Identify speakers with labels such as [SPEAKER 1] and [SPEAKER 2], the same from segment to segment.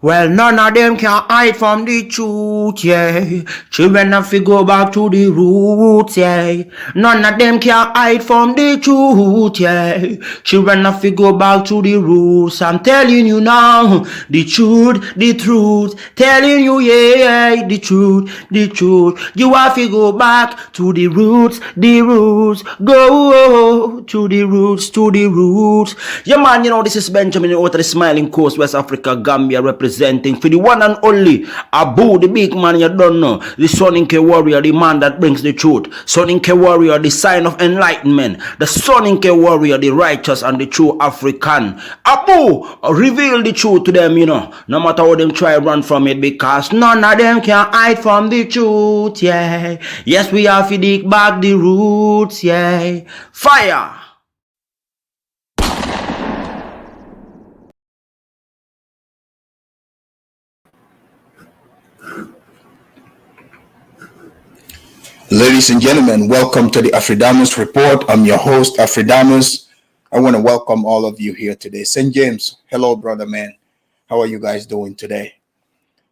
[SPEAKER 1] Well, none of them can hide from the truth, yeah. Children have to go back to the roots, yeah. None of them can hide from the truth, yeah. Children have to go back to the roots. I'm telling you now, the truth, the truth. Telling you, yeah, the truth, the truth. You have to go back to the roots, the roots. Go to the roots, to the roots. Yeah, man, this is Benjamin out of the Smiling Coast, West Africa, Gambia, representing for the one and only Abu, the big man you don't know, the Soninke warrior, the man that brings the truth, Soninke warrior, the sign of enlightenment, the Soninke warrior, the righteous and the true African. Abu, reveal the truth to them, no matter how them try run from it, because none of them can hide from the truth, yeah. Yes, we have to dig back the roots, yeah. Fire!
[SPEAKER 2] Ladies and gentlemen, welcome to the Afridamus Report. I'm your host, Afridamus. I want to welcome all of you here today. St. James, hello, brother man. How are you guys doing today?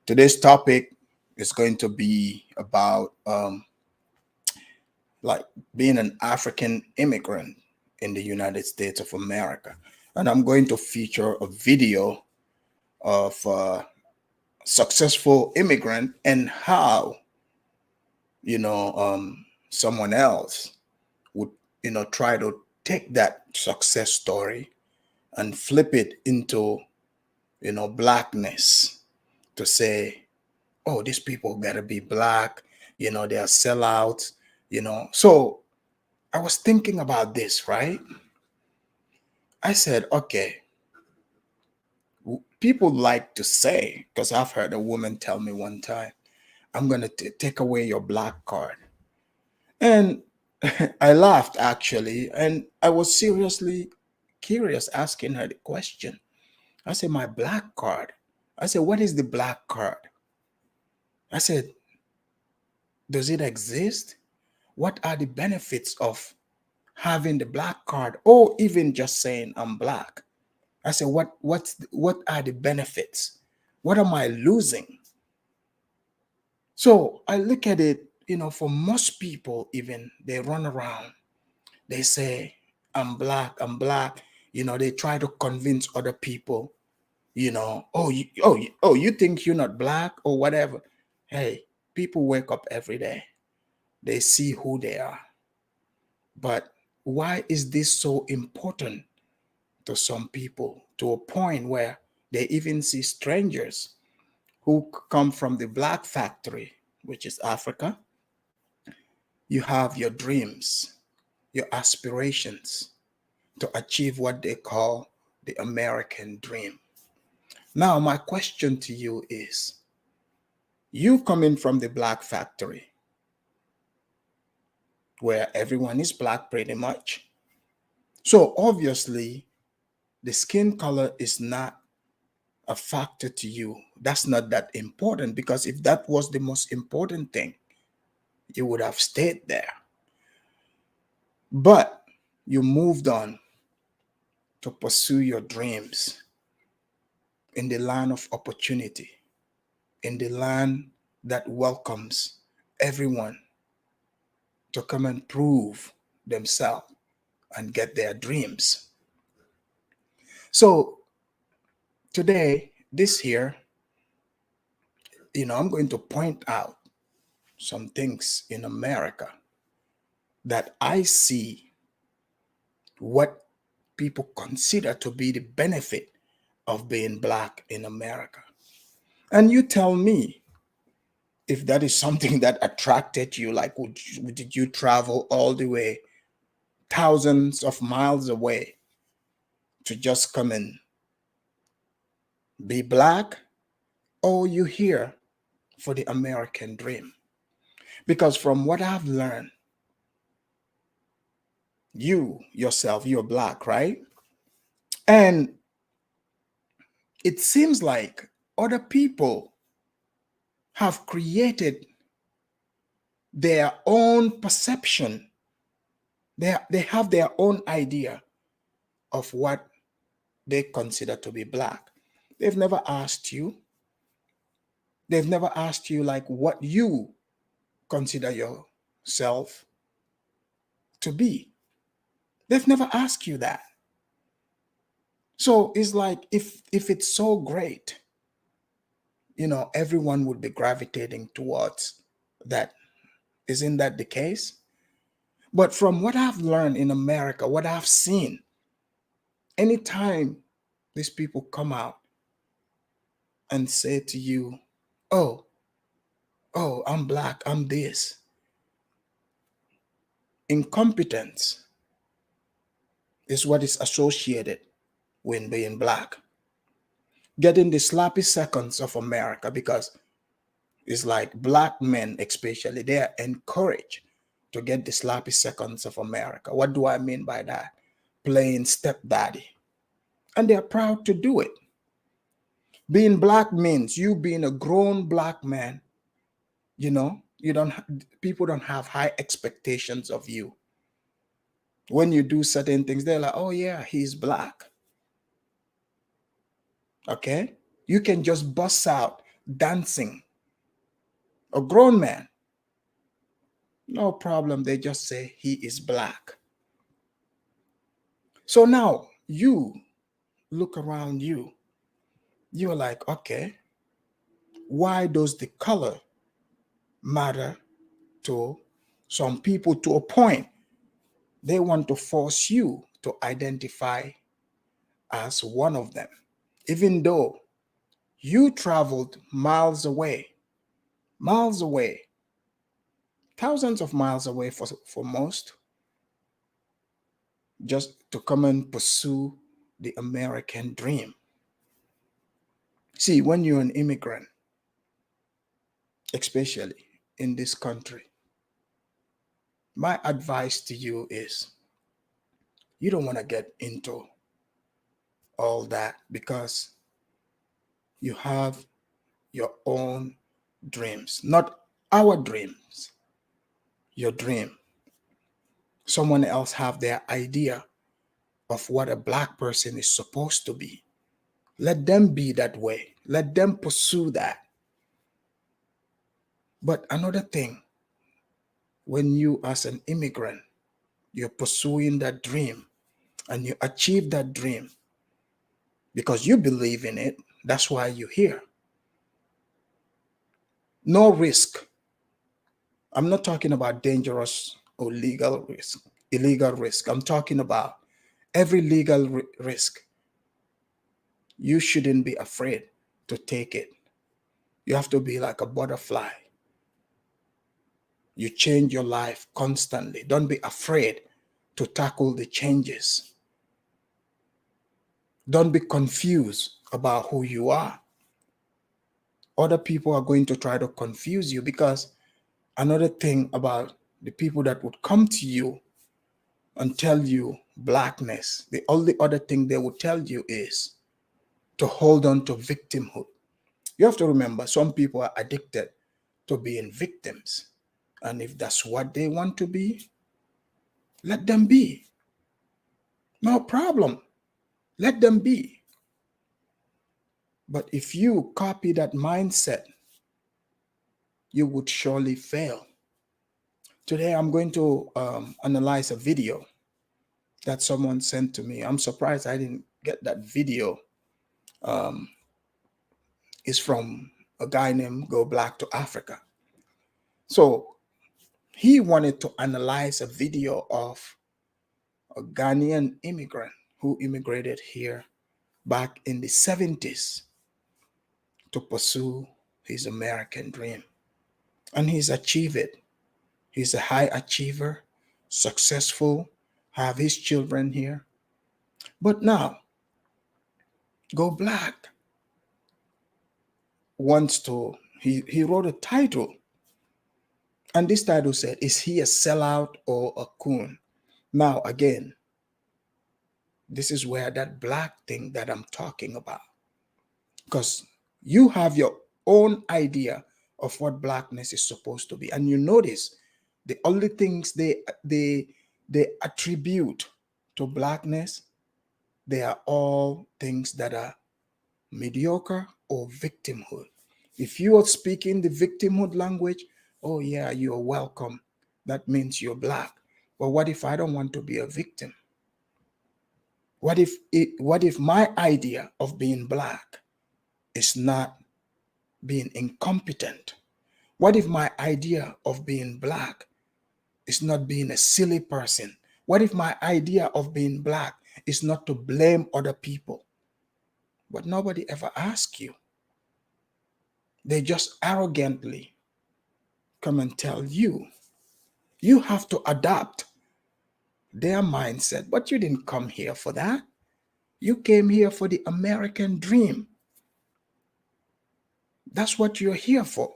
[SPEAKER 2] Today's topic is going to be about like being an African immigrant in the United States of America. And I'm going to feature a video of a successful immigrant and how, someone else would, try to take that success story and flip it into, blackness to say, oh, these people gotta be black, they are sellouts, So I was thinking about this, right? I said, okay, people like to say, because I've heard a woman tell me one time, I'm gonna take away your black card. And I laughed actually, and I was seriously curious asking her the question. I said, my black card. I said, what is the black card? I said, does it exist? What are the benefits of having the black card, or even just saying I'm black? I said, what are the benefits? What am I losing? So I look at it, for most people, even they run around, they say, I'm black, I'm black. They try to convince other people, you think you're not black or whatever. Hey, people wake up every day. They see who they are. But why is this so important to some people, to a point where they even see strangers who come from the black factory, which is Africa? You have your dreams, your aspirations to achieve what they call the American dream. Now, my question to you is, you coming from the black factory, where everyone is black pretty much. So obviously, the skin color is not a factor to you. That's not that important, because if that was the most important thing, you would have stayed there. But you moved on to pursue your dreams in the land of opportunity, in the land that welcomes everyone to come and prove themselves and get their dreams. So today, this here, I'm going to point out some things in America that I see what people consider to be the benefit of being black in America. And you tell me if that is something that attracted you. Like, did you travel all the way, thousands of miles away, to just come and be black? Or you here for the American dream? Because from what I've learned, you yourself, you're black, right? And it seems like other people have created their own perception. They have their own idea of what they consider to be black. They've never asked you. They've never asked you like what you consider yourself to be. They've never asked you that. So it's like if it's so great, everyone would be gravitating towards that. Isn't that the case? But from what I've learned in America, what I've seen, anytime these people come out and say to you, oh, oh, I'm black, I'm this, incompetence is what is associated with being black. Getting the sloppy seconds of America, because it's like black men, especially, they are encouraged to get the sloppy seconds of America. What do I mean by that? Playing stepdaddy. And they're proud to do it. Being black means you being a grown black man, you don't people don't have high expectations of you. When you do certain things, they're like, oh yeah, he's black. Okay? You can just bust out dancing. A grown man, no problem. They just say he is black. So now you look around you. You're like, okay, why does the color matter to some people to a point? They want to force you to identify as one of them, even though you traveled miles away, thousands of miles away for most, just to come and pursue the American dream. See, when you're an immigrant, especially in this country, my advice to you is you don't want to get into all that, because you have your own dreams, not our dreams, your dream. Someone else have their idea of what a black person is supposed to be. Let them be that way. Let them pursue that. But another thing, when you as an immigrant, you're pursuing that dream and you achieve that dream because you believe in it, that's why you're here. No risk. I'm not talking about dangerous or legal risk, illegal risk. I'm talking about every legal risk. You shouldn't be afraid to take it. You have to be like a butterfly. You change your life constantly. Don't be afraid to tackle the changes. Don't be confused about who you are. Other people are going to try to confuse you, because another thing about the people that would come to you and tell you blackness, the only other thing they would tell you is to hold on to victimhood. You have to remember, some people are addicted to being victims. And if that's what they want to be, let them be. No problem. Let them be. But if you copy that mindset, you would surely fail. Today, I'm going to analyze a video that someone sent to me. I'm surprised I didn't get that video. It's from a guy named Go Black to Africa. So he wanted to analyze a video of a Ghanaian immigrant who immigrated here back in the 70s to pursue his American dream. And he's achieved it. He's a high achiever, successful, have his children here. But now, Go Black wants to, he wrote a title. And this title said, is he a sellout or a coon? Now, again, this is where that black thing that I'm talking about, because you have your own idea of what blackness is supposed to be, and you notice the only things they attribute to blackness, they are all things that are mediocre or victimhood. If you are speaking the victimhood language, oh yeah, you're welcome. That means you're black. But what if I don't want to be a victim? What if my idea of being black is not being incompetent? What if my idea of being black is not being a silly person? What if my idea of being black is not to blame other people? But nobody ever asks you. They just arrogantly come and tell you. You have to adapt their mindset. But you didn't come here for that. You came here for the American dream. That's what you're here for.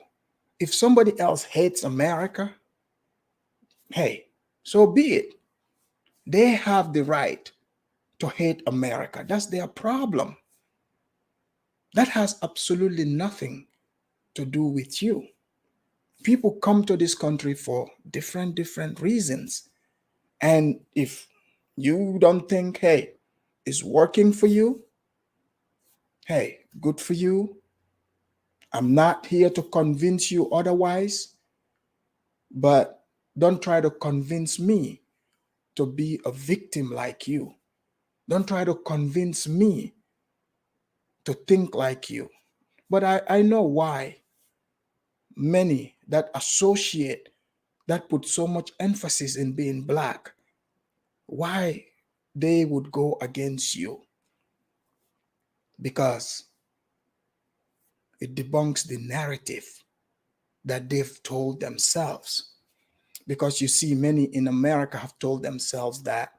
[SPEAKER 2] If somebody else hates America, hey, so be it. They have the right to hate America. That's their problem. That has absolutely nothing to do with you. People come to this country for different reasons. And if you don't think, hey, it's working for you, hey, good for you. I'm not here to convince you otherwise, but don't try to convince me to be a victim like you. Don't try to convince me to think like you. But I know why many that associate, that put so much emphasis in being black, why they would go against you. Because it debunks the narrative that they've told themselves. Because you see, many in America have told themselves that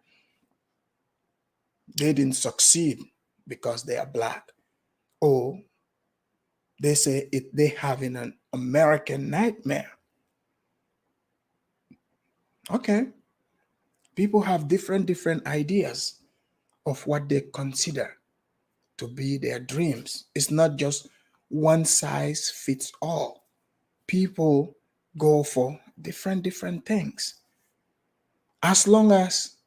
[SPEAKER 2] they didn't succeed because they are black. Or they say they having an American nightmare. Okay. People have different ideas of what they consider to be their dreams. It's not just one size fits all. People go for different things. As long as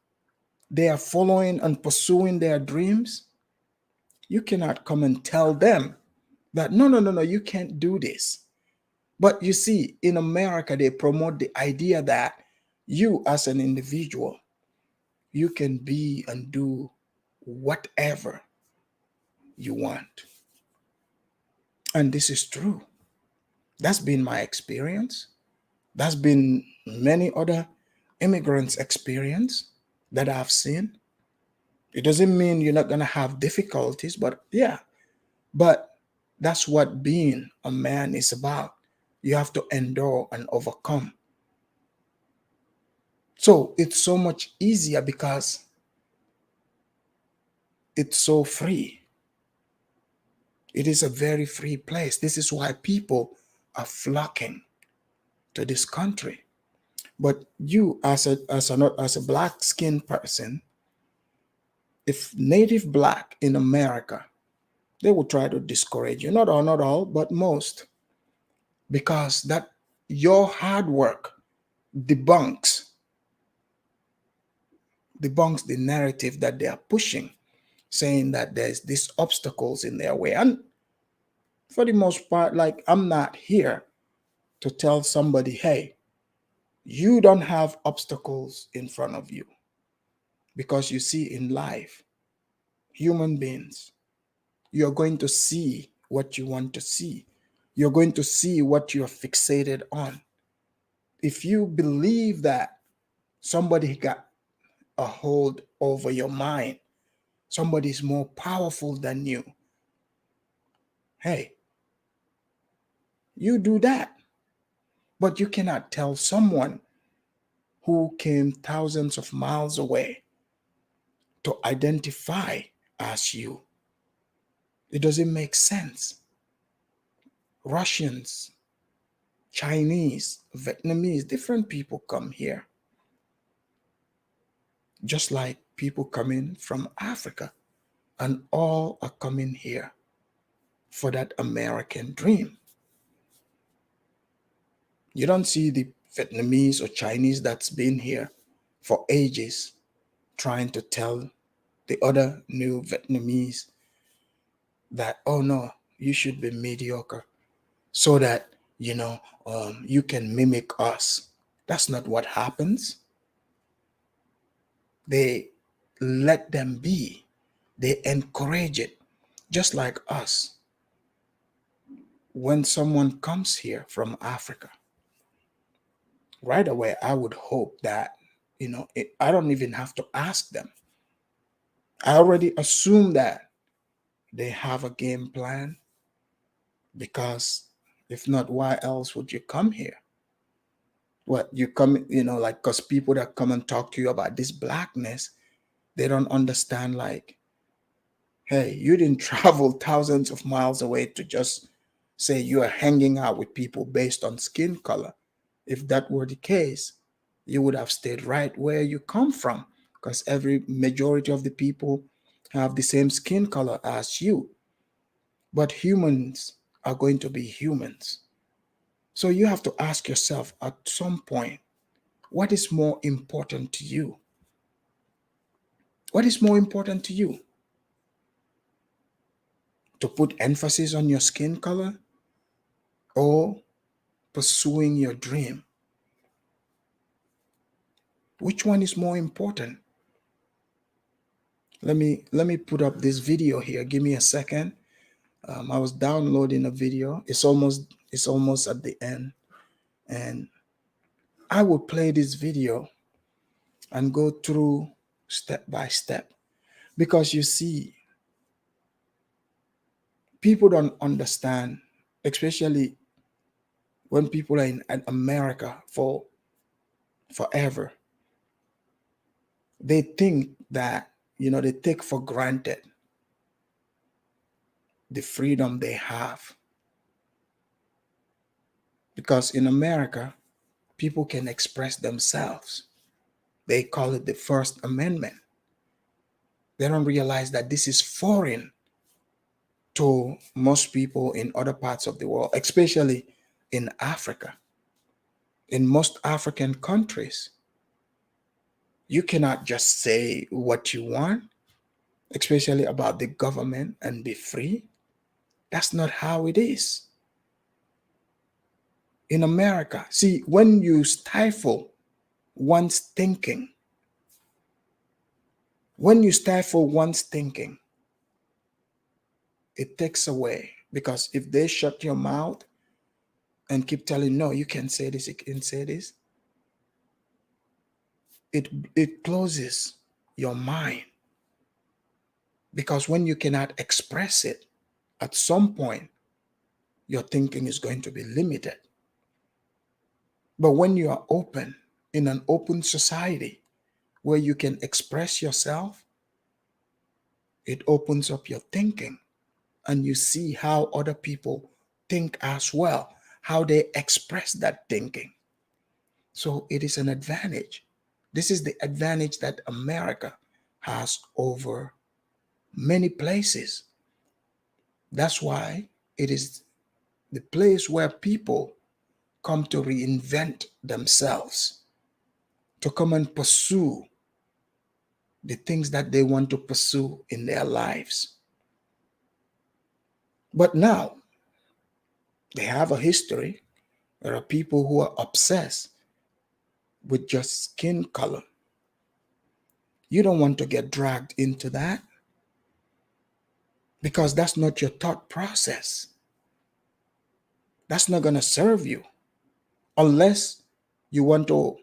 [SPEAKER 2] they are following and pursuing their dreams, you cannot come and tell them that no, you can't do this. But you see, in America, they promote the idea that you as an individual, you can be and do whatever you want. And this is true. That's been my experience. That's been many other immigrants' experience that I've seen. It doesn't mean you're not going to have difficulties, but yeah, but that's what being a man is about. You have to endure and overcome. So it's so much easier because it's so free. It is a very free place. This is why people are flocking to this country. But you, as a black skinned person, if native black in America, they will try to discourage you. Not all, but most, because that your hard work debunks the narrative that they are pushing, saying that there's these obstacles in their way. And for the most part, like, I'm not here to tell somebody, hey, you don't have obstacles in front of you. Because you see, in life, human beings, you're going to see what you want to see. You're going to see what you're fixated on. If you believe that somebody got a hold over your mind, somebody is more powerful than you, hey, you do that. But you cannot tell someone who came thousands of miles away to identify as you. It doesn't make sense. Russians, Chinese, Vietnamese, different people come here. Just like people coming from Africa, and all are coming here for that American dream. You don't see the Vietnamese or Chinese that's been here for ages trying to tell the other new Vietnamese that, oh no, you should be mediocre. so that you can mimic us. That's not what happens. They let them be. They encourage it, just like us. When someone comes here from Africa, right away, I would hope that, I don't even have to ask them. I already assume that they have a game plan, because if not, why else would you come here? What you come, like, because people that come and talk to you about this blackness, they don't understand, like, hey, you didn't travel thousands of miles away to just say you are hanging out with people based on skin color. If that were the case, you would have stayed right where you come from, because every majority of the people have the same skin color as you. But humans are going to be humans. So you have to ask yourself at some point, what is more important to you? What is more important to you? To put emphasis on your skin color, or pursuing your dream? Which one is more important? Let me put up this video here. Give me a second. I was downloading a video. It's almost at the end, and I will play this video and go through step by step, because you see, people don't understand, especially when people are in America for forever. They think that, they take for granted the freedom they have, because in America, people can express themselves. They call it the First Amendment. They don't realize that this is foreign to most people in other parts of the world, especially in Africa. In most African countries, you cannot just say what you want, especially about the government, and be free. That's not how it is. In America, see, when you stifle one's thinking, when you stifle one's thinking, it takes away. Because if they shut your mouth and keep telling, no, you can't say this, you can't say this, it closes your mind. Because when you cannot express it, at some point, your thinking is going to be limited. But when you are open, in an open society where you can express yourself, it opens up your thinking, and you see how other people think as well, how they express that thinking. So it is an advantage. This is the advantage that America has over many places. That's why it is the place where people come to reinvent themselves, to come and pursue the things that they want to pursue in their lives. But now they have a history. There are people who are obsessed with just skin color. You don't want to get dragged into that, because that's not your thought process. That's not going to serve you, unless you want to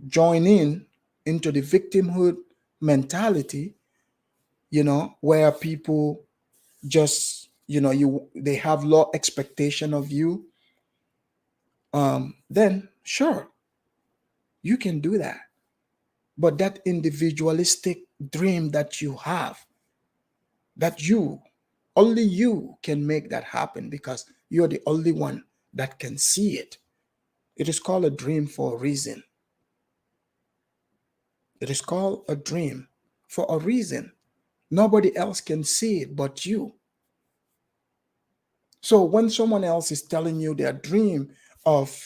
[SPEAKER 2] join in into the victimhood mentality, where people just, they have low expectation of you. Then sure, you can do that. But that individualistic dream that you have, that only you can make that happen, because you're the only one that can see it. It is called a dream for a reason. It is called a dream for a reason. Nobody else can see it but you. So when someone else is telling you their dream of,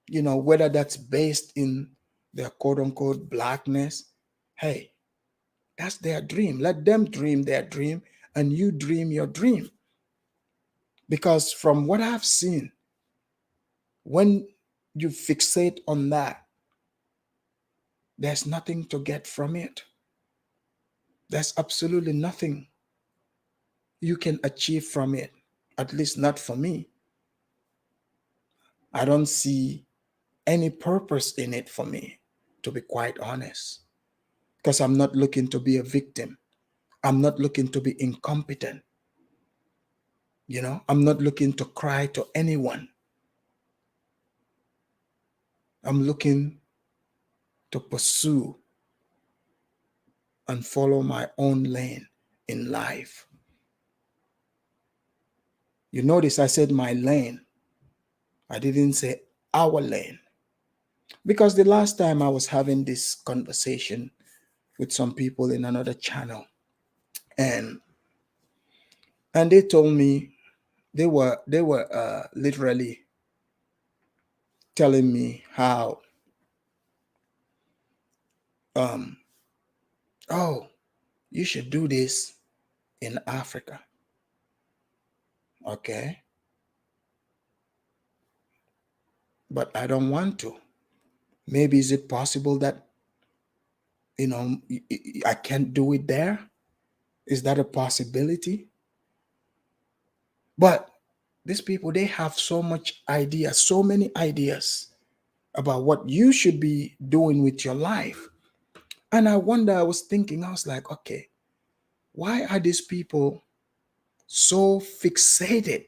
[SPEAKER 2] whether that's based in their quote unquote blackness, hey, that's their dream. Let them dream their dream, and you dream your dream. Because from what I've seen, when you fixate on that, there's nothing to get from it. There's absolutely nothing you can achieve from it, at least not for me. I don't see any purpose in it for me, to be quite honest, because I'm not looking to be a victim. I'm not looking to be incompetent. I'm not looking to cry to anyone. I'm looking to pursue and follow my own lane in life. You notice I said my lane. I didn't say our lane. Because the last time I was having this conversation with some people in another channel, and they told me they were literally telling me how um oh, you should do this in Africa. Okay, but I don't want to. Maybe is it possible that I can't do it there? Is that a possibility? But these people, they have so much ideas, so many ideas about what you should be doing with your life. And I was thinking, I was like, okay, why are these people so fixated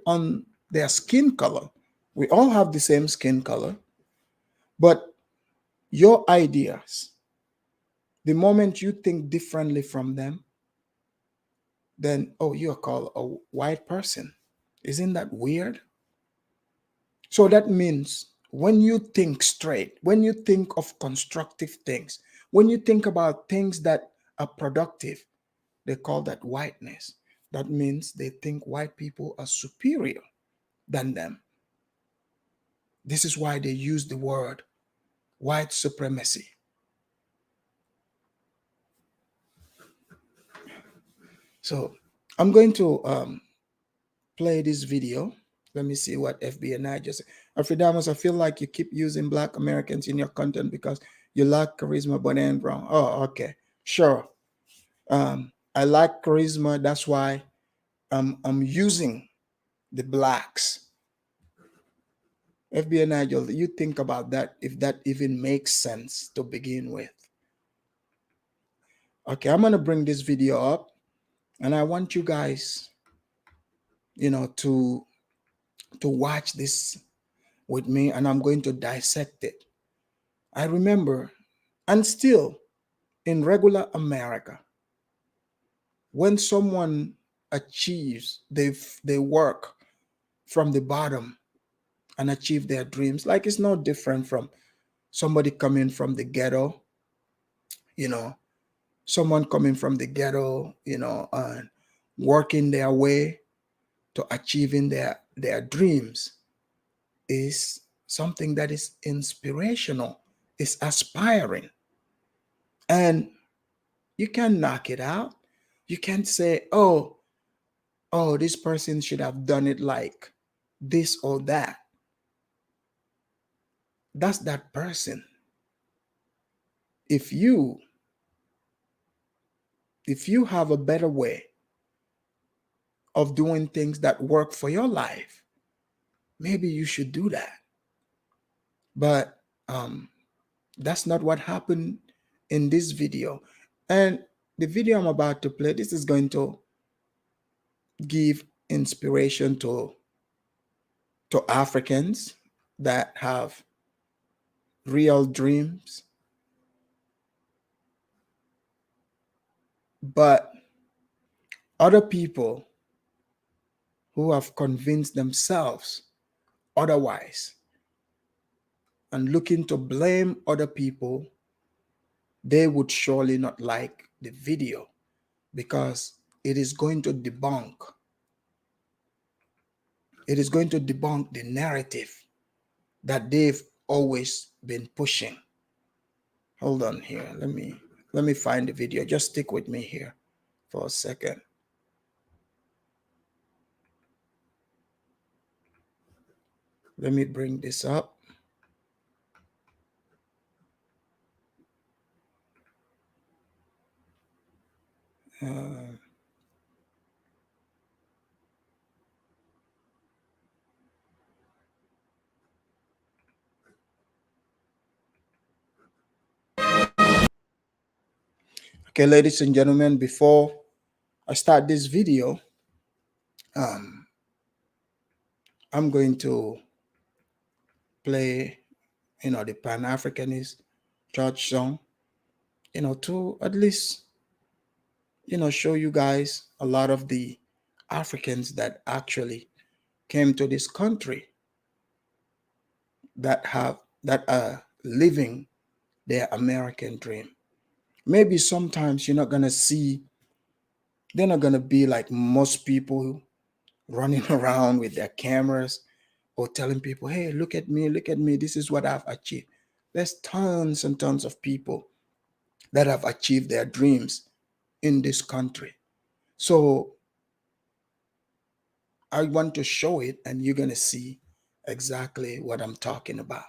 [SPEAKER 2] on their skin color? We all have the same skin color, but your ideas, the moment you think differently from them, then, oh, you're called a white person. Isn't that weird? So that means when you think straight, when you think of constructive things, when you think about things that are productive, they call that whiteness. That means they think white people are superior than them. This is why they use the word white supremacy. So I'm going to play this video. Let me see what FBNI just said. Afridamus, I feel like you keep using Black Americans in your content because you lack charisma, but ain't wrong. Oh, okay. Sure. I lack charisma. That's why I'm using the Blacks. FBNI, you think about that, if that even makes sense to begin with. Okay, I'm going to bring this video up, and I want you guys, to watch this with me, and I'm going to dissect it. I remember, and still in regular America, when someone achieves, they work from the bottom and achieve their dreams, like it's no different from somebody coming from the ghetto, you know, someone coming from the ghetto, and working their way to achieving their dreams is something that is inspirational, is aspiring. And you can knock it out. You can't say, oh, this person should have done it like this or that. That's that person. If you have a better way of doing things that work for your life, maybe you should do that. But that's not what happened in this video. And the video I'm about to play, this is going to give inspiration to Africans that have real dreams, but other people who have convinced themselves otherwise and looking to blame other people, they would surely not like the video because it is going to debunk the narrative that they've always been pushing. Hold on here. Let me find the video. Just stick with me here for a second. Let me bring this up. Okay, ladies and gentlemen, before I start this video, I'm going to play, the Pan-Africanist church song, to at least, show you guys a lot of the Africans that actually came to this country that are living their American dream. Maybe sometimes they're not gonna be like most people running around with their cameras or telling people, hey, look at me, this is what I've achieved. There's tons and tons of people that have achieved their dreams in this country. So I want to show it, and you're gonna see exactly what I'm talking about.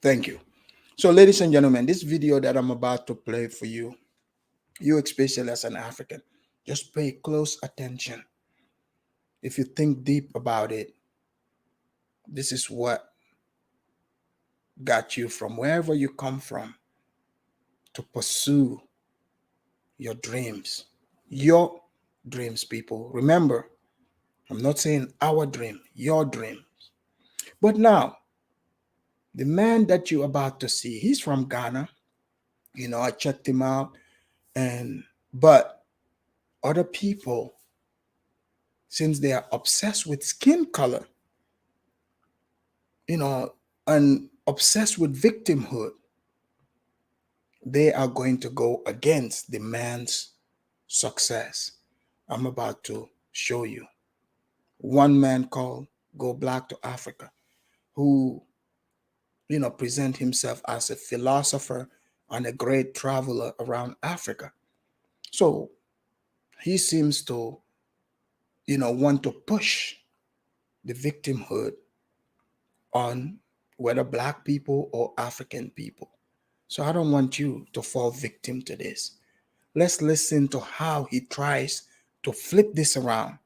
[SPEAKER 2] Thank you. So, ladies and gentlemen, this video that I'm about to play for you, you especially as an African, just pay close attention. If you think deep about it, this is what got you from wherever you come from to pursue your dreams. Your dreams, people. Remember, I'm not saying our dream, your dreams. But now, the man that you're about to see, he's from Ghana. I checked him out, but other people, since they are obsessed with skin color, and obsessed with victimhood, they are going to go against the man's success. I'm about to show you. One man called Go Black to Africa, who, present himself as a philosopher and a great traveler around Africa. So he seems to, want to push the victimhood on whether Black people or African people. So I don't want you to fall victim to this. Let's listen to how he tries to flip this around,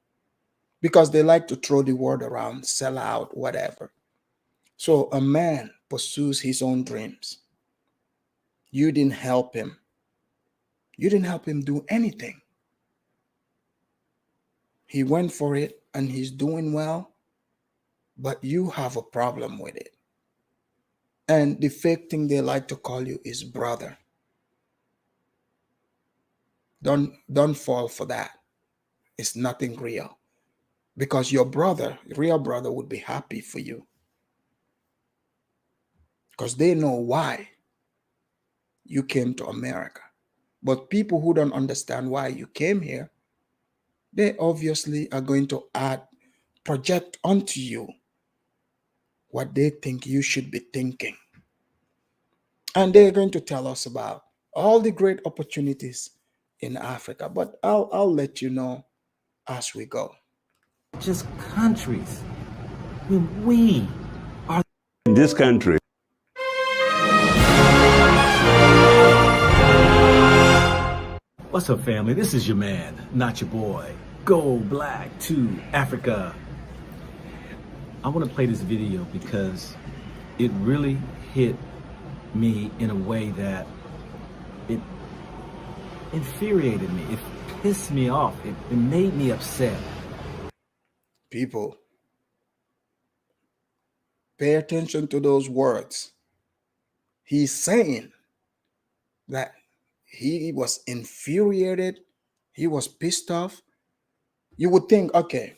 [SPEAKER 2] because they like to throw the word around, sell out, whatever. So a man pursues his own dreams. You didn't help him. You didn't help him do anything. He went for it and he's doing well, but you have a problem with it. And the fake thing they like to call you is brother. Don't fall for that. It's nothing real. Because your brother, real brother, would be happy for you. Because they know why you came to America. But people who don't understand why you came here, they obviously are going to project onto you what they think you should be thinking. And they're going to tell us about all the great opportunities in Africa. But I'll let you know as we go.
[SPEAKER 3] Just countries. When we are
[SPEAKER 4] in this country.
[SPEAKER 3] What's up, family? This is your man, not your boy. Go Black to Africa. I want to play this video because it really hit me in a way that it infuriated me. It pissed me off. It made me upset.
[SPEAKER 2] People, pay attention to those words. he's saying that he was infuriated, he was pissed off. You would think, okay,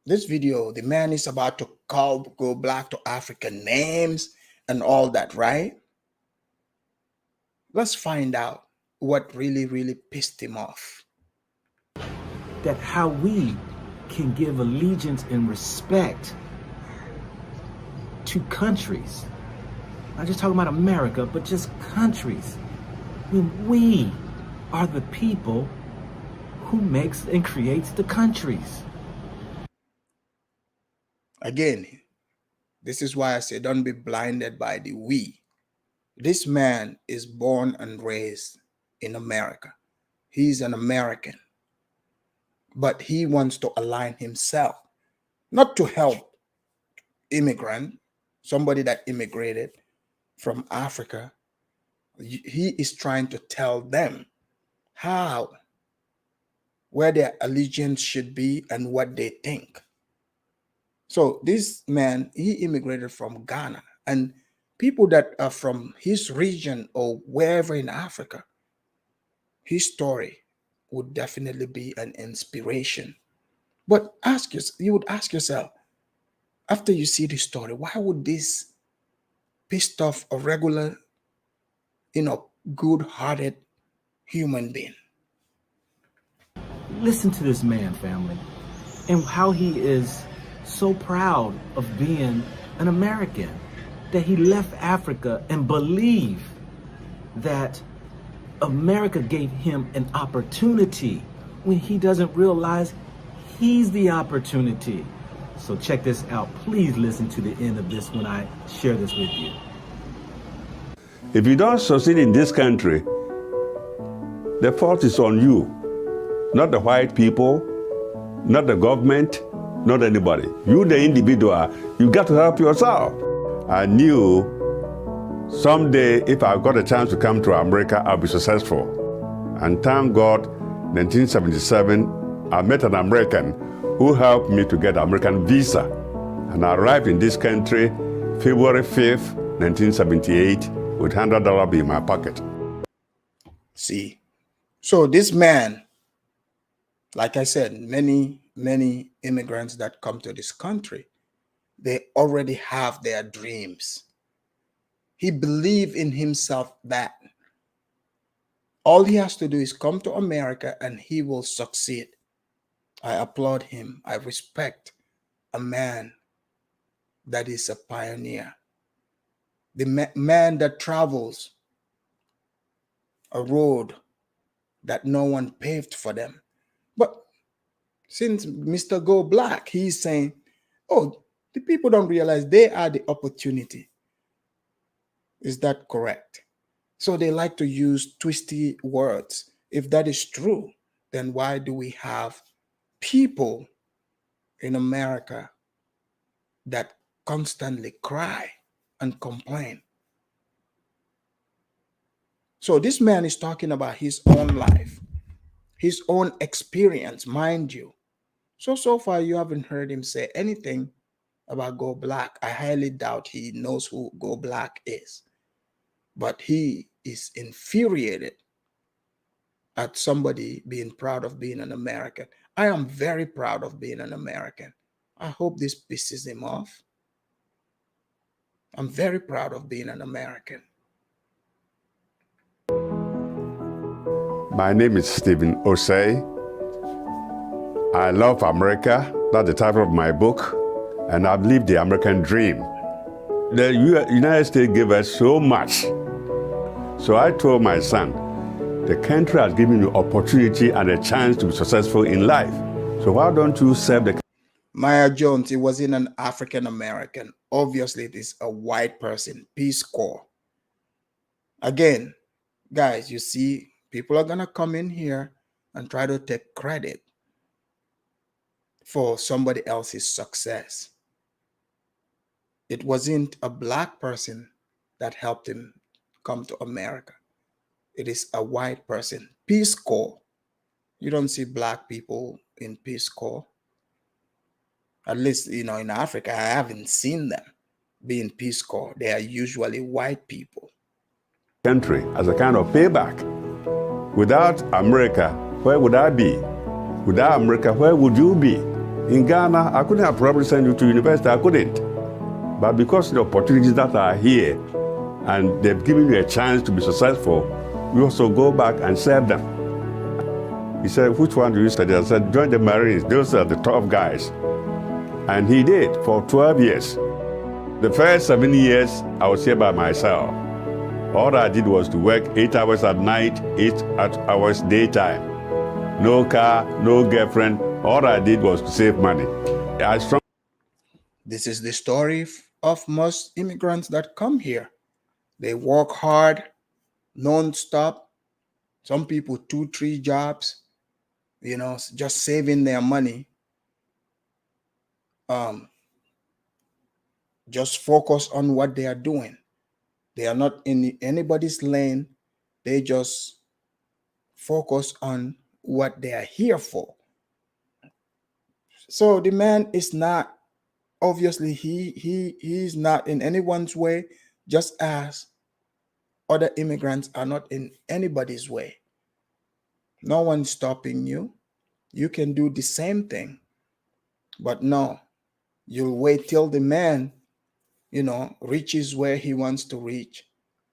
[SPEAKER 2] this video, the man is about to go black to African names and all that, right? Let's find out what really pissed him off.
[SPEAKER 3] That how we can give allegiance and respect to countries, not just talking about America, but just countries, when we are the people who makes and creates the countries.
[SPEAKER 2] Again, this is why I say don't be blinded by the we. This man is born and raised in America. He's an American. But he wants to align himself, not to help immigrant, somebody that immigrated from Africa. He is trying to tell them where their allegiance should be and what they think. So this man, he immigrated from Ghana, and people that are from his region or wherever in Africa, his story would definitely be an inspiration. But you would ask yourself, after you see this story, why would this pissed off a regular, good-hearted human being?
[SPEAKER 3] Listen to this man, family, and how he is so proud of being an American, that he left Africa and believed that America gave him an opportunity when he doesn't realize he's the opportunity. So check this out. Please listen to the end of this when I share this with you.
[SPEAKER 4] If you don't succeed in this country, the fault is on you, not the white people, not the government, not anybody. You, the individual, you got to help yourself. I knew someday if I got a chance to come to America, I'll be successful. And thank God, 1977, I met an American who helped me to get an American visa. And I arrived in this country February 5th, 1978, with $100 in my pocket.
[SPEAKER 2] See, so this man, like I said, many immigrants that come to this country, they already have their dreams. He believed in himself that all he has to do is come to America and he will succeed. I applaud him. I respect a man that is a pioneer. The man that travels a road that no one paved for them. But since Mr. Go Black, he's saying, oh, the people don't realize they are the opportunity. Is that correct? So they like to use twisty words. If that is true, then why do we have people in America that constantly cry and complain? So this man is talking about his own life, his own experience, mind you. So far you haven't heard him say anything about Go Black. I highly doubt he knows who Go Black is. But he is infuriated at somebody being proud of being an American. I am very proud of being an American. I hope this pisses him off. I'm very proud of being an American.
[SPEAKER 4] My name is Stephen Osei. I love America. That's the title of my book. And I've lived the American dream. The United States gave us so much. So I told my son, the country has given you opportunity and a chance to be successful in life. So why don't you serve the...
[SPEAKER 2] Maya Jones, it wasn't an African American. Obviously, it is a white person, Peace Corps. Again, guys, you see, people are going to come in here and try to take credit for somebody else's success. It wasn't a black person that helped him come to America. It is a white person. Peace Corps. You don't see black people in Peace Corps. At least, in Africa, I haven't seen them. being Peace Corps, they are usually white people.
[SPEAKER 4] Country as a kind of payback. Without America, where would I be? Without America, where would you be? In Ghana, I couldn't have probably sent you to university. I couldn't. But because of the opportunities that are here, and they've given you a chance to be successful, you also go back and serve them. He said, which one do you study? I said, join the Marines. Those are the tough guys. And he did for 12 years. The first 7 years, I was here by myself. All I did was to work 8 hours at night, 8 hours daytime. No car, no girlfriend. All I did was to save money.
[SPEAKER 2] This is the story of most immigrants that come here. They work hard, non-stop. Some people 2-3 jobs, just saving their money. Just focus on what they are doing. They are not in anybody's lane. They just focus on what they are here for. So the man is not, obviously, he's not in anyone's way, just as other immigrants are not in anybody's way. No one's stopping you. You can do the same thing. But no, you'll wait till the man, reaches where he wants to reach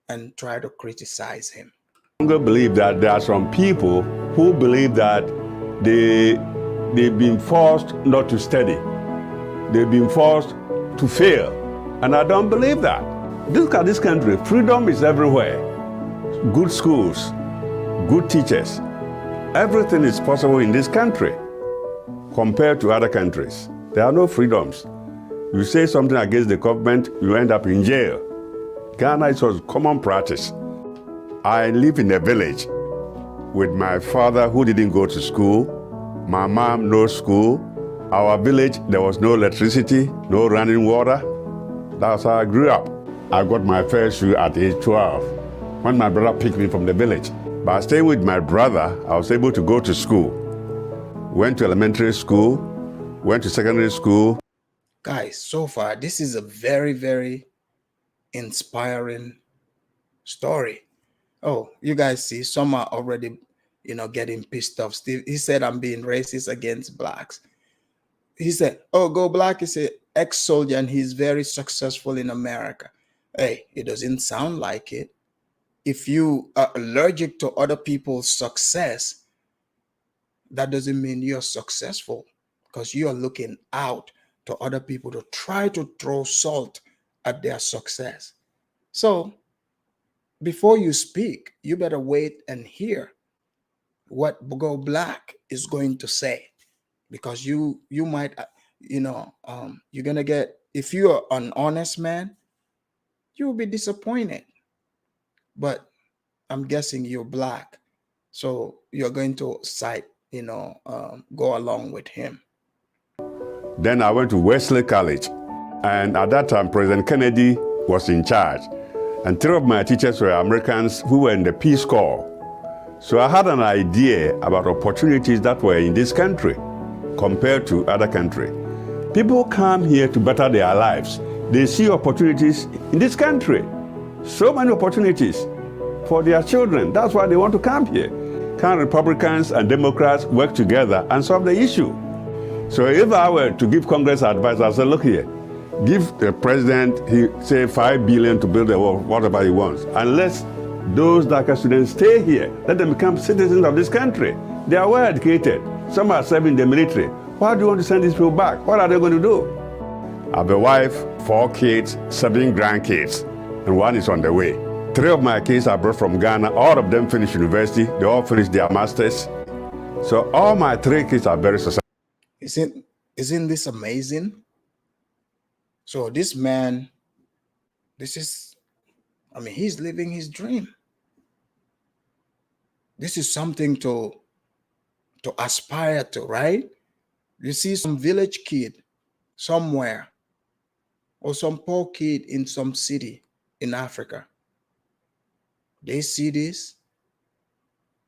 [SPEAKER 2] and try to criticize him.
[SPEAKER 4] I believe that there are some people who believe that they've been forced not to study. They've been forced to fail. And I don't believe that. Look at this country. Freedom is everywhere. Good schools, good teachers. Everything is possible in this country compared to other countries. There are no freedoms. You say something against the government, you end up in jail. Ghana is a common practice. I live in a village with my father who didn't go to school, my mom, no school. Our village, there was no electricity, no running water. That's how I grew up. I got my first shoe at age 12 when my brother picked me from the village. By staying with my brother, I was able to go to school. Went to elementary school, went to secondary school.
[SPEAKER 2] Guys, so far, this is a very, very inspiring story. Oh, you guys see, some are already, getting pissed off. Steve, he said, I'm being racist against blacks. He said, oh, Go Black is an ex-soldier and he's very successful in America. Hey, it doesn't sound like it. If you are allergic to other people's success, that doesn't mean you're successful, because you are looking out to other people to try to throw salt at their success. So before you speak, you better wait and hear what Go Black is going to say, because you might, you're going to get, if you're an honest man, you'll be disappointed. But I'm guessing you're black, so you're going to side, go along with him.
[SPEAKER 4] Then I went to Wesley College, and at that time, President Kennedy was in charge. And 3 of my teachers were Americans who were in the Peace Corps. So I had an idea about opportunities that were in this country compared to other countries. People come here to better their lives. They see opportunities in this country. So many opportunities for their children. That's why they want to come here. Can Republicans and Democrats work together and solve the issue? So if I were to give Congress advice, I'd say, look here, give the president, say $5 billion to build the wall, whatever he wants. Unless those DACA students stay here, let them become citizens of this country. They are well educated. Some are serving the military. Why do you want to send these people back? What are they going to do? I have a wife, 4 kids, 7 grandkids, and 1 is on the way. 3 of my kids are brought from Ghana. All of them finished university. They all finished their masters. So all my 3 kids are very successful.
[SPEAKER 2] Isn't this amazing? So this man, he's living his dream. This is something to aspire to, right? You see some village kid somewhere, or some poor kid in some city in Africa. They see this,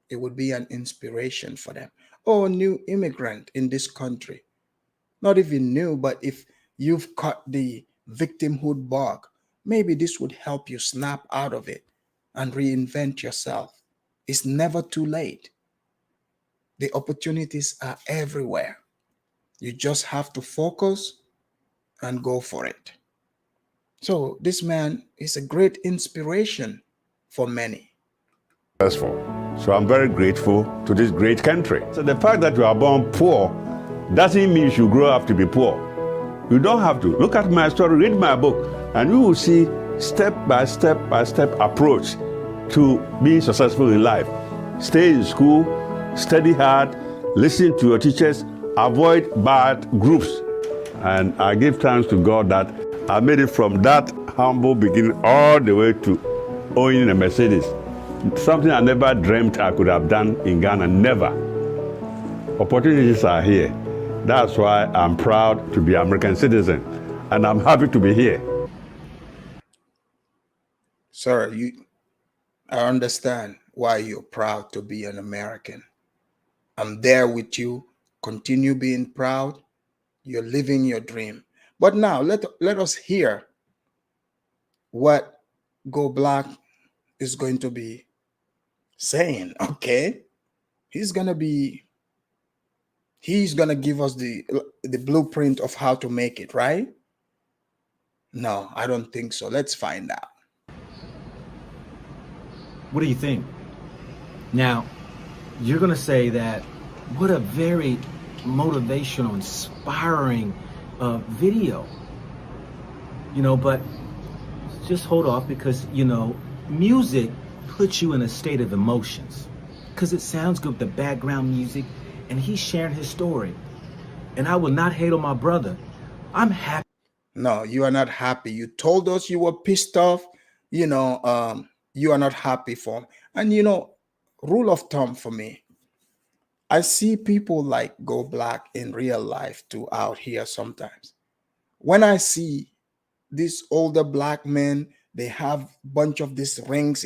[SPEAKER 2] it would be an inspiration for them. Oh, new immigrant in this country. Not even new, but if you've caught the victimhood bug. Maybe this would help you snap out of it and reinvent yourself. It's never too late. The opportunities are everywhere. You just have to focus and go for it. So this man is a great inspiration for many.
[SPEAKER 4] Successful. So I'm very grateful to this great country. So the fact that you are born poor doesn't mean you should grow up to be poor. You don't have to. Look at my story, read my book, and you will see step by step approach to being successful in life. Stay in school, study hard, listen to your teachers, avoid bad groups. And I give thanks to God that I made it from that humble beginning all the way to owning a Mercedes. Something I never dreamt I could have done in Ghana, never. Opportunities are here. That's why I'm proud to be an American citizen, and I'm happy to be here.
[SPEAKER 2] Sir, I understand why you're proud to be an American. I'm there with you. Continue being proud. You're living your dream. But now let us hear what Go Black is going to be saying. Okay, he's gonna give us the blueprint of how to make it, right? No, I don't think so. Let's find out.
[SPEAKER 3] What do you think? Now, you're going to say that what a very motivational, inspiring video. But just hold off because, music puts you in a state of emotions because it sounds good, the background music, and he's sharing his story. And I will not hate on my brother. I'm happy.
[SPEAKER 2] No, you are not happy. You told us you were pissed off. You are not happy for him. And rule of thumb for me, I see people like Go Black in real life too out here sometimes. When I see these older black men, they have a bunch of these rings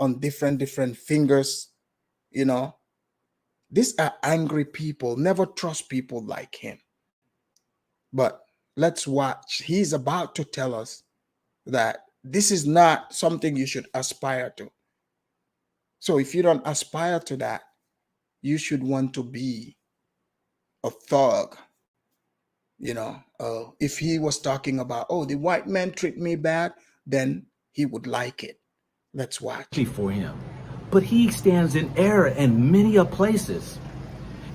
[SPEAKER 2] on different fingers, These are angry people. Never trust people like him. But let's watch. He's about to tell us that this is not something you should aspire to. So if you don't aspire to that, you should want to be a thug. If he was talking about, the white man treat me bad, then he would like it. Let's watch.
[SPEAKER 3] For him. But he stands in error in many places.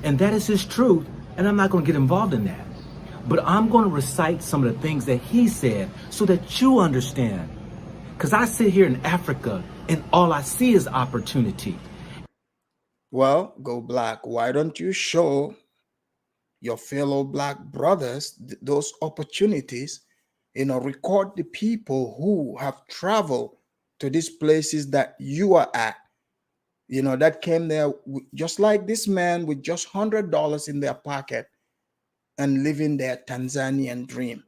[SPEAKER 3] And that is his truth. And I'm not going to get involved in that. But I'm going to recite some of the things that he said so that you understand. Because I sit here in Africa and all I see is opportunity.
[SPEAKER 2] Well, Go Black, why don't you show your fellow black brothers those opportunities? Record the people who have traveled to these places that you are at. That came there just like this man with just $100 in their pocket and living their Tanzanian dream.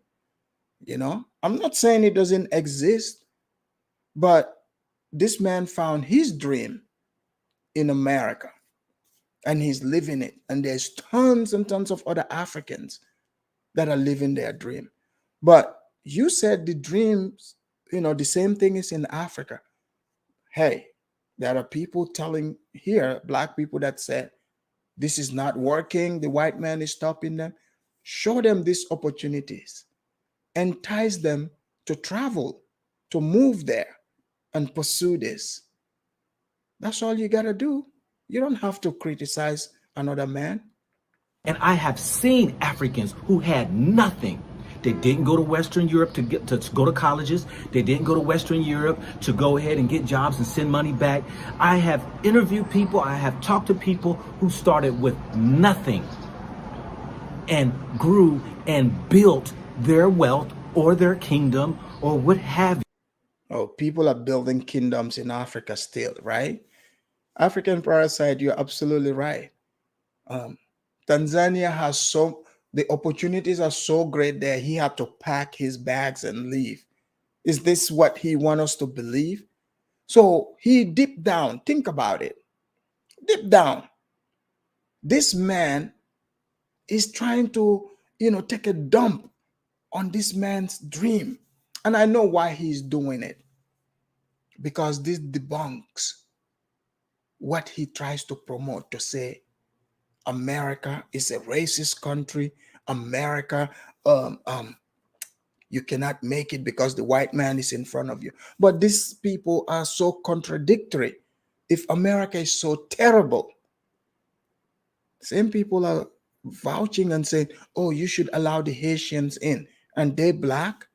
[SPEAKER 2] I'm not saying it doesn't exist, but this man found his dream in America and he's living it. And there's tons and tons of other Africans that are living their dream. But you said the dreams, the same thing is in Africa. Hey, there are people telling here, black people that said, this is not working. The white man is stopping them. Show them these opportunities. Entice them to travel, to move there and pursue this. That's all you got to do. You don't have to criticize another man.
[SPEAKER 3] And I have seen Africans who had nothing. They didn't go to Western Europe to go to colleges. They didn't go to Western Europe to go ahead and get jobs and send money back. I have interviewed people. I have talked to people who started with nothing and grew and built their wealth or their kingdom or what have you.
[SPEAKER 2] Oh, people are building kingdoms in Africa still, right? African Parasite, you're absolutely right. Tanzania has the opportunities are so great there, he had to pack his bags and leave. Is this what he wants us to believe? So he deep down, think about it. Deep down, this man is trying to, take a dump on this man's dream. And I know why he's doing it. Because this debunks what he tries to promote, to say America is a racist country. America, you cannot make it because the white man is in front of you. But these people are so contradictory. If America is so terrible, same people are vouching and saying, oh, you should allow the Haitians in, and they black.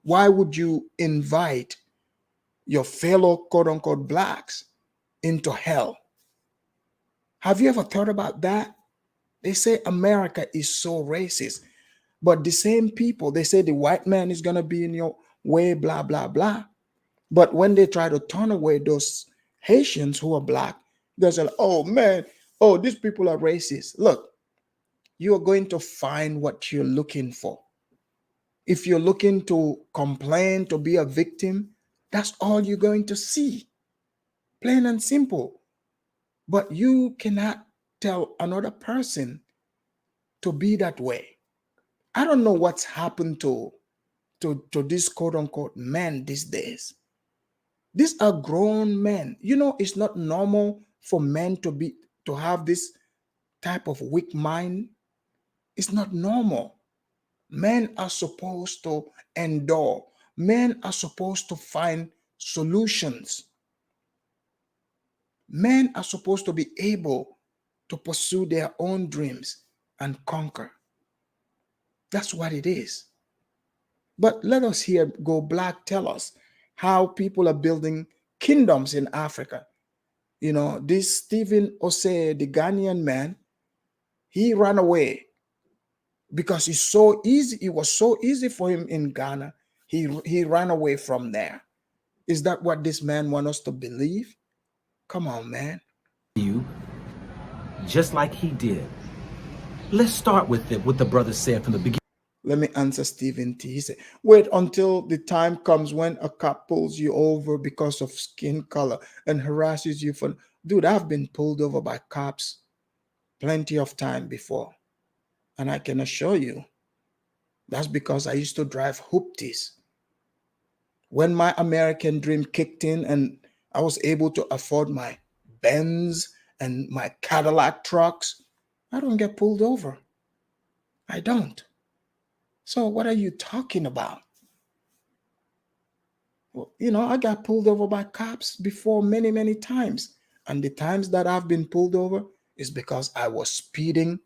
[SPEAKER 2] Why would you invite your fellow quote unquote blacks into hell? Have you ever thought about that? They say America is so racist, but the same people, they say the white man is going to be in your way, blah, blah, blah. But when they try to turn away those Haitians who are black, they say, oh man, oh, these people are racist. Look, you are going to find what you're looking for. If you're looking to complain, to be a victim, that's all you're going to see. Plain and simple. But you cannot tell another person to be that way. I don't know what's happened to this quote unquote men these days. These are grown men. You know, it's not normal for men to have this type of weak mind. It's not normal. Men are supposed to endure. Men are supposed to find solutions. Men are supposed to be able to pursue their own dreams and conquer. That's what it is. But let us hear Go Black tell us how people are building kingdoms in Africa. You know, this Stephen Osei, the Ghanaian man, he ran away because it's so easy. It was so easy for him in Ghana. He ran away from there. Is that what this man wants us to believe? Come on, man.
[SPEAKER 3] You, just like he did. Let's start with what the brother said from the beginning.
[SPEAKER 2] Let me answer Stephen T. He said, wait until the time comes when a cop pulls you over because of skin color and harasses you for... Dude, I've been pulled over by cops plenty of time before. And I can assure you, that's because I used to drive hoopties. When my American dream kicked in and I was able to afford my Benz and my Cadillac trucks, I don't get pulled over. I don't. So what are you talking about? Well, you know, I got pulled over by cops before many, many times. And the times that I've been pulled over is because I was speeding,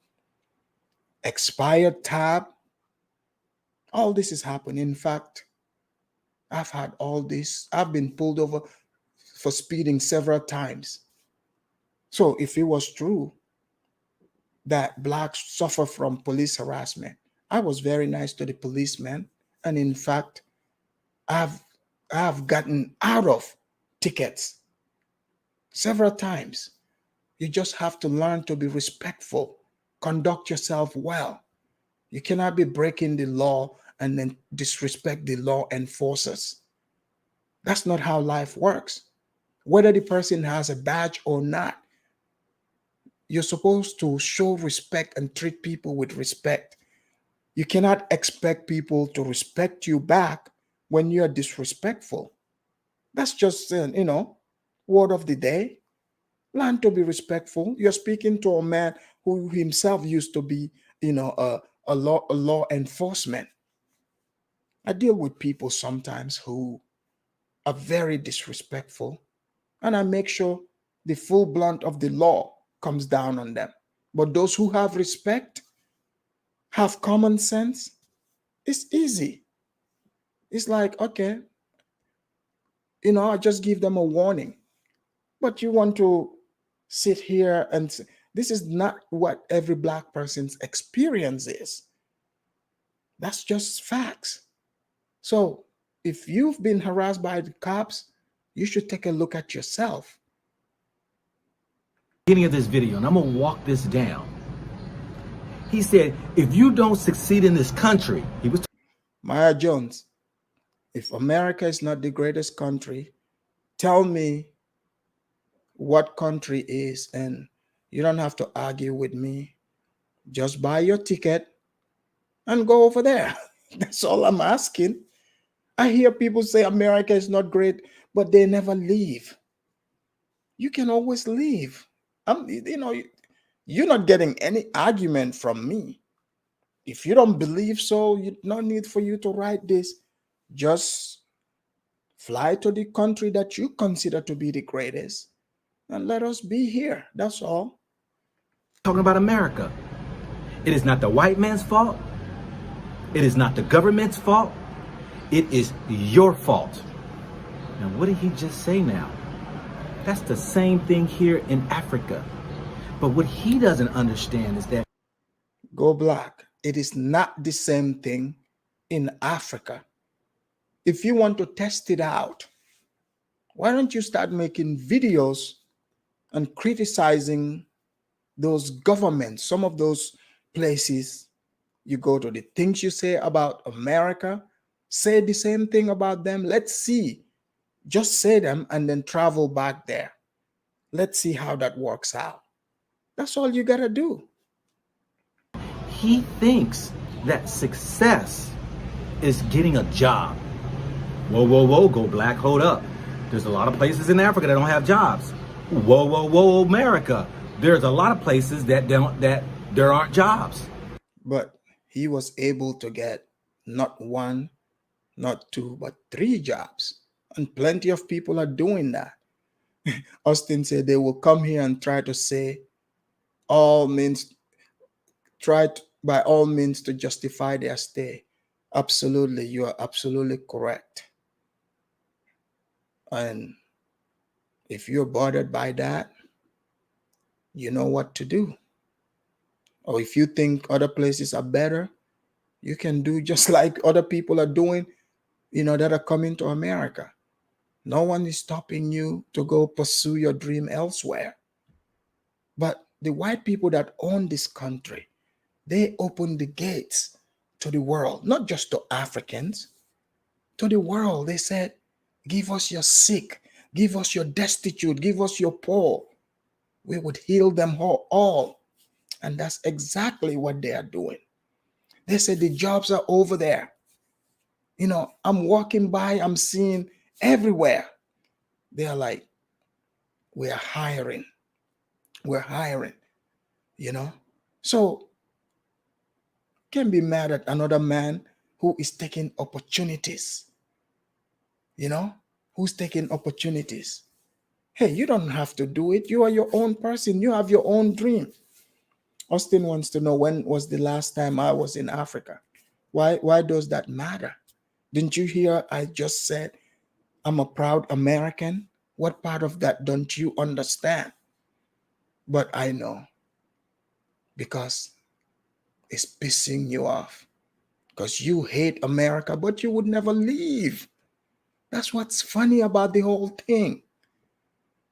[SPEAKER 2] expired tab. All this is happening. In fact, I've had all this. I've been pulled over for speeding several times. So if it was true that blacks suffer from police harassment, I was very nice to the policeman. And in fact, I've gotten out of tickets several times. You just have to learn to be respectful, conduct yourself well. You cannot be breaking the law and then disrespect the law enforcers. That's not how life works. Whether the person has a badge or not, you're supposed to show respect and treat people with respect. You cannot expect people to respect you back when you're disrespectful. That's just, word of the day. Learn to be respectful. You're speaking to a man who himself used to be, a law enforcement. I deal with people sometimes who are very disrespectful, and I make sure the full blunt of the law comes down on them. But those who have respect, have common sense, it's easy. It's like, okay, I just give them a warning. But you want to sit here and say, this is not what every black person's experience is. That's just facts. So if you've been harassed by the cops, you should take a look at yourself.
[SPEAKER 3] Beginning of this video, and I'm going to walk this down. He said, if you don't succeed in this country, he was...
[SPEAKER 2] Maya Jones, if America is not the greatest country, tell me what country is, and you don't have to argue with me. Just buy your ticket and go over there. That's all I'm asking. I hear people say America is not great, but they never leave. You can always leave. You're not getting any argument from me. If you don't believe so, no need for you to write this. Just fly to the country that you consider to be the greatest and let us be here. That's all.
[SPEAKER 3] Talking about America. It is not the white man's fault. It is not the government's fault. It is your fault. Now, what did he just say now? That's the same thing here in Africa. But what he doesn't understand is that
[SPEAKER 2] Go Black. It is not the same thing in Africa. If you want to test it out, why don't you start making videos and criticizing those governments, some of those places you go to, the things you say about America, say the same thing about them. Let's see. Just say them and then travel back there. Let's see how that works out. That's all you got to do.
[SPEAKER 3] he thinks that success is getting a job. Whoa, whoa, whoa, Go Black, hold up. There's a lot of places in Africa that don't have jobs. Whoa, whoa, whoa, America. There's a lot of places that there aren't jobs.
[SPEAKER 2] But he was able to get not one, not two, but 3 jobs. And plenty of people are doing that. Austin said they will come here and try to say by all means to justify their stay. Absolutely, you are absolutely correct. And if you're bothered by that, you know what to do. Or if you think other places are better, you can do just like other people are doing, that are coming to America. No one is stopping you to go pursue your dream elsewhere. But the white people that own this country, they open the gates to the world, not just to Africans, to the world. They said, give us your sick, give us your destitute, give us your poor. We would heal them all. And that's exactly what they are doing. They said the jobs are over there. I'm walking by, I'm seeing everywhere. They are like, we're hiring. So can't be mad at another man who is taking opportunities, who's taking opportunities. Hey, you don't have to do it. You are your own person. You have your own dream. Austin wants to know, when was the last time I was in Africa? Why does that matter? Didn't you hear I just said I'm a proud American? What part of that don't you understand? But I know, because it's pissing you off. Because you hate America, but you would never leave. That's what's funny about the whole thing.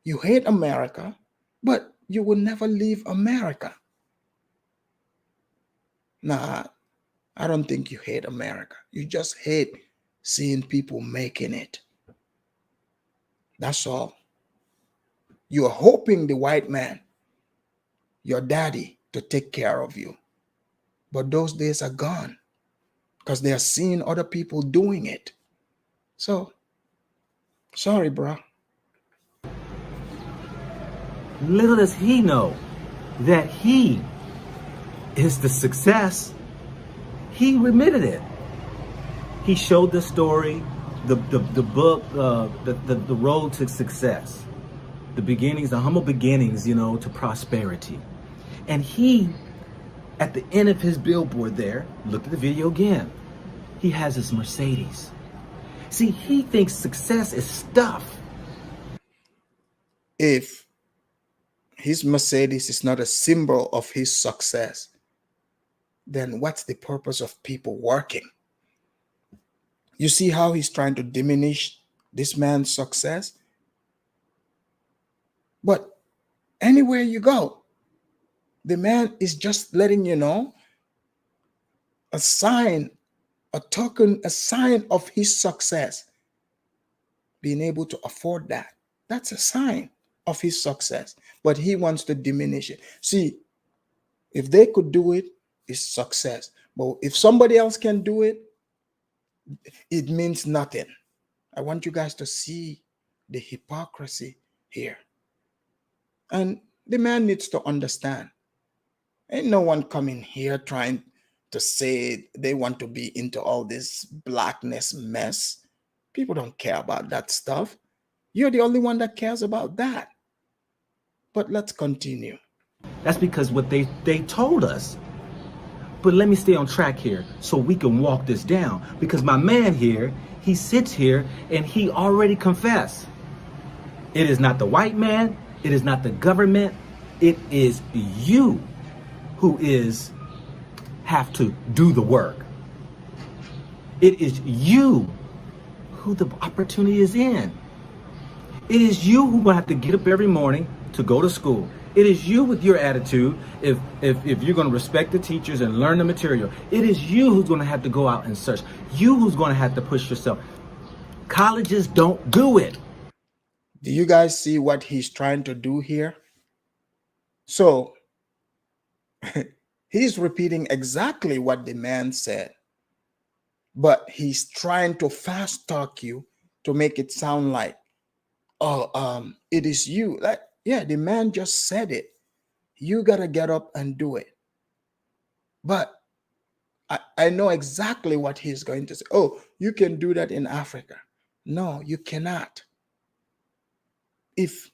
[SPEAKER 2] You hate America, but you will never leave America. Nah, I don't think you hate America. You just hate seeing people making it. That's all. You are hoping the white man, your daddy, to take care of you. But those days are gone, because they are seeing other people doing it. So, sorry, bro.
[SPEAKER 3] Little does he know that he is the success. He admitted it. He showed the story, the book, the road to success, the beginnings, the humble beginnings, to prosperity. And he, at the end of his billboard there, look at the video again. He has his Mercedes. See, he thinks success is stuff.
[SPEAKER 2] If his Mercedes is not a symbol of his success, then what's the purpose of people working? You see how he's trying to diminish this man's success? But anywhere you go, the man is just letting you know a sign, a token, a sign of his success. Being able to afford that. That's a sign of his success. But he wants to diminish it. See, if they could do it, it's success. But if somebody else can do it, it means nothing. I want you guys to see the hypocrisy here. And the man needs to understand. Ain't no one coming here trying to say they want to be into all this blackness mess. People don't care about that stuff. You're the only one that cares about that. But let's continue.
[SPEAKER 3] That's because what they told us. But let me stay on track here so we can walk this down. Because my man here, he sits here and he already confessed. It is not the white man. It is not the government. It is you who have to do the work. It is you who the opportunity is in. It is you who will have to get up every morning to go to school. It is you with your attitude, if you're going to respect the teachers and learn the material. It is you who's going to have to go out and search. You who's going to have to push yourself. Colleges don't do it.
[SPEAKER 2] Do you guys see what he's trying to do here? So he's repeating exactly what the man said, but he's trying to fast talk you to make it sound like, oh, it is you. Like, yeah, the man just said it. You gotta get up and do it. But I know exactly what he's going to say. Oh, you can do that in Africa. No, you cannot. If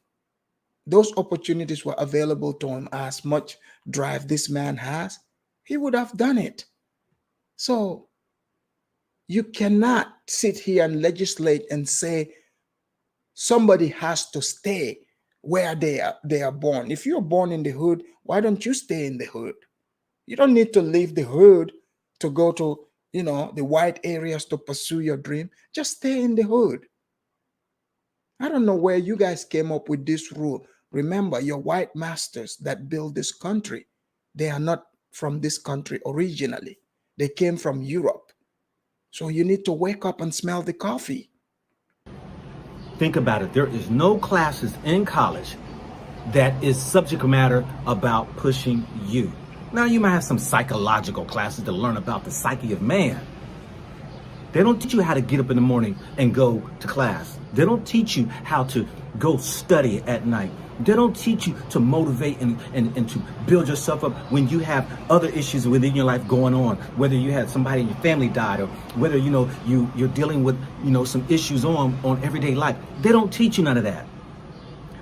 [SPEAKER 2] those opportunities were available to him as much drive this man has, he would have done it. So you cannot sit here and legislate and say somebody has to stay where they are born. If you're born in the hood, why don't you stay in the hood? You don't need to leave the hood to go to, the white areas to pursue your dream. Just stay in the hood. I don't know where you guys came up with this rule. Remember, your white masters that built this country, they are not from this country originally. They came from Europe. So you need to wake up and smell the coffee.
[SPEAKER 3] Think about it. There is no classes in college that is subject matter about pushing you. Now, you might have some psychological classes to learn about the psyche of man. They don't teach you how to get up in the morning and go to class. They don't teach you how to go study at night. They don't teach you to motivate and to build yourself up when you have other issues within your life going on, whether you had somebody in your family died or whether, you're dealing with, some issues on everyday life. They don't teach you none of that.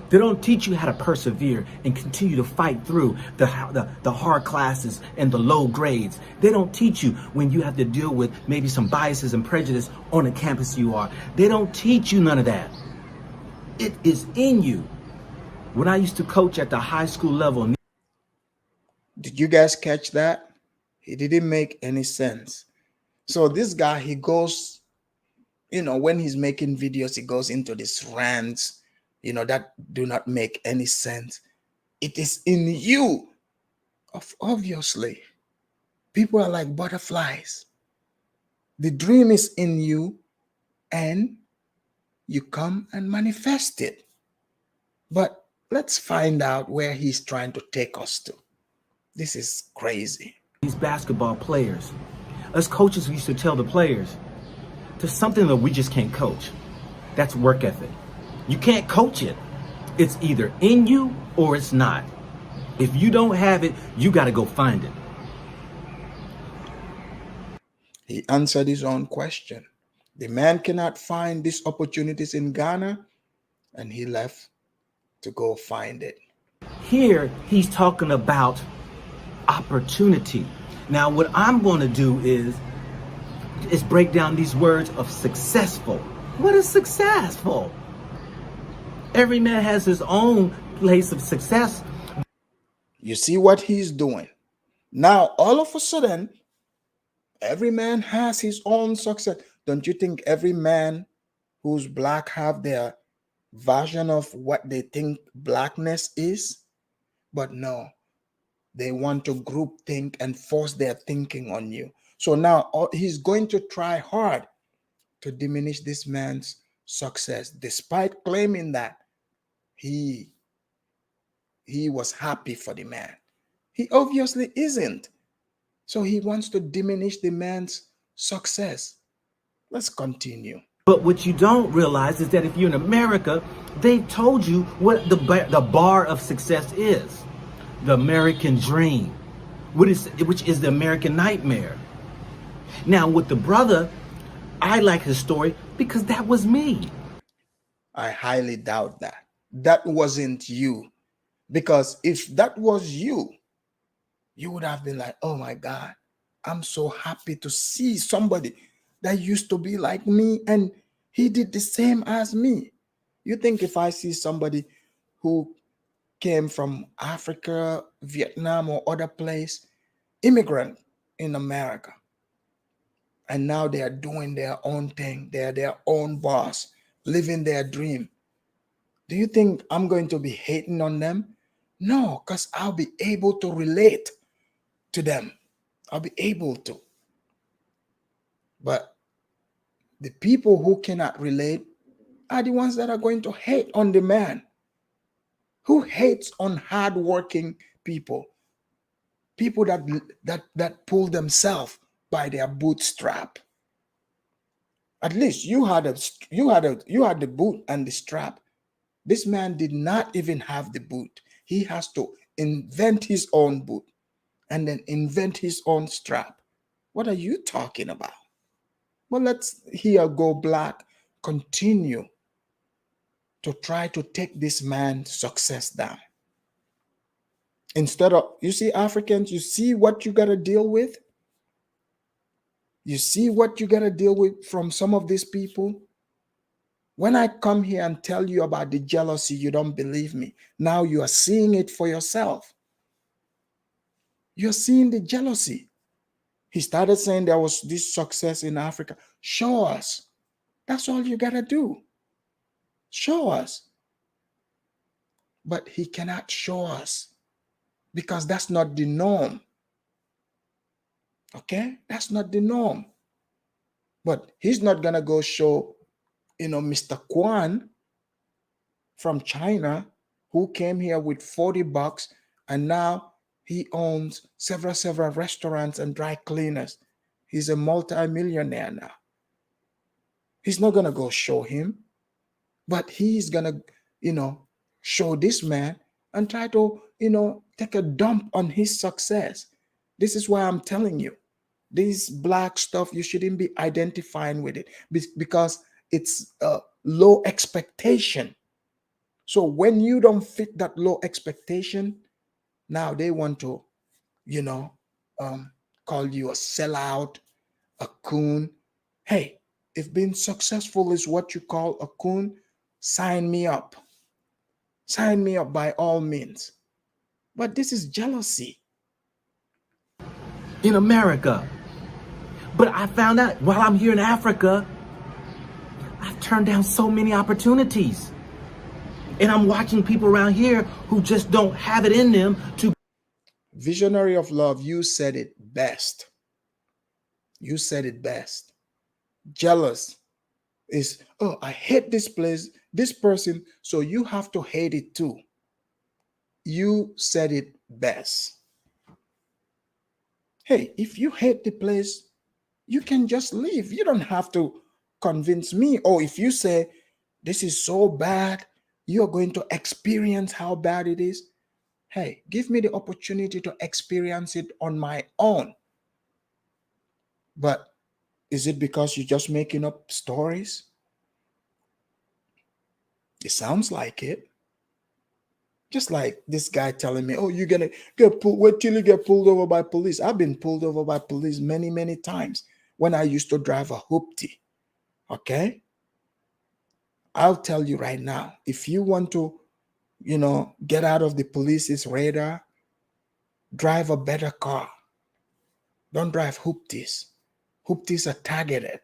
[SPEAKER 3] They don't teach you how to persevere and continue to fight through the hard classes and the low grades. They don't teach you when you have to deal with maybe some biases and prejudice on the campus you are. They don't teach you none of that. It is in you. When I used to coach at the high school level.
[SPEAKER 2] Did you guys catch that? It didn't make any sense. So this guy, he goes, when he's making videos, he goes into these rants, that do not make any sense. It is in you. Obviously, people are like butterflies. The dream is in you and you come and manifest it. But let's find out where he's trying to take us to. This is crazy.
[SPEAKER 3] These basketball players, us coaches, we used to tell the players, there's something that we just can't coach. That's work ethic. You can't coach it. It's either in you or it's not. If you don't have it, you got to go find it.
[SPEAKER 2] He answered his own question. The man cannot find these opportunities in Ghana, and he left to go find it.
[SPEAKER 3] Here, he's talking about opportunity. Now, what I'm going to do is break down these words of successful. What is successful? Every man has his own place of success.
[SPEAKER 2] You see what he's doing? Now, all of a sudden, every man has his own success. Don't you think every man who's black have their version of what they think blackness is? But no, they want to group think and force their thinking on you. So now he's going to try hard to diminish this man's success, despite claiming that he was happy for the man. He obviously isn't. So he wants to diminish the man's success. Let's continue.
[SPEAKER 3] But what you don't realize is that if you're in America, they've told you what the bar of success is. The American dream, which is the American nightmare. Now, with the brother, I like his story because that was me.
[SPEAKER 2] I highly doubt that. That wasn't you. Because if that was you, you would have been like, oh my God, I'm so happy to see somebody that used to be like me and he did the same as me. You think if I see somebody who came from Africa, Vietnam, or other place, immigrant in America, and now they are doing their own thing, they're their own boss, living their dream, do you think I'm going to be hating on them? No, because I'll be able to relate to them. I'll be able to. But the people who cannot relate are the ones that are going to hate on the man. Who hates on hardworking people? People that pull themselves by their bootstrap. At least you had the boot and the strap. This man did not even have the boot. He has to invent his own boot and then invent his own strap. What are you talking about? Well, let's hear Go Black continue to try to take this man's success down. Instead of, you see, Africans, you see what you got to deal with? You see what you got to deal with from some of these people? When I come here and tell you about the jealousy, you don't believe me. Now you are seeing it for yourself. You're seeing the jealousy. He started saying there was this success in Africa. Show us. That's all you got to do. Show us. But he cannot show us because that's not the norm. Okay? That's not the norm. But he's not going to go show, Mr. Kwan from China who came here with $40 and now he owns several restaurants and dry cleaners. He's a multi-millionaire now. He's not going to go show him, but he's going to, show this man and try to, take a dump on his success. This is why I'm telling you, this black stuff, you shouldn't be identifying with it because it's a low expectation. So when you don't fit that low expectation, now they want to, call you a sellout, a coon. Hey, if being successful is what you call a coon, sign me up. Sign me up by all means. But this is jealousy.
[SPEAKER 3] In America. But I found out while I'm here in Africa, I've turned down so many opportunities. And I'm watching people around here who just don't have it in them to.
[SPEAKER 2] Visionary of love, you said it best. You said it best. Jealous is, oh, I hate this place, this person, so you have to hate it too. You said it best. Hey, if you hate the place, you can just leave. You don't have to convince me. Or if you say, this is so bad, you're going to experience how bad it is. Hey, give me the opportunity to experience it on my own. But is it because you're just making up stories? It sounds like it. Just like this guy telling me, oh, you're going to get pulled. Wait till you get pulled over by police. I've been pulled over by police many, many times when I used to drive a hoopty. Okay? I'll tell you right now, if you want to, get out of the police's radar, drive a better car. Don't drive hoopties. Hoopties are targeted.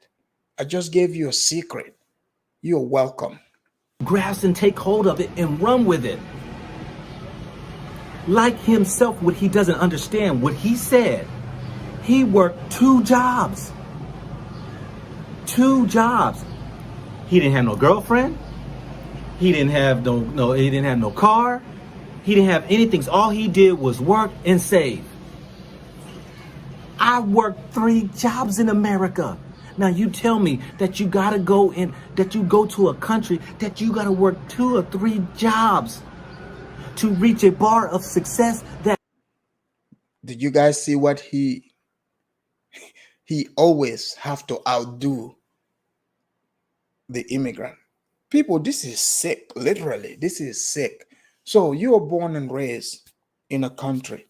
[SPEAKER 2] I just gave you a secret. You're welcome.
[SPEAKER 3] Grasp and take hold of it and run with it. Like himself, what he doesn't understand, what he said, he worked 2 jobs. 2 jobs. He didn't have no girlfriend. He didn't have he didn't have no car. He didn't have anything. So all he did was work and save. I worked 3 jobs in America. Now you tell me that you gotta go in, that you go to a country that you gotta work 2 or 3 jobs to reach a bar of success. That
[SPEAKER 2] Did you guys see what he always have to outdo the immigrant? People, this is sick. Literally, this is sick. So you are born and raised in a country.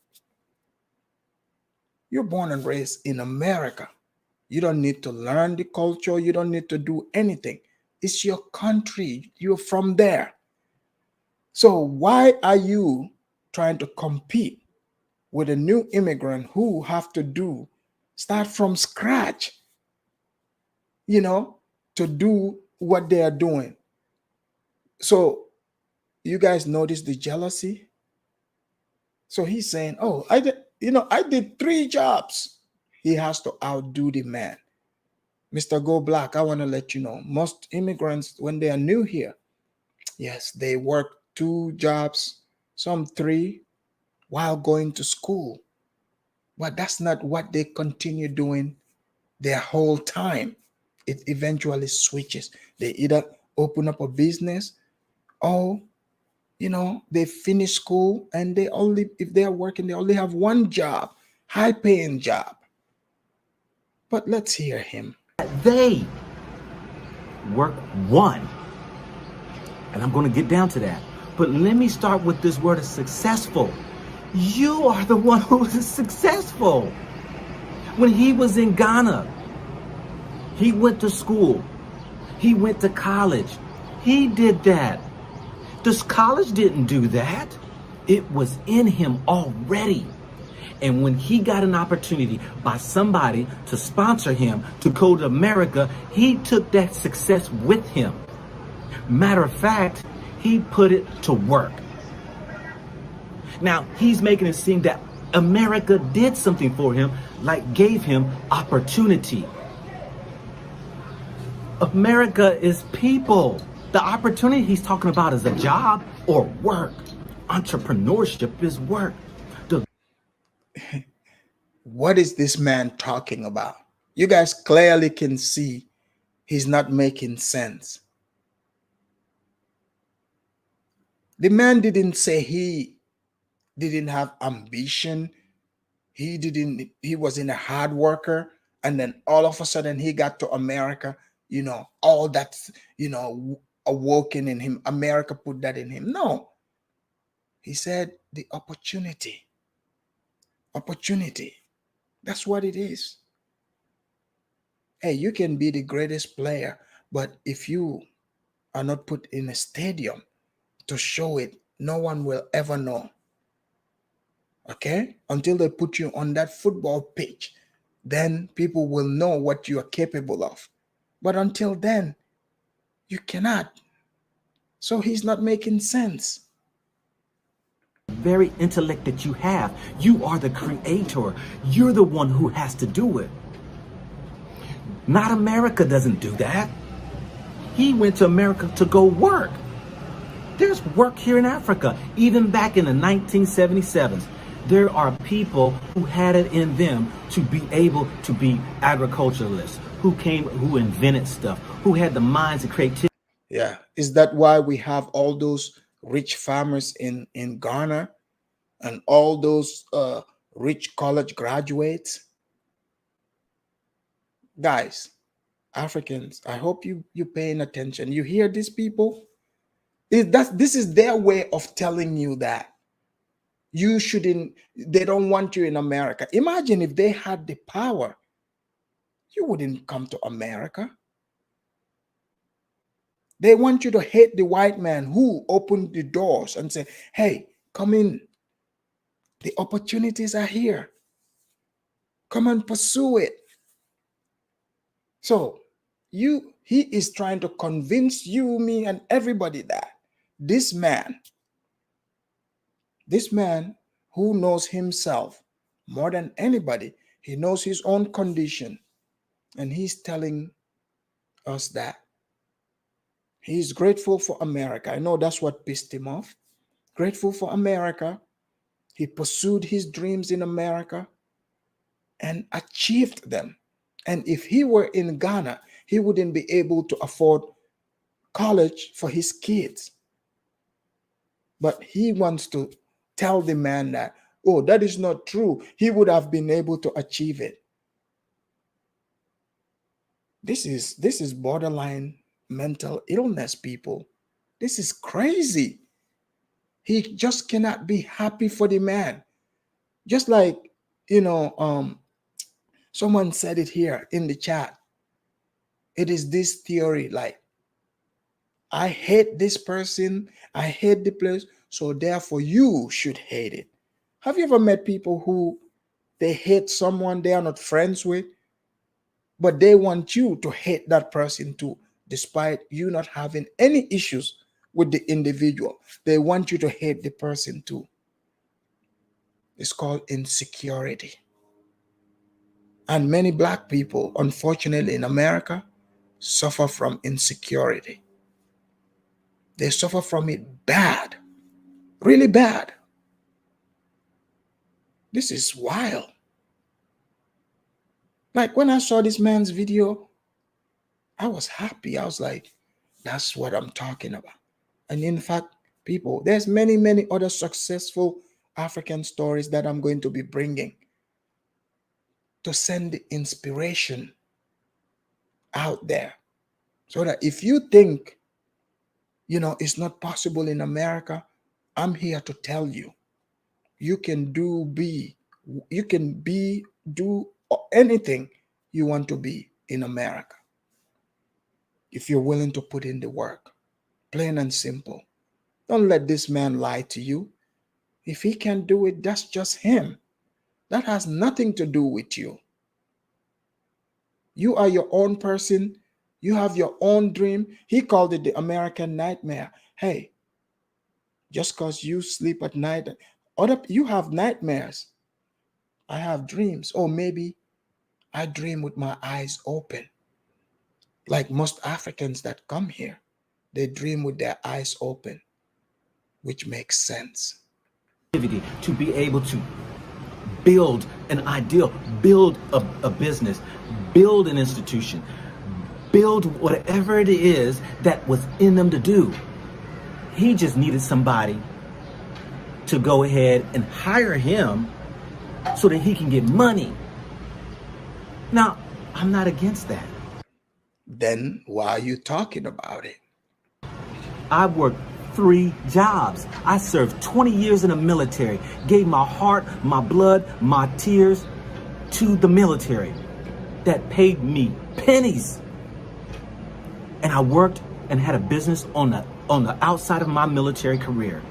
[SPEAKER 2] You're born and raised in America. You don't need to learn the culture. You don't need to do anything. It's your country. You're from there. So why are you trying to compete with a new immigrant who have to start from scratch, to do what they are doing? So you guys notice the jealousy? So he's saying, oh, I did 3 jobs. He has to outdo the man. Mr. Go Black, I want to let you know, most immigrants, when they are new here, yes, they work 2 jobs, some 3, while going to school. But that's not what they continue doing their whole time. It eventually switches. They either open up a business or, they finish school and if they are working, they only have 1 job, high paying job. But let's hear him.
[SPEAKER 3] they work 1. And I'm going to get down to that. But let me start with this word of successful. You are the one who is successful. When he was in Ghana, he went to school. He went to college. He did that. This college didn't do that. It was in him already. And when he got an opportunity by somebody to sponsor him to go to America, he took that success with him. Matter of fact, he put it to work. Now, he's making it seem that America did something for him, like gave him opportunity. America is people. The opportunity he's talking about is a job or work. Entrepreneurship is work.
[SPEAKER 2] What is this man talking about? You guys clearly can see he's not making sense. The man didn't say he didn't have ambition. He wasn't a hard worker. And then all of a sudden he got to America, all that's, awoken in him. America put that in him. No. He said the opportunity. Opportunity. That's what it is. Hey, you can be the greatest player, but if you are not put in a stadium to show it, no one will ever know. Okay? Until they put you on that football pitch, then people will know what you are capable of. But until then, you cannot. So he's not making sense.
[SPEAKER 3] Very intellect that you have. You are the creator. You're the one who has to do it. Not America doesn't do that. He went to America to go work. There's work here in Africa. Even back in the 1977s, there are people who had it in them to be able to be agriculturalists, who invented stuff, who had the minds and creativity.
[SPEAKER 2] Yeah. Is that why we have all those rich farmers in Ghana and all those rich college graduates? Guys, Africans, I hope you're paying attention. You hear these people? This is their way of telling you that you shouldn't, they don't want you in America. Imagine if they had the power, you wouldn't come to America. They want you to hate the white man who opened the doors and say, hey, come in. The opportunities are here. Come and pursue it. So he is trying to convince you, me, and everybody that this man who knows himself more than anybody, he knows his own condition, and he's telling us that he's grateful for America. I know that's what pissed him off. Grateful for America. He pursued his dreams in America and achieved them. And if he were in Ghana, he wouldn't be able to afford college for his kids. But he wants to tell the man that, oh, that is not true. He would have been able to achieve it. This is borderline mental illness, people. This is crazy. He just cannot be happy for the man. Just like, someone said it here in the chat. It is this theory, like, I hate this person, I hate the place, so therefore you should hate it. Have you ever met people who they hate someone they are not friends with, but they want you to hate that person too, despite you not having any issues with the individual? They want you to hate the person too. It's called insecurity. And many Black people, unfortunately, in America, suffer from insecurity. They suffer from it bad, really bad. This is wild. Like when I saw this man's video, I was happy. I was like, that's what I'm talking about. And in fact, people, there's many, many other successful African stories that I'm going to be bringing to send the inspiration out there. So that if you think, it's not possible in America, I'm here to tell you, you can do anything you want to be in America. If you're willing to put in the work, plain and simple. Don't let this man lie to you. If he can do it, that's just him. That has nothing to do with you. You are your own person. You have your own dream. He called it the American nightmare. Hey, just because you sleep at night, you have nightmares. I have dreams. Or maybe I dream with my eyes open. Like most Africans that come here, they dream with their eyes open, which makes sense.
[SPEAKER 3] To be able to build an ideal, build a business, build an institution, build whatever it is that was in them to do. He just needed somebody to go ahead and hire him so that he can get money. Now, I'm not against that.
[SPEAKER 2] Then why are you talking about it?
[SPEAKER 3] I worked 3 jobs. I served 20 years in the military, gave my heart, my blood, my tears to the military that paid me pennies. And I worked and had a business on the outside of my military career.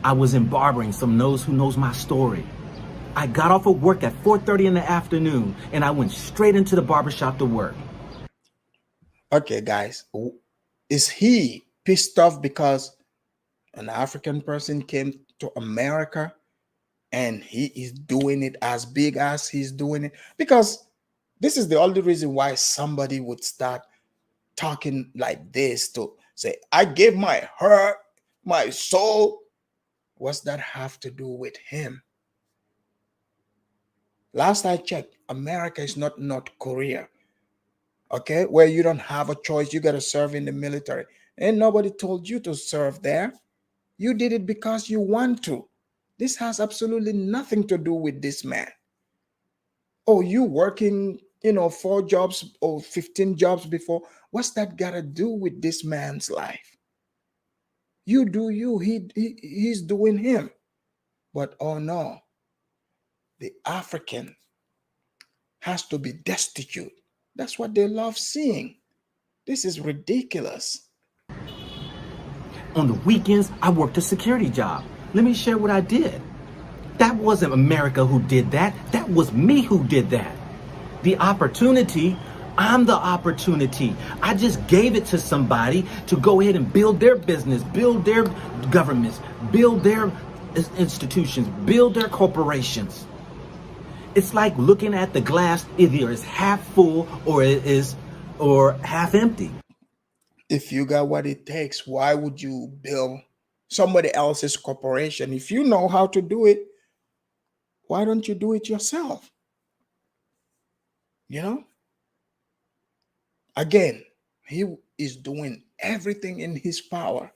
[SPEAKER 3] I was in barbering, some knows who knows my story. I got off of work at 4:30 in the afternoon and I went straight into the barbershop to work.
[SPEAKER 2] Okay, guys, is he pissed off because an African person came to America and he is doing it as big as he's doing it? Because this is the only reason why somebody would start talking like this, to say, I gave my heart, my soul. What's that have to do with him? Last I checked, America is not North Korea, okay, where you don't have a choice. You got to serve in the military. And nobody told you to serve there. You did it because you want to. This has absolutely nothing to do with this man. Oh, you working, 4 jobs or 15 jobs before. What's that got to do with this man's life? You do you. He's doing him. But oh no, the African has to be destitute. That's what they love seeing. This is ridiculous.
[SPEAKER 3] On the weekends, I worked a security job. Let me share what I did. That wasn't America who did that. That was me who did that. The opportunity, I'm the opportunity. I just gave it to somebody to go ahead and build their business, build their governments, build their institutions, build their corporations. It's like looking at the glass, either it's half full or half empty.
[SPEAKER 2] If you got what it takes, why would you build somebody else's corporation? If you know how to do it, why don't you do it yourself? You know, again, he is doing everything in his power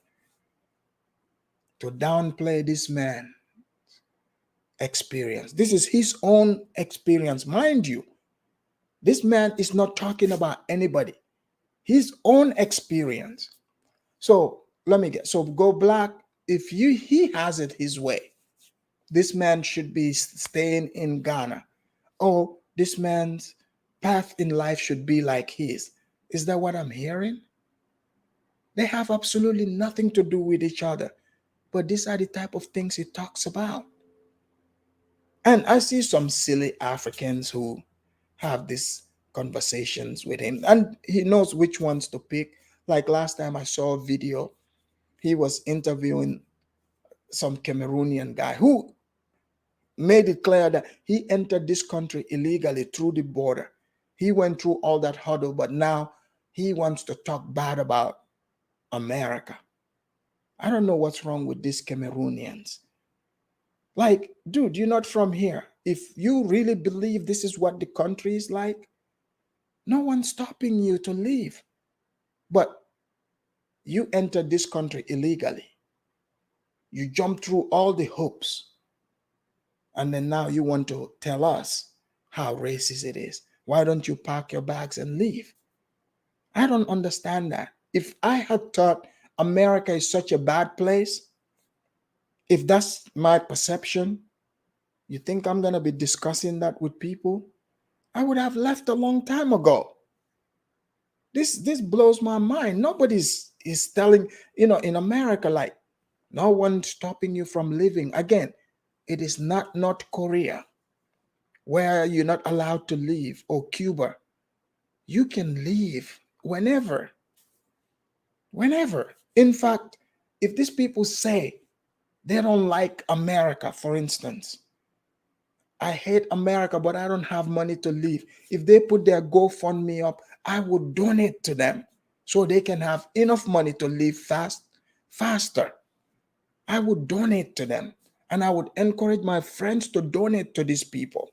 [SPEAKER 2] to downplay this man's experience. This is his own experience, mind you. This man is not talking about anybody, his own experience. So let me get, so Go Black, if he has it his way, this man should be staying in Ghana. Oh, this man's path in life should be like his. Is that what I'm hearing? They have absolutely nothing to do with each other. But these are the type of things he talks about. And I see some silly Africans who have these conversations with him, and he knows which ones to pick. Like last time I saw a video, he was interviewing some Cameroonian guy who made it clear that he entered this country illegally through the border. He went through all that hurdle, but now he wants to talk bad about America. I don't know what's wrong with these Cameroonians. Like, dude, you're not from here. If you really believe this is what the country is like, no one's stopping you to leave. But you entered this country illegally. You jumped through all the hoops. And then now you want to tell us how racist it is. Why don't you pack your bags and leave? I don't understand that. If I had thought America is such a bad place, if that's my perception, you think I'm going to be discussing that with people? I would have left a long time ago. This blows my mind. Nobody's is telling, in America, like, no one's stopping you from living. Again, it is not North Korea where you're not allowed to leave, or Cuba. You can leave whenever. Whenever. In fact, if these people say they don't like America, for instance, I hate America, but I don't have money to leave. If they put their GoFundMe up, I would donate to them so they can have enough money to leave faster. I would donate to them, and I would encourage my friends to donate to these people.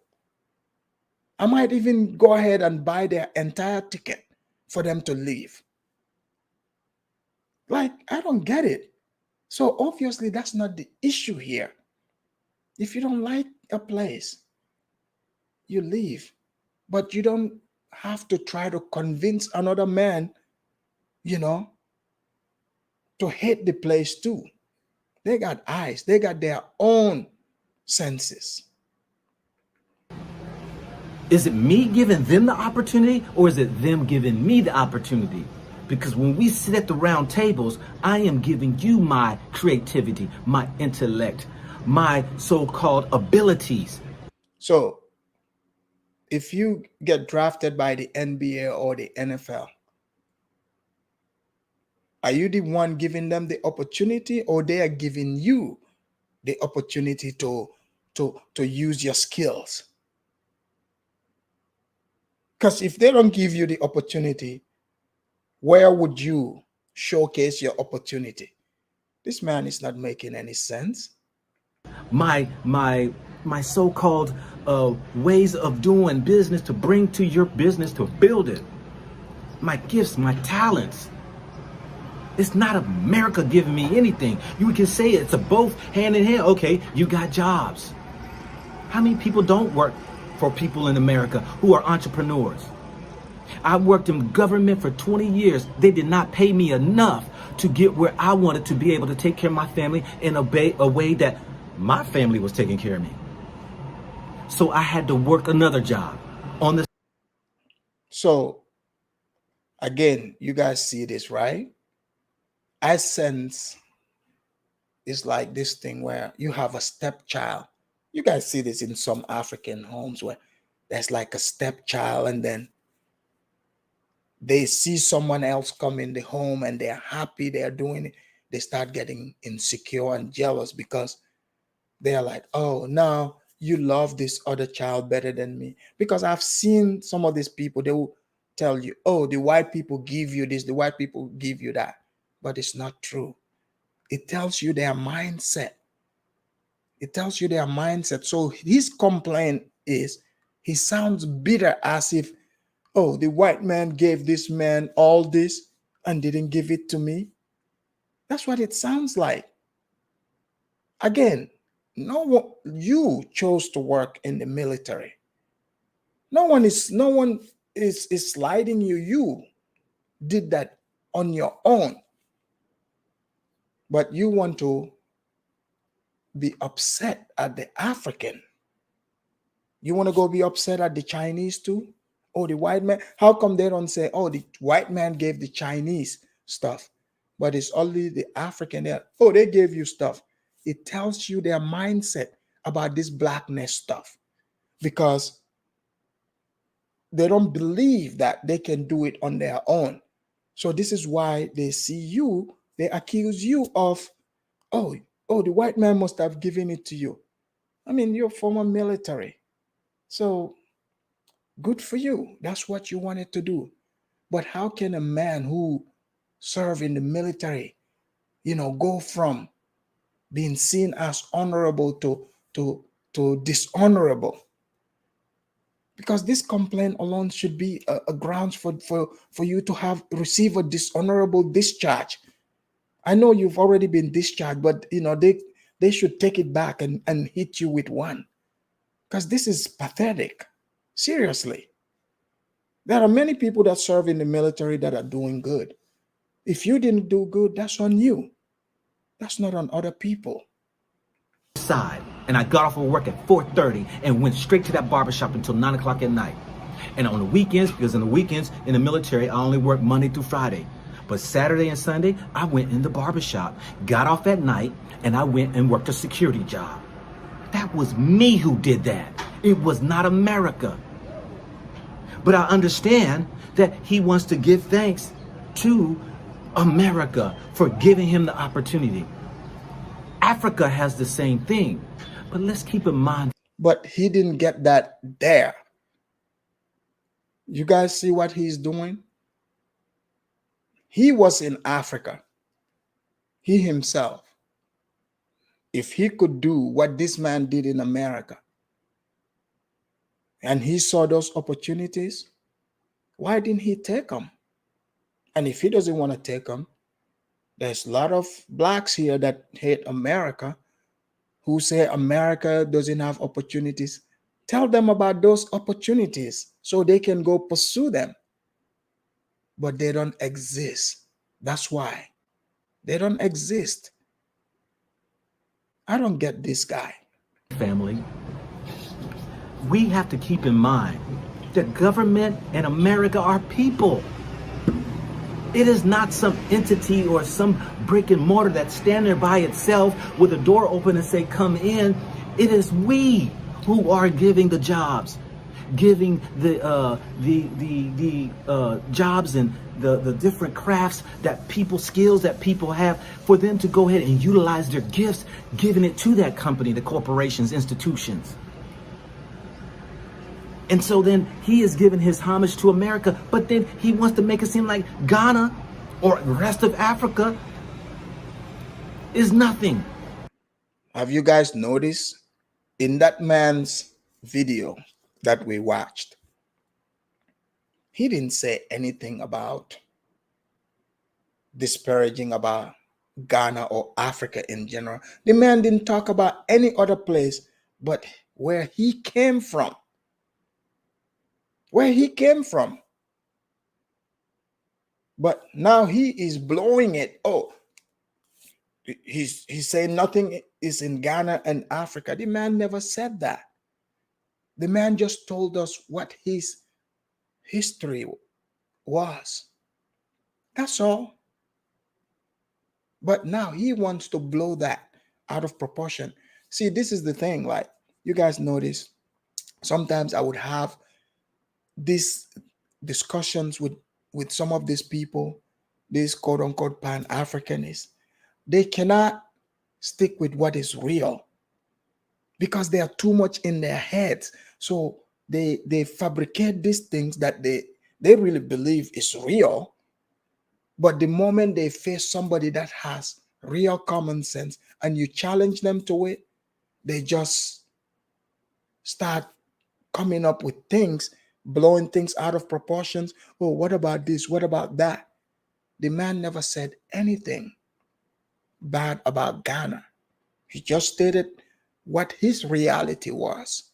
[SPEAKER 2] I might even go ahead and buy their entire ticket for them to leave. Like, I don't get it. So obviously that's not the issue here. If you don't like a place, you leave. But you don't have to try to convince another man, to hate the place too. They got eyes. They got their own senses.
[SPEAKER 3] Is it me giving them the opportunity, or is it them giving me the opportunity? Because when we sit at the round tables, I am giving you my creativity, my intellect, my so-called abilities.
[SPEAKER 2] So if you get drafted by the NBA or the NFL, are you the one giving them the opportunity, or they are giving you the opportunity to use your skills? Because if they don't give you the opportunity, where would you showcase your opportunity? This man is not making any sense.
[SPEAKER 3] My so-called ways of doing business to bring to your business, to build it. My gifts, my talents. It's not America giving me anything. You can say it's a both hand in hand. Okay, you got jobs. How many people don't work for people in America who are entrepreneurs? I worked in government for 20 years. They did not pay me enough to get where I wanted to be able to take care of my family in a way that my family was taking care of me. So I had to work another job on the.
[SPEAKER 2] So again, you guys see this, right? I sense it's like this thing where you have a stepchild. You guys see this in some African homes where there's like a stepchild, and then they see someone else come in the home and they're happy they're doing it. They start getting insecure and jealous because they're like, oh, now you love this other child better than me. Because I've seen some of these people, they will tell you, oh, the white people give you this, the white people give you that. But it's not true. It tells you their mindset. It tells you their mindset. So his complaint is he sounds bitter, as if Oh, the white man gave this man all this and didn't give it to me. That's what it sounds like. Again, no one, you chose to work in the military. No one is sliding you. You did that on your own. But you want to be upset at the African. You want to go be upset at the Chinese too? Oh, the white man. How come they don't say, oh, the white man gave the Chinese stuff, but it's only the African there? Oh, they gave you stuff. It tells you their mindset about this blackness stuff, because they don't believe that they can do it on their own. So this is why they see you, they accuse you of, oh, the white man must have given it to you. I mean, you're former military. So good for you. That's what you wanted to do. But how can a man who served in the military, go from being seen as honorable to dishonorable? Because this complaint alone should be a grounds for you to receive a dishonorable discharge. I know you've already been discharged, but they should take it back and hit you with one. Because this is pathetic. Seriously. There are many people that serve in the military that are doing good. If you didn't do good, that's on you. That's not on other people.
[SPEAKER 3] Side, and I got off of work at 4:30 and went straight to that barbershop until 9 o'clock at night. And on the weekends, because in the weekends in the military, I only work Monday through Friday. But Saturday and Sunday, I went in the barbershop, got off at night, and I went and worked a security job. That was me who did that. It was not America. But I understand that he wants to give thanks to America for giving him the opportunity. Africa has the same thing, but let's keep in mind.
[SPEAKER 2] But he didn't get that there. You guys see what he's doing? He was in Africa. He himself. If he could do what this man did in America, and he saw those opportunities, why didn't he take them? And if he doesn't want to take them, there's a lot of blacks here that hate America, who say America doesn't have opportunities. Tell them about those opportunities so they can go pursue them. But they don't exist. That's why. They don't exist. I don't get this guy.
[SPEAKER 3] Family, we have to keep in mind that government and America are people. It is not some entity or some brick and mortar that's standing there by itself with a door open and say, come in. It is we who are giving the jobs, giving the jobs and the different crafts that people, skills that people have, for them to go ahead and utilize their gifts, giving it to that company, the corporations, institutions. And so then he is giving his homage to America, but then he wants to make it seem like Ghana or the rest of Africa is nothing.
[SPEAKER 2] Have you guys noticed in that man's video that we watched, he didn't say anything about disparaging about Ghana or Africa in general. The man didn't talk about any other place but where he came from. Where he came from. But now he is blowing it. Oh, he's saying nothing is in Ghana and Africa. The man never said that. The man just told us what his history was. That's all. But now he wants to blow that out of proportion. See, this is the thing. Like, you guys notice, sometimes I would have these discussions with some of these people, these quote-unquote Pan-Africanists. They cannot stick with what is real because they are too much in their heads. So they fabricate these things that they really believe is real. But the moment they face somebody that has real common sense and you challenge them to it, they just start coming up with things blowing things out of proportions. Oh, what about this? What about that? The man never said anything bad about Ghana. He just stated what his reality was.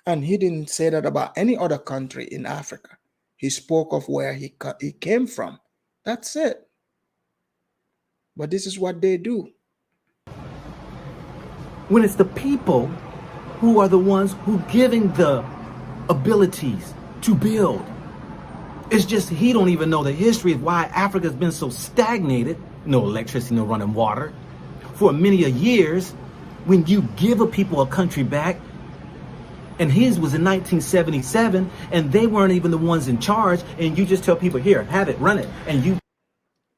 [SPEAKER 2] And he didn't say that about any other country in Africa. He spoke of where he came from. That's it. But this is what they do.
[SPEAKER 3] When it's the people who are the ones who giving the abilities to build. It's just he don't even know the history of why Africa's been so stagnated, no electricity, no running water, for many a years. When you give a people a country back, and his was in 1977, and they weren't even the ones in charge, and you just tell people, here, have it, run it, and you.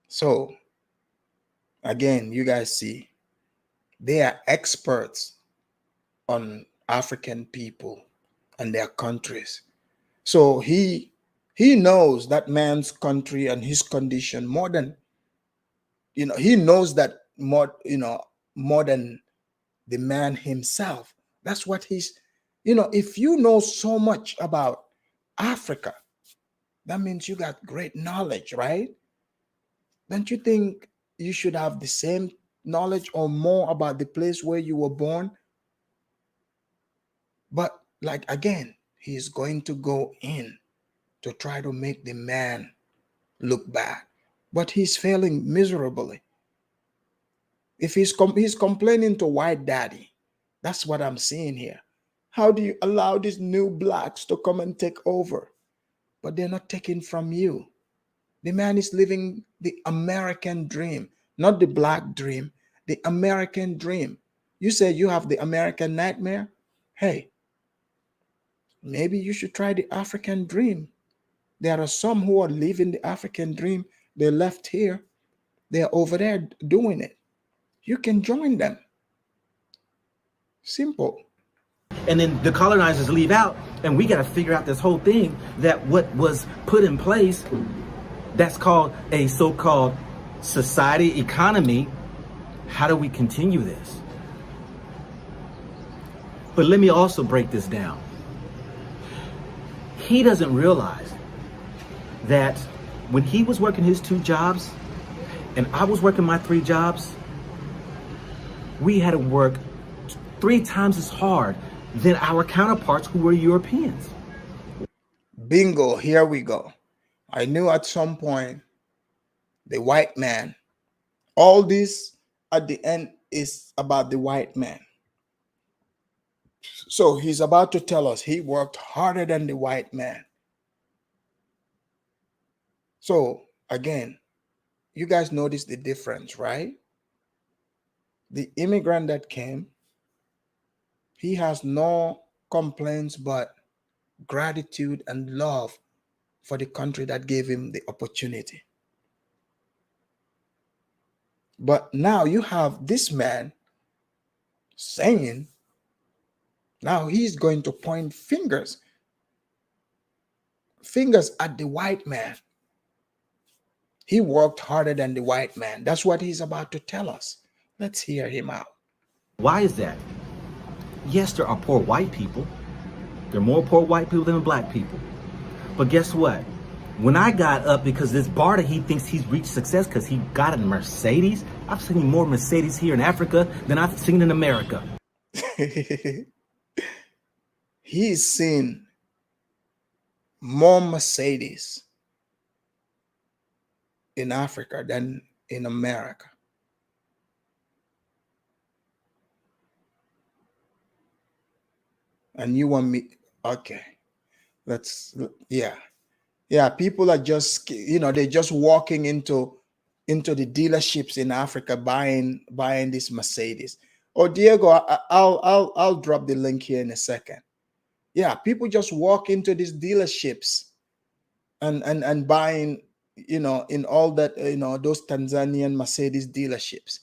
[SPEAKER 2] So, again, you guys see, they are experts on African people and their countries. So he knows that man's country and his condition more than, he knows that more than the man himself. That's what he's, if you know so much about Africa, that means you got great knowledge, right? Don't you think you should have the same knowledge or more about the place where you were born? But like, again, he's going to go in to try to make the man look bad, but he's failing miserably. If he's complaining to white daddy, that's what I'm seeing here. How do you allow these new blacks to come and take over? But they're not taking from you. The man is living the American dream, not the black dream, the American dream. You say you have the American nightmare? Hey, maybe you should try the African dream. There are some who are living the African dream. They left here. They're over there doing it. You can join them. Simple.
[SPEAKER 3] And then the colonizers leave out, and we got to figure out this whole thing, that what was put in place, that's called a so-called society economy. How do we continue this? But let me also break this down. He doesn't realize that when he was working his 2 jobs and I was working my 3 jobs, we had to work 3 times as hard than our counterparts who were Europeans.
[SPEAKER 2] Bingo, here we go. I knew at some point the white man, all this at the end is about the white man. So he's about to tell us he worked harder than the white man. So again, you guys notice the difference, right? The immigrant that came, he has no complaints but gratitude and love for the country that gave him the opportunity. But now you have this man saying, now he's going to point fingers at the white man. He worked harder than the white man. That's what he's about to tell us. Let's hear him out.
[SPEAKER 3] Why is that? Yes, there are poor white people. There are more poor white people than black people. But guess what? When I got up, because this Barter, he thinks he's reached success because he got a Mercedes. I've seen more Mercedes here in Africa than I've seen in America.
[SPEAKER 2] He's seen more Mercedes in Africa than in America. And you want me, okay, yeah, people are just, they're just walking into the dealerships in Africa buying this Mercedes. Oh, Diego, I'll drop the link here in a second. Yeah, people just walk into these dealerships and buying, in all that, those Tanzanian Mercedes dealerships.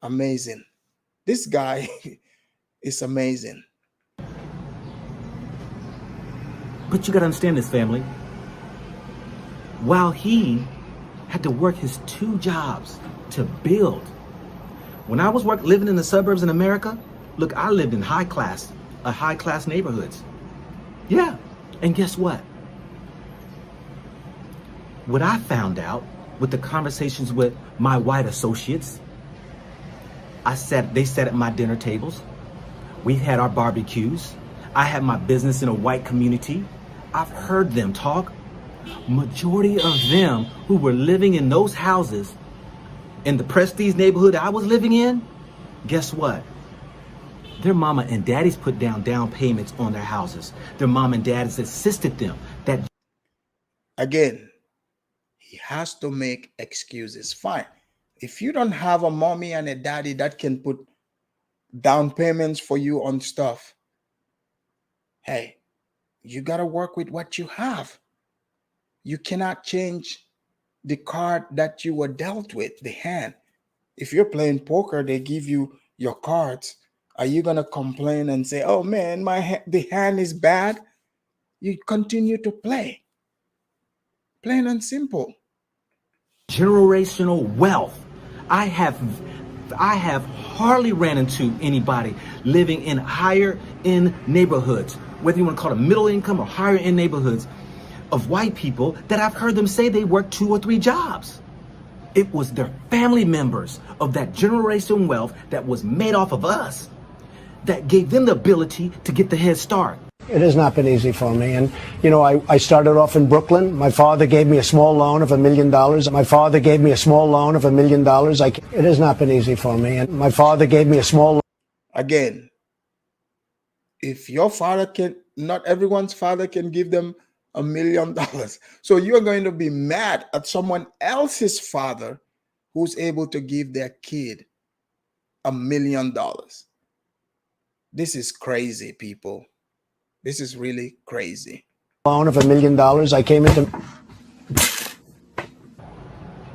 [SPEAKER 2] Amazing. This guy is amazing.
[SPEAKER 3] But you got to understand this, family. While he had to work his 2 jobs to build. When I was living in the suburbs in America, look, I lived in high class neighborhoods. Yeah. And guess what? What I found out with the conversations with my white associates, they sat at my dinner tables. We had our barbecues. I had my business in a white community. I've heard them talk. Majority of them who were living in those houses in the Prestige neighborhood I was living in, guess what? Their mama and daddies put down payments on their houses. Their mom and daddies assisted them. That
[SPEAKER 2] Again, he has to make excuses. Fine. If you don't have a mommy and a daddy that can put down payments for you on stuff, hey, you got to work with what you have. You cannot change the card that you were dealt with, the hand. If you're playing poker, they give you your cards. Are you going to complain and say, oh man, the hand is bad? You continue to play. Plain and simple.
[SPEAKER 3] generational wealth. I have hardly ran into anybody living in higher end neighborhoods, whether you want to call it middle income or higher end neighborhoods, of white people that I've heard them say they work 2 or 3 jobs. It was their family members of that generational wealth that was made off of us that gave them the ability to get the head start.
[SPEAKER 5] It has not been easy for me. And, you know, I started off in Brooklyn. My father gave me a small loan of $1 million. My father gave me a small loan of $1 million. It has not been easy for me. And my father gave me a small loan.
[SPEAKER 2] Again, if your father can, not everyone's father can give them $1 million. So you're going to be mad at someone else's father who's able to give their kid $1 million. This is crazy, people. This is really crazy.
[SPEAKER 5] Loan of $1 million. I came into.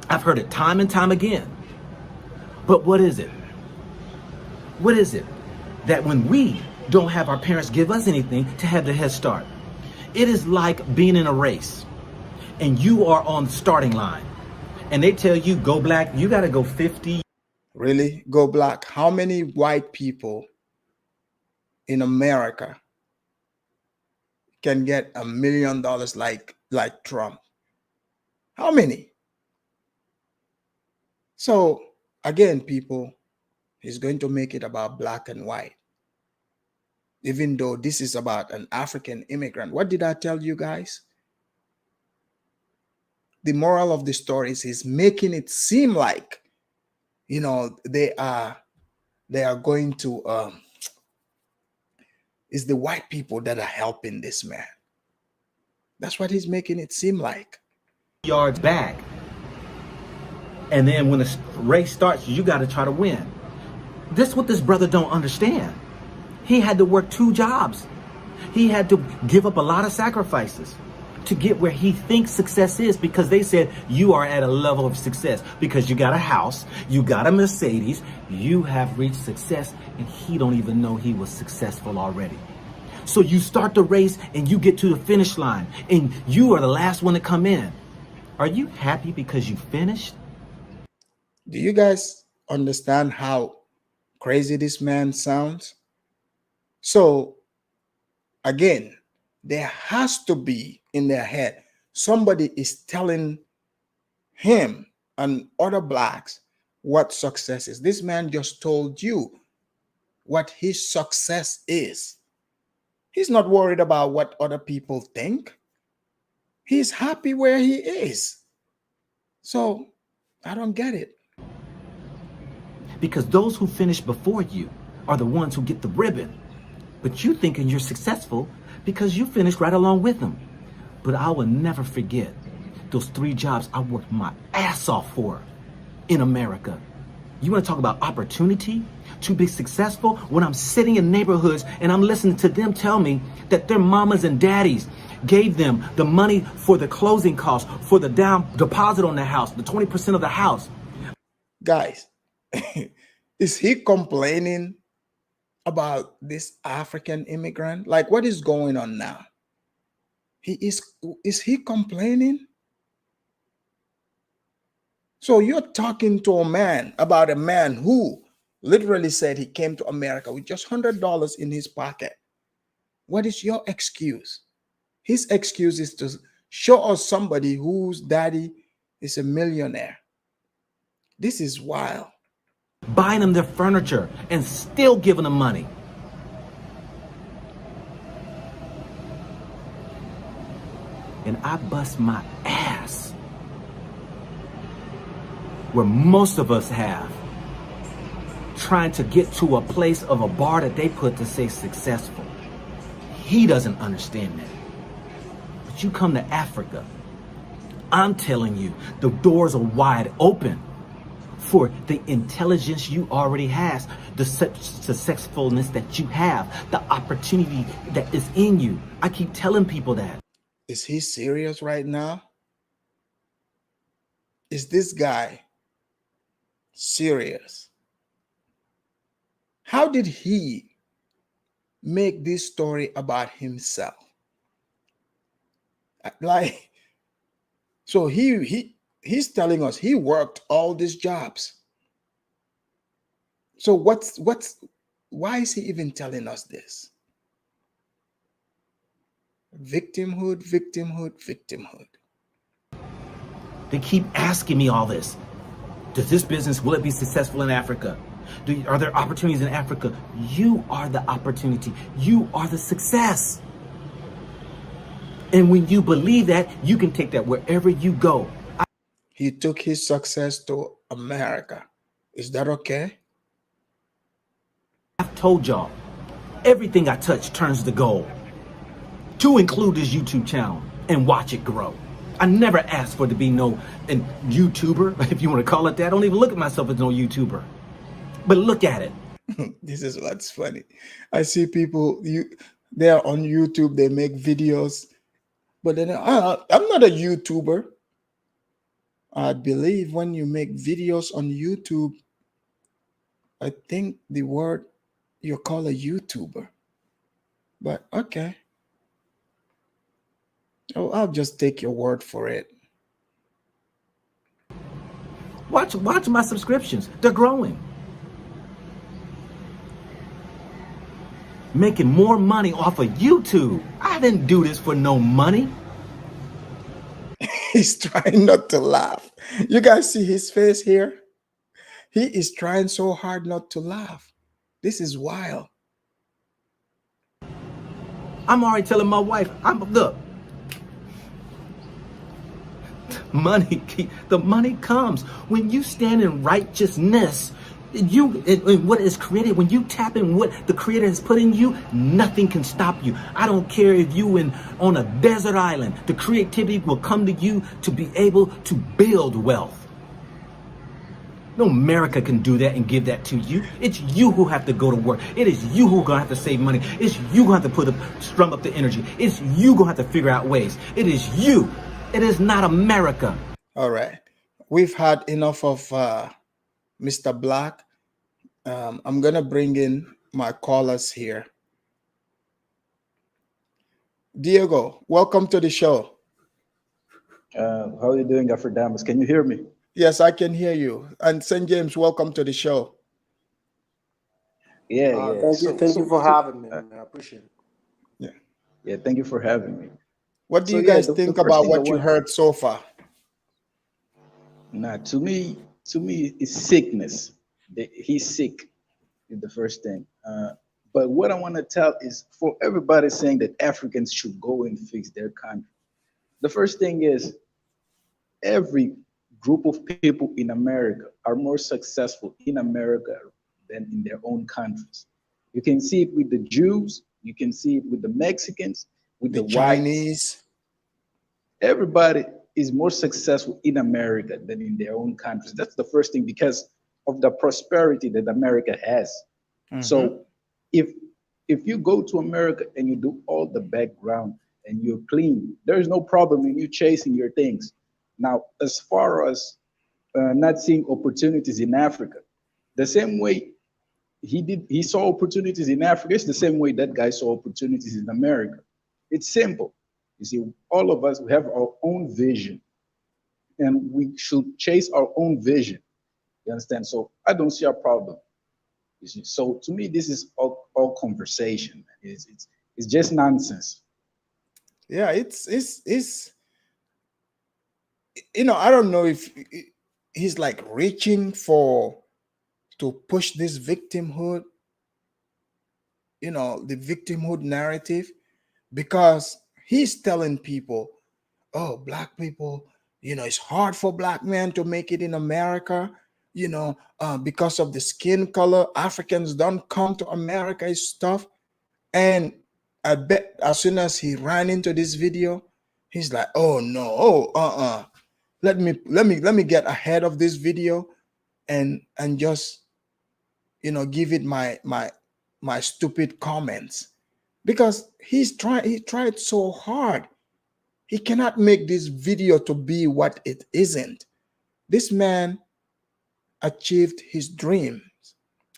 [SPEAKER 3] I've heard it time and time again. But what is it? What is it that when we don't have our parents give us anything to have the head start? It is like being in a race and you are on the starting line and they tell you, go black, you got to go 50.
[SPEAKER 2] Really? Go black. How many white people in America can get $1 million like Trump? How many? So again, people, he's going to make it about black and white, even though this is about an African immigrant. What did I tell you guys? The moral of the story is he's making it seem like, you know, they are going to it's the white people that are helping this man. That's what he's making it seem like.
[SPEAKER 3] Yards back. And then when the race starts, you got to try to win. This is what this brother don't understand. He had to work 2 jobs. He had to give up a lot of sacrifices to get where he thinks success is, because they said you are at a level of success because you got a house, you got a Mercedes, you have reached success, and he don't even know he was successful already. So you start the race and you get to the finish line and you are the last one to come in. Are you happy because you finished?
[SPEAKER 2] Do you guys understand how crazy this man sounds? So again, there has to be in their head, somebody is telling him and other blacks what success is. This man just told you what his success is. He's not worried about what other people think. He's happy where he is. So I don't get it.
[SPEAKER 3] Because those who finish before you are the ones who get the ribbon. But you thinking you're successful because you finished right along with them. But I will never forget those 3 jobs I worked my ass off for in America. You want to talk about opportunity to be successful? When I'm sitting in neighborhoods and I'm listening to them tell me that their mamas and daddies gave them the money for the closing costs, for the down deposit on the house, the 20% of the house.
[SPEAKER 2] Guys, is he complaining about this African immigrant? Like, what is going on now? Is he complaining? So you're talking to a man about a man who literally said he came to America with just $100 in his pocket. What is your excuse? His excuse is to show us somebody whose daddy is a millionaire. This is wild.
[SPEAKER 3] Buying them their furniture and still giving them money. And I bust my ass where most of us have, trying to get to a place of a bar that they put to say successful. He doesn't understand that. But you come to Africa, I'm telling you, the doors are wide open for the intelligence you already have, the successfulness that you have, the opportunity that is in you. I keep telling people that.
[SPEAKER 2] Is he serious right now? Is this guy serious? How did he make this story about himself? Like, so he's telling us he worked all these jobs. So why is he even telling us this? Victimhood, victimhood, victimhood.
[SPEAKER 3] They keep asking me all this. Does this business, will it be successful in Africa? Are there opportunities in Africa? You are the opportunity. You are the success. And when you believe that, you can take that wherever you go.
[SPEAKER 2] He took his success to America. Is that okay?
[SPEAKER 3] I've told y'all, everything I touch turns to gold. To include this YouTube channel and watch it grow. I never asked for it to be no YouTuber, if you want to call it that. I don't even look at myself as no YouTuber. But look at it.
[SPEAKER 2] This is what's funny. I see people, they're on YouTube, they make videos, but then I'm not a YouTuber. I believe when you make videos on YouTube, I think the word you call a YouTuber. But okay. Oh, I'll just take your word for it.
[SPEAKER 3] Watch my subscriptions. They're growing. Making more money off of YouTube. I didn't do this for no money.
[SPEAKER 2] He's trying not to laugh. You guys see his face here? He is trying so hard not to laugh. This is wild.
[SPEAKER 3] I'm already telling my wife, look, the money comes when you stand in righteousness. What is created, when you tap in what the Creator has put in you, nothing can stop you. I don't care if you on a desert island, the creativity will come to you to be able to build wealth. No America can do that and give that to you. It's you who have to go to work. It is you who are going to have to save money. It's you who have to strum up the energy. It's you going to have to figure out ways. It is you. It is not America.
[SPEAKER 2] All right. We've had enough of Mr. Black. I'm going to bring in my callers here. Diego, welcome to the show.
[SPEAKER 6] How are you doing, Afrodamus? Can you hear me?
[SPEAKER 2] Yes, I can hear you. And St. James, welcome to the show.
[SPEAKER 6] Yeah.
[SPEAKER 7] Thank you for having me, man. I appreciate it.
[SPEAKER 6] Yeah, thank you for having me.
[SPEAKER 2] What do you guys think about what you heard so far?
[SPEAKER 6] Nah, to me, it's sickness. He's sick is the first thing. But what I want to tell is, for everybody saying that Africans should go and fix their country, the first thing is, every group of people in America are more successful in America than in their own countries. You can see it with the Jews, you can see it with the Mexicans, with the
[SPEAKER 2] Chinese.
[SPEAKER 6] Everybody is more successful in America than in their own countries. That's the first thing, because of the prosperity that America has. Mm-hmm. So if you go to America and you do all the background and you're clean, there's no problem in you chasing your things. Now, as far as not seeing opportunities in Africa, the same way he saw opportunities in Africa, it's the same way that guy saw opportunities in America. It's simple. You see, all of us, we have our own vision, and we should chase our own vision. You understand? So I don't see a problem. You see? So to me, this is all conversation. It's just nonsense.
[SPEAKER 2] Yeah, it's I don't know if he's like reaching for to push this victimhood, the victimhood narrative, because he's telling people, oh, black people, it's hard for black men to make it in America, because of the skin color. Africans don't come to America is stuff. And I bet as soon as he ran into this video, he's like, oh no, let me get ahead of this video and just give it my stupid comments, because he tried so hard. He cannot make this video to be what it isn't. This man achieved his dreams,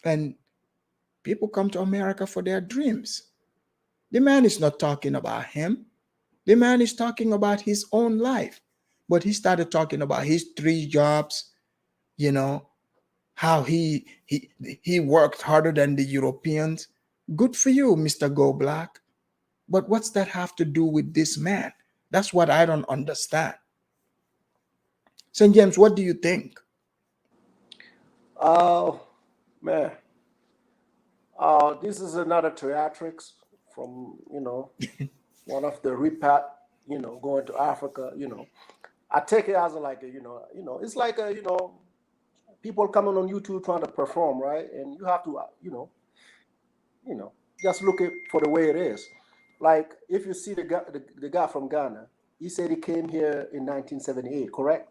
[SPEAKER 2] and people come to America for their dreams. The man is not talking about him. The man is talking about his own life. But he started talking about his 3 jobs, how he worked harder than the Europeans. Good for you, Mr. Go Black. But what's that have to do with this man? That's what I don't understand. St. James, what do you think?
[SPEAKER 7] Oh, man. This is another theatrics from, one of the repat, going to Africa, I take it as it's like people coming on YouTube trying to perform, right? And you have to, just look at for the way it is. Like if you see the guy from Ghana, he said he came here in 1978, correct?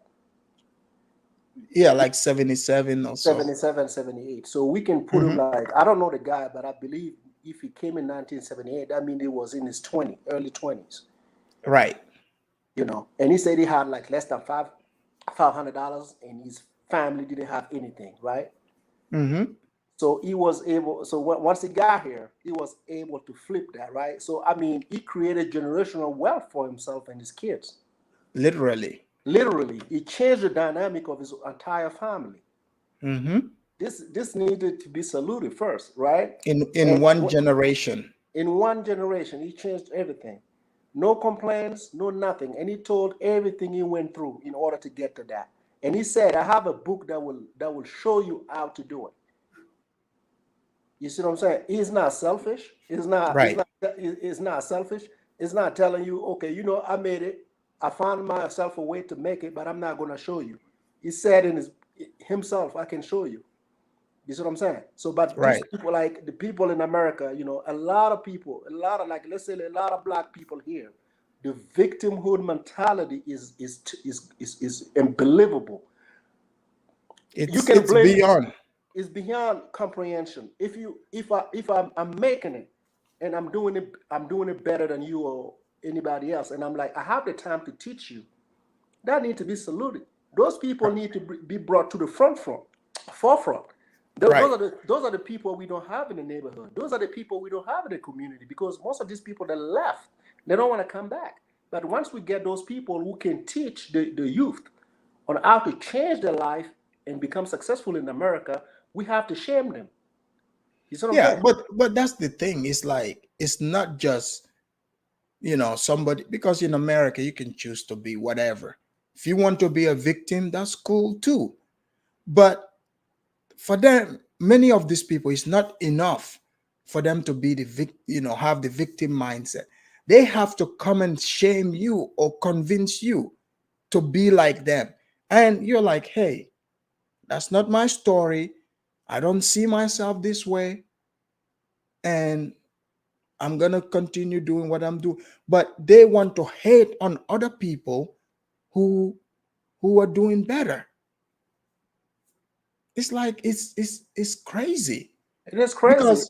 [SPEAKER 2] Yeah, like 77 or so.
[SPEAKER 7] 77, 78. So we can put him like, I don't know the guy, but I believe if he came in 1978, that means he was in his early 20s.
[SPEAKER 2] Right.
[SPEAKER 7] And he said he had like less than $500 and his family didn't have anything, right? So he was able, once he got here, he was able to flip that, right? So, I mean, he created generational wealth for himself and his kids.
[SPEAKER 2] Literally,
[SPEAKER 7] he changed the dynamic of his entire family. This needed to be saluted first, right?
[SPEAKER 2] In one generation.
[SPEAKER 7] In one generation, he changed everything. No complaints, no nothing. And he told everything he went through in order to get to that. And he said, I have a book that will show you how to do it. You see what I'm saying? He's not selfish. He's not
[SPEAKER 2] right.
[SPEAKER 7] He's not selfish. It's not telling you, okay, I made it. I found myself a way to make it, but I'm not going to show you. He said in himself, I can show you. You see what I'm saying? So, but
[SPEAKER 2] right.
[SPEAKER 7] These people, like the people in America, a lot of people, let's say a lot of black people here, the victimhood mentality is unbelievable.
[SPEAKER 2] It's beyond.
[SPEAKER 7] It's beyond comprehension. If I'm making it and I'm doing it better than you or anybody else, and I'm like, I have the time to teach you, that need to be saluted. Those people need to be brought to the forefront. Those are the people we don't have in the neighborhood. Those are the people we don't have in the community, because most of these people that left, they don't want to come back. But once we get those people who can teach the youth on how to change their life and become successful in America, we have to shame them. You see what I'm saying?
[SPEAKER 2] But that's the thing. It's like, it's not just, somebody, because in America, you can choose to be whatever. If you want to be a victim, that's cool too. But for them, many of these people, it's not enough for them to be have the victim mindset. They have to come and shame you or convince you to be like them. And you're like, hey, that's not my story. I don't see myself this way. And I'm going to continue doing what I'm doing. But they want to hate on other people who are doing better. It's like, it's crazy.
[SPEAKER 7] It is crazy.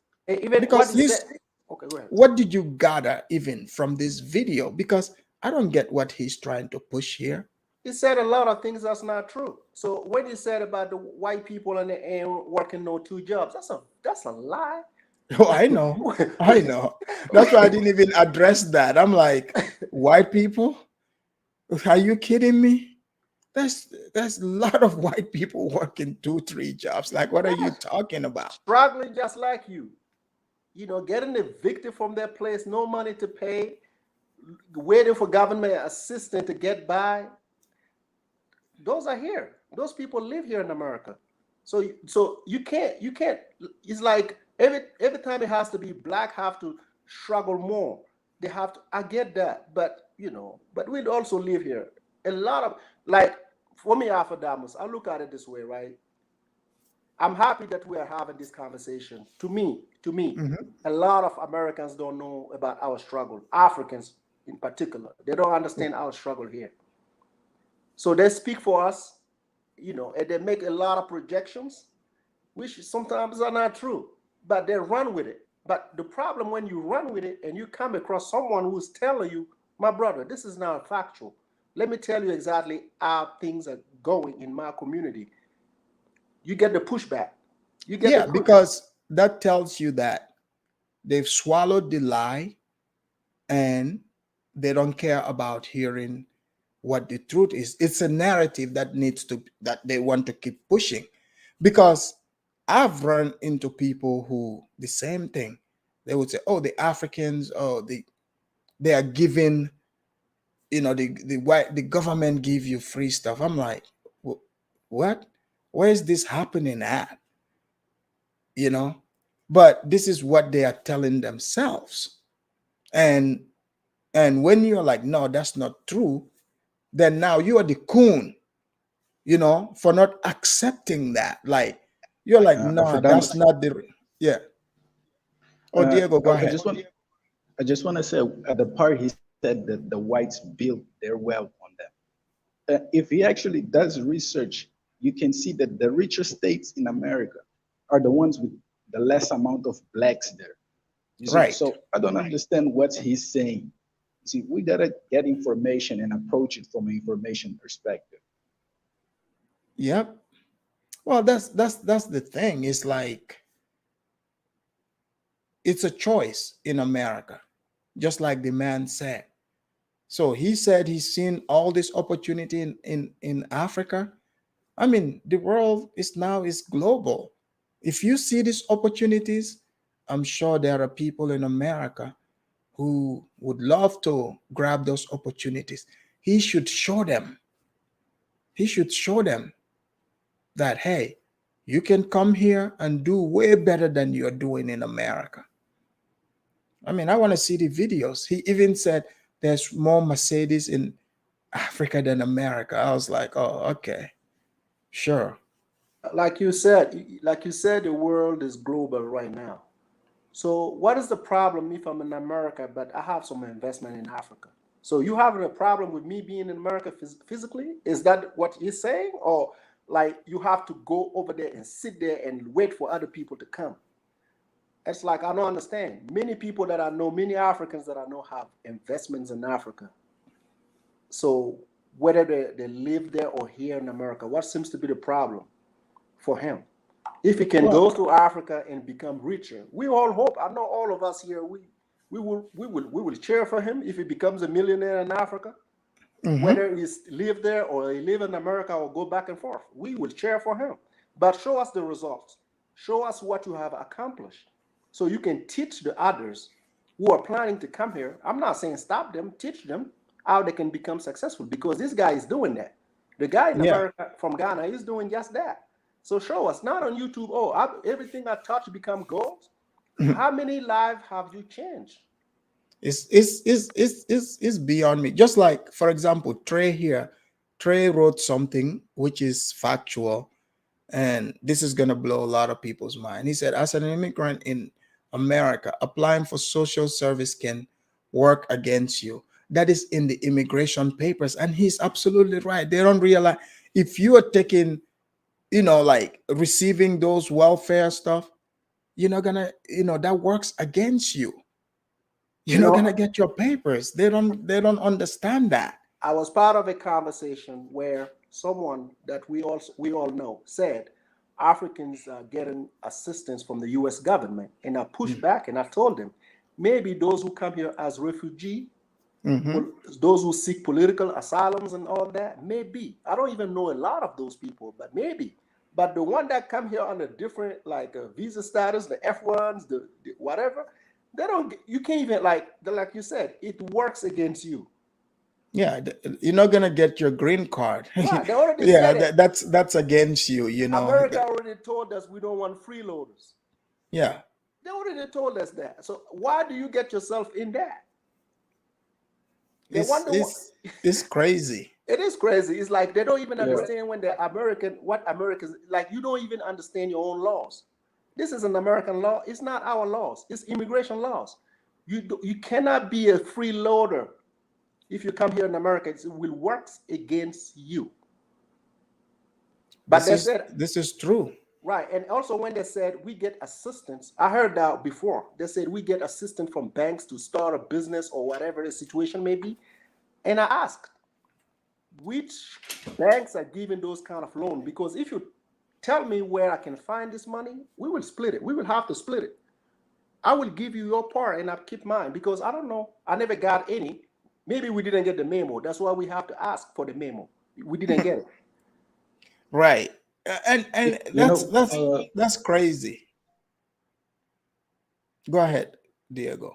[SPEAKER 2] What did you gather even from this video? Because I don't get what he's trying to push here.
[SPEAKER 7] He said a lot of things that's not true. So when he said about the white people and they ain't working no 2 jobs, that's a lie.
[SPEAKER 2] Oh, I know. That's why I didn't even address that. I'm like, white people? Are you kidding me? There's a lot of white people working 2-3 jobs. Like, what are you talking about?
[SPEAKER 7] Struggling just like you. Getting evicted from their place, no money to pay. waiting for government assistance to get by, those are here. Those people live here in America. So you can't, it's like every time it has to be black have to struggle more. They have to, I get that, but but we also live here. A lot of, like, for me, Alpha I look at it this way, right? I'm happy that we are having this conversation. To me, a lot of Americans don't know about our struggle. Africans in particular, they don't understand our struggle here. So they speak for us, and they make a lot of projections, which sometimes are not true, but they run with it. But the problem when you run with it and you come across someone who's telling you, my brother, this is not factual. Let me tell you exactly how things are going in my community. You get the pushback. You get
[SPEAKER 2] because that tells you that they've swallowed the lie and they don't care about hearing what the truth is. It's a narrative that they want to keep pushing. Because I've run into people who the same thing. They would say, "Oh, the Africans, they are giving, the government give you free stuff." I'm like, what? Where is this happening at? But this is what they are telling themselves. And when you're like, no, that's not true, then now you are the coon, for not accepting that. Like, you're like, no, that's not yeah. Oh, Diego, go ahead.
[SPEAKER 6] I just want to say at the part he said that the whites built their wealth on them. If he actually does research, you can see that the richer states in America are the ones with the less amount of blacks there.
[SPEAKER 2] Right.
[SPEAKER 6] So I don't understand what he's saying. See, we gotta get information and approach it from an information perspective.
[SPEAKER 2] Yep. Well, that's the thing. It's like, it's a choice in America, just like the man said. So he said he's seen all this opportunity in Africa. I mean, the world is global. If you see these opportunities, I'm sure there are people in America who would love to grab those opportunities. He should show them. He should show them that, hey, you can come here and do way better than you're doing in America. I mean, I want to see the videos. He even said there's more Mercedes in Africa than America. I was like, oh, okay, sure.
[SPEAKER 7] Like you said, the world is global right now. So what is the problem if I'm in America, but I have some investment in Africa? So you having a problem with me being in America physically? Is that what he's saying? Or like you have to go over there and sit there and wait for other people to come? It's like, I don't understand. Many people that I know, many Africans that I know have investments in Africa. So whether they live there or here in America, what seems to be the problem for him? If he can go to Africa and become richer, we all hope. I know all of us here. We will cheer for him if he becomes a millionaire in Africa. Mm-hmm. Whether he live there or he live in America or go back and forth, we will cheer for him. But show us the results. Show us what you have accomplished, so you can teach the others who are planning to come here. I'm not saying stop them. Teach them how they can become successful, because this guy is doing that. The guy in America from Ghana is doing just that. So show us, not on YouTube, everything I touch become gold. How many lives have you changed?
[SPEAKER 2] It's beyond me. Just like, for example, Trey here. Trey wrote something which is factual, and this is going to blow a lot of people's mind. He said, as an immigrant in America, applying for social service can work against you. That is in the immigration papers. And he's absolutely right. They don't realize if you are taking, like receiving those welfare stuff, you're not gonna, that works against you. You're not gonna get your papers. They don't understand that.
[SPEAKER 7] I was part of a conversation where someone that we all know said Africans are getting assistance from the U.S. government, and I pushed back and I told them maybe those who come here as refugees, those who seek political asylums and all that, maybe. I don't even know a lot of those people, but maybe. But the one that come here on a different, like visa status, the F1s, the whatever, They don't. You can't even like you said. It works against you.
[SPEAKER 2] Yeah, you're not gonna get your green card.
[SPEAKER 7] Right? They already
[SPEAKER 2] Yeah,
[SPEAKER 7] said it.
[SPEAKER 2] that's against you. You know.
[SPEAKER 7] America already told us we don't want freeloaders.
[SPEAKER 2] Yeah.
[SPEAKER 7] They already told us that. So why do you get yourself in that? They wonder what.
[SPEAKER 2] It's crazy.
[SPEAKER 7] It is crazy. It's like they don't even
[SPEAKER 6] Yeah.
[SPEAKER 7] understand when they're American, what Americans, like you don't even understand your own laws. This is an American law. It's not our laws. It's immigration laws. You cannot be a freeloader if you come here in America. It will work against you. But
[SPEAKER 2] This is true.
[SPEAKER 7] right. And also when they said we get assistance, I heard that before. They said we get assistance from banks to start a business or whatever the situation may be. And I asked, which banks are giving those kind of loans? Because if you tell me where I can find this money, we will split it. We will have to split it. I will give you your part and I'll keep mine because I don't know. I never got any. Maybe we didn't get the memo. That's why we have to ask for the memo. We didn't get it.
[SPEAKER 2] Right. And
[SPEAKER 6] You
[SPEAKER 2] that's crazy. Go ahead, Diego.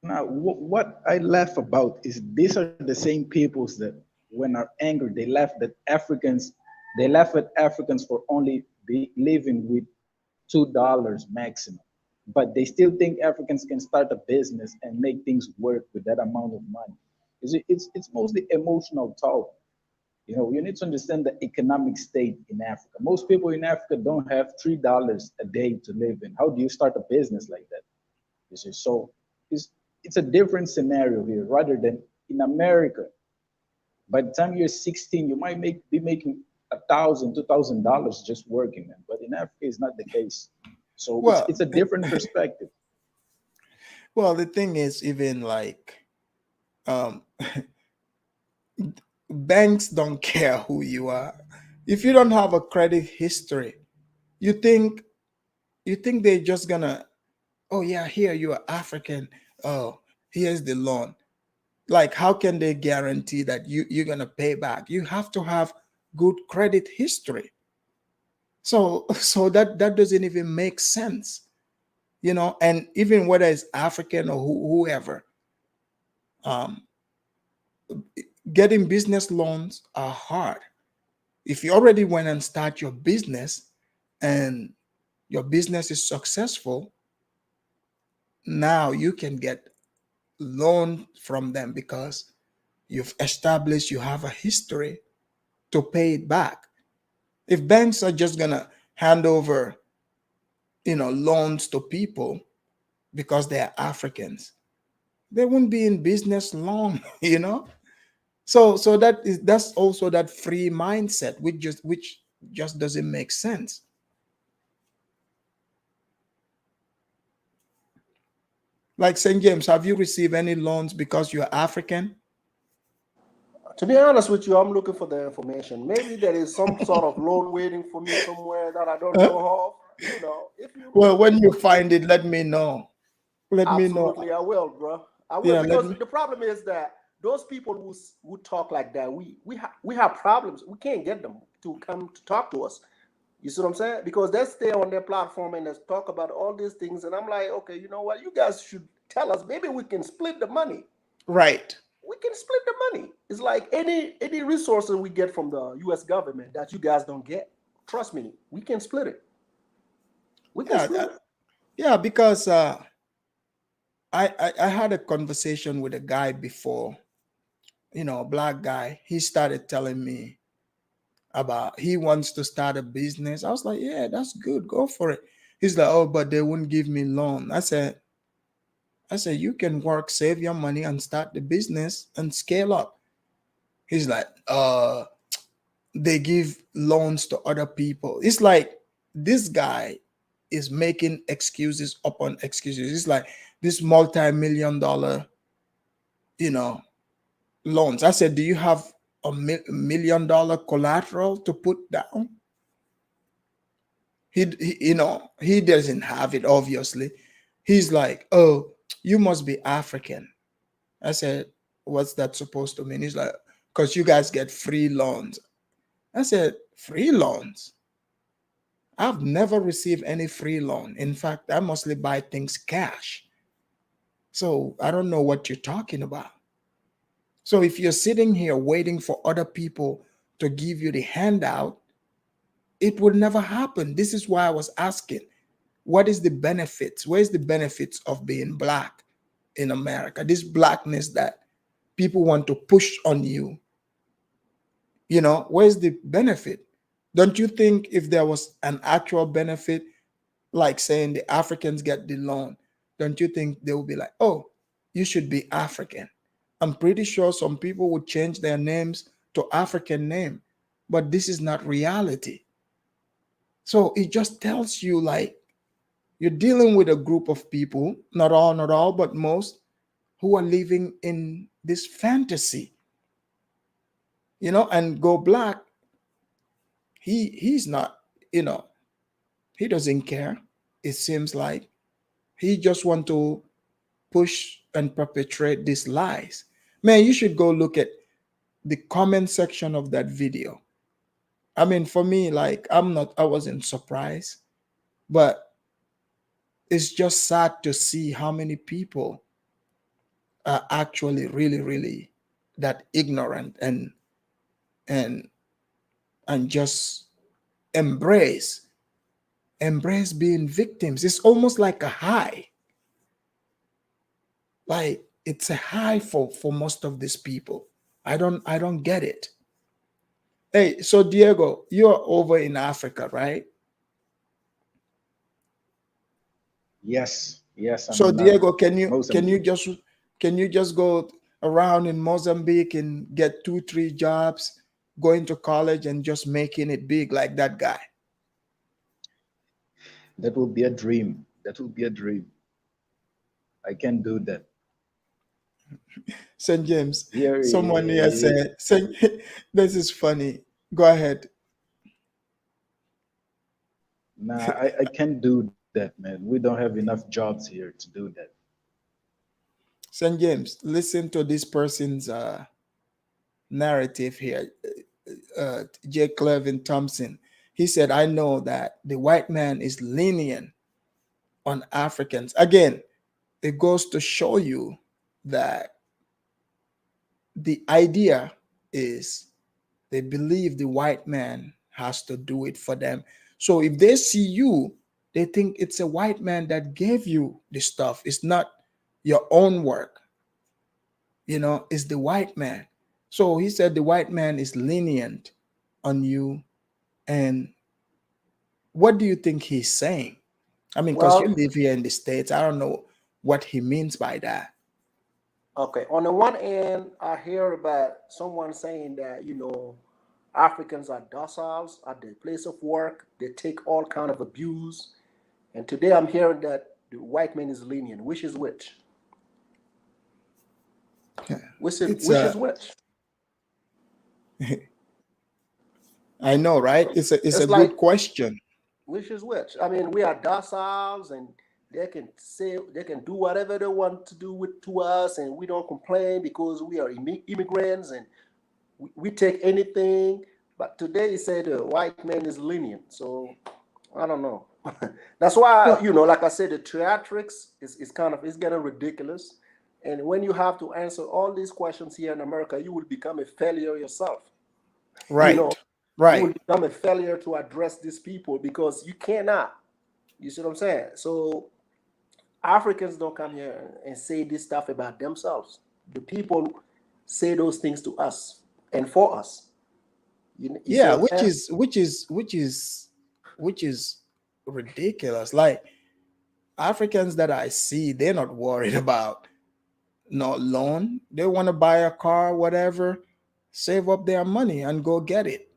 [SPEAKER 6] Now, what I laugh about is these are the same peoples that, when are angry, they laugh at Africans for only living with $2 maximum, but they still think Africans can start a business and make things work with that amount of money. It's mostly emotional talk. You know, you need to understand the economic state in Africa. Most people in Africa don't have $3 a day to live in. How do you start a business like that? You see, so it's a different scenario here rather than in America. By the time you're 16, you might be making $1,000, $2,000 just working, man. But in Africa, it's not the case. So
[SPEAKER 2] Well,
[SPEAKER 6] it's a different perspective.
[SPEAKER 2] Well, the thing is, even like, um, banks don't care who you are. If you don't have a credit history, you think they're just gonna, oh yeah, here you are African. Oh, here's the loan. Like, how can they guarantee that you're gonna pay back? You have to have good credit history. So that doesn't even make sense, you know. And even whether it's African or whoever, um, getting business loans are hard. If you already went and start your business and your business is successful, now you can get loan from them because you've established you have a history to pay it back. If banks are just gonna hand over, loans to people because they are Africans, they wouldn't be in business long, you know. So that's also that free mindset, which just doesn't make sense. Like St. James, have you received any loans because you're African?
[SPEAKER 7] To be honest with you, I'm looking for the information. Maybe there is some sort of loan waiting for me somewhere that I don't know of. You know, if you
[SPEAKER 2] Well, when you find it, let me know. Let me know.
[SPEAKER 7] absolutely, I will, bro. I will,
[SPEAKER 2] Yeah,
[SPEAKER 7] because the problem is that those people who talk like that, we have problems. We can't get them to come to talk to us. You see what I'm saying? Because they stay on their platform and they talk about all these things, and I'm like, okay, you know what? You guys should tell us. Maybe we can split the money.
[SPEAKER 2] Right.
[SPEAKER 7] We can split the money. It's like any resources we get from the U.S. government that you guys don't get. Trust me, we can split it. We can
[SPEAKER 2] Yeah,
[SPEAKER 7] split it.
[SPEAKER 2] yeah, because I had a conversation with a guy before, a black guy. He started telling me about he wants to start a business. I was like, yeah, that's good, go for it. He's like, oh, but they wouldn't give me loan. I said, you can work, save your money, and start the business and scale up. He's like, they give loans to other people. It's like this guy is making excuses upon excuses. It's like this multi-million-dollar, loans. I said, do you have $1 million collateral to put down? He doesn't have it, obviously. He's like, oh, you must be African. I said, what's that supposed to mean? He's like, because you guys get free loans. I said, free loans? I've never received any free loan. In fact, I mostly buy things cash. So I don't know what you're talking about. So if you're sitting here waiting for other people to give you the handout, it would never happen. This is why I was asking, what is the benefits? Where's the benefits of being black in America? This blackness that people want to push on you. You know, where's the benefit? Don't you think if there was an actual benefit, like saying the Africans get the loan, don't you think they would be like, oh, you should be African? I'm pretty sure some people would change their names to African name, but this is not reality. So it just tells you like you're dealing with a group of people, not all, but most, who are living in this fantasy, you know, and Go Black, he's not, you know, he doesn't care. It seems like he just want to push and perpetrate these lies. Man, you should go look at the comment section of that video. I mean, for me, like I wasn't surprised, but it's just sad to see how many people are actually really, really that ignorant and and just embrace being victims. It's almost like a high. Like it's a high for most of these people. I don't get it. Hey, so Diego, you're over in Africa, right?
[SPEAKER 6] Yes, yes, I'm
[SPEAKER 2] So
[SPEAKER 6] in
[SPEAKER 2] Diego,
[SPEAKER 6] Mozambique.
[SPEAKER 2] can you just go around in Mozambique and get 2, 3 jobs, going to college and just making it big like that guy?
[SPEAKER 6] That will be a dream. That will be a dream. I can do that.
[SPEAKER 2] St. James,
[SPEAKER 6] Here,
[SPEAKER 2] someone here said, this is funny. Go ahead.
[SPEAKER 6] nah, I can't do that, man. We don't have enough jobs here to do that.
[SPEAKER 2] St. James, listen to this person's narrative here. J. Clevin Thompson. He said, I know that the white man is lenient on Africans. Again, it goes to show you that the idea is they believe the white man has to do it for them. So if they see you, they think it's a white man that gave you the stuff. It's not your own work. You know, it's the white man. So he said the white man is lenient on you. And what do you think he's saying? I mean, because you
[SPEAKER 7] Well,
[SPEAKER 2] live here in the States, I don't know what he means by that.
[SPEAKER 7] okay. On the one end, I hear about someone saying that, Africans are dociles at the place of work. They take all kind of abuse. And today I'm hearing that the white man is lenient. Which is which?
[SPEAKER 2] It's
[SPEAKER 7] Which is which?
[SPEAKER 2] I know, right? It's a
[SPEAKER 7] It's
[SPEAKER 2] good
[SPEAKER 7] like,
[SPEAKER 2] question.
[SPEAKER 7] which is which? I mean, we are dociles and they can do whatever they want to do to us, and we don't complain because we are immigrants and we take anything. But today he said the white man is lenient. So I don't know. That's why,
[SPEAKER 2] Well,
[SPEAKER 7] like I said, the theatrics is kind of, it's getting ridiculous. And when you have to answer all these questions here in America, you will become a failure yourself. You know,
[SPEAKER 2] right,
[SPEAKER 7] you will
[SPEAKER 2] right.
[SPEAKER 7] become a failure to address these people because you cannot. You see what I'm saying? So Africans don't come here and say this stuff about themselves. The people say those things to us and for us. You see
[SPEAKER 2] Yeah,
[SPEAKER 7] what I'm saying?
[SPEAKER 2] which is ridiculous. Like Africans that I see, they're not worried about no loan. They want to buy a car, whatever, save up their money and go get it.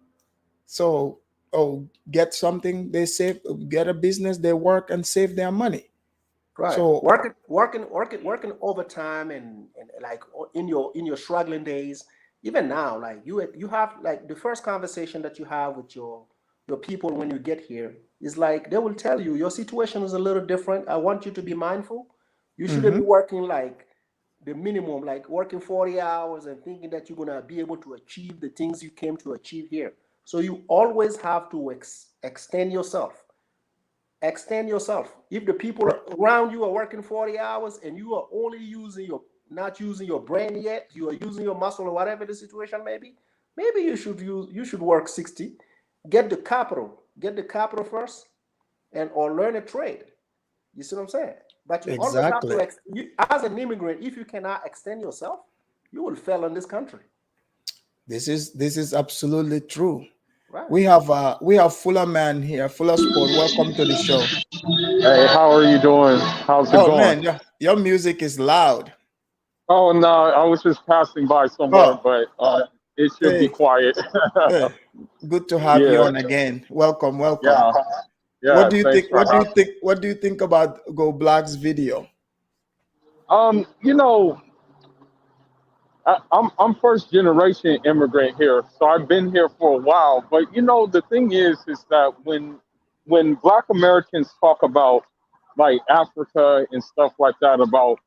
[SPEAKER 2] So, oh, get something, they save, get a business, they work and save their money.
[SPEAKER 7] Right.
[SPEAKER 2] So,
[SPEAKER 7] Working overtime and like in your struggling days, even now, like you have like the first conversation that you have with your people when you get here is like they will tell you your situation is a little different. I want you to be mindful. You shouldn't be
[SPEAKER 2] mhm,
[SPEAKER 7] working like the minimum, like working 40 hours and thinking that you're gonna be able to achieve the things you came to achieve here. So you always have to extend yourself. extend yourself. If the people around you are working 40 hours and you are only not using your brain yet, you are using your muscle or whatever the situation may be, maybe you should work 60, get the capital first, and or learn a trade. You see what I'm saying? But you always have
[SPEAKER 2] Exactly.
[SPEAKER 7] to, as an immigrant, if you cannot extend yourself, you will fail in this country.
[SPEAKER 2] This is absolutely true.
[SPEAKER 7] Right.
[SPEAKER 2] We have Fuller Man here, Fuller Sport. Welcome to the show.
[SPEAKER 8] Hey, how are you doing? How's it
[SPEAKER 2] Oh
[SPEAKER 8] going?
[SPEAKER 2] man, your music is loud.
[SPEAKER 8] Oh no, I was just passing by somewhere,
[SPEAKER 2] Oh,
[SPEAKER 8] but it should be
[SPEAKER 2] hey,
[SPEAKER 8] quiet.
[SPEAKER 2] hey. Good to have you
[SPEAKER 8] Yeah,
[SPEAKER 2] on again. Welcome, welcome.
[SPEAKER 8] yeah,
[SPEAKER 2] What
[SPEAKER 8] yeah.
[SPEAKER 2] do you
[SPEAKER 8] Thanks
[SPEAKER 2] think?
[SPEAKER 8] for having me.
[SPEAKER 2] What do you think about Go Black's video?
[SPEAKER 8] You know, I'm first generation immigrant here, so I've been here for a while. But you know, the thing is that when Black Americans talk about like Africa and stuff like that, about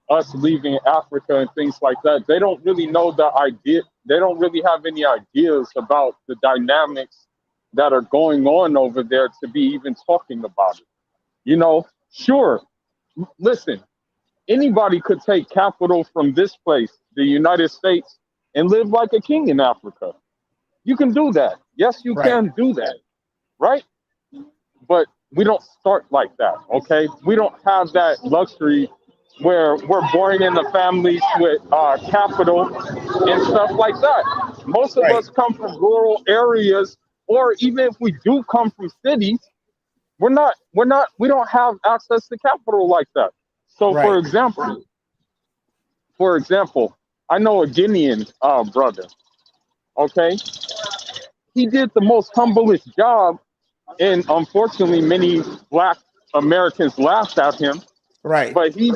[SPEAKER 8] us leaving Africa and things like that, they don't really know the idea. They don't really have any ideas about the dynamics that are going on over there to be even talking about it. You know, sure, listen, anybody could take capital from this place, the United States, and live like a king in Africa. You can do that. Yes, you
[SPEAKER 2] Right,
[SPEAKER 8] can do that, right? But we don't start like that, okay? We don't have that luxury where we're born into families with capital and stuff like that. Most of
[SPEAKER 2] right,
[SPEAKER 8] us come from rural areas, or even if we do come from cities, we don't have access to capital like that. So,
[SPEAKER 2] right,
[SPEAKER 8] for example, I know a Guinean brother, okay? He did the most humblest job, and unfortunately, many Black Americans laughed at him.
[SPEAKER 2] right.
[SPEAKER 8] But he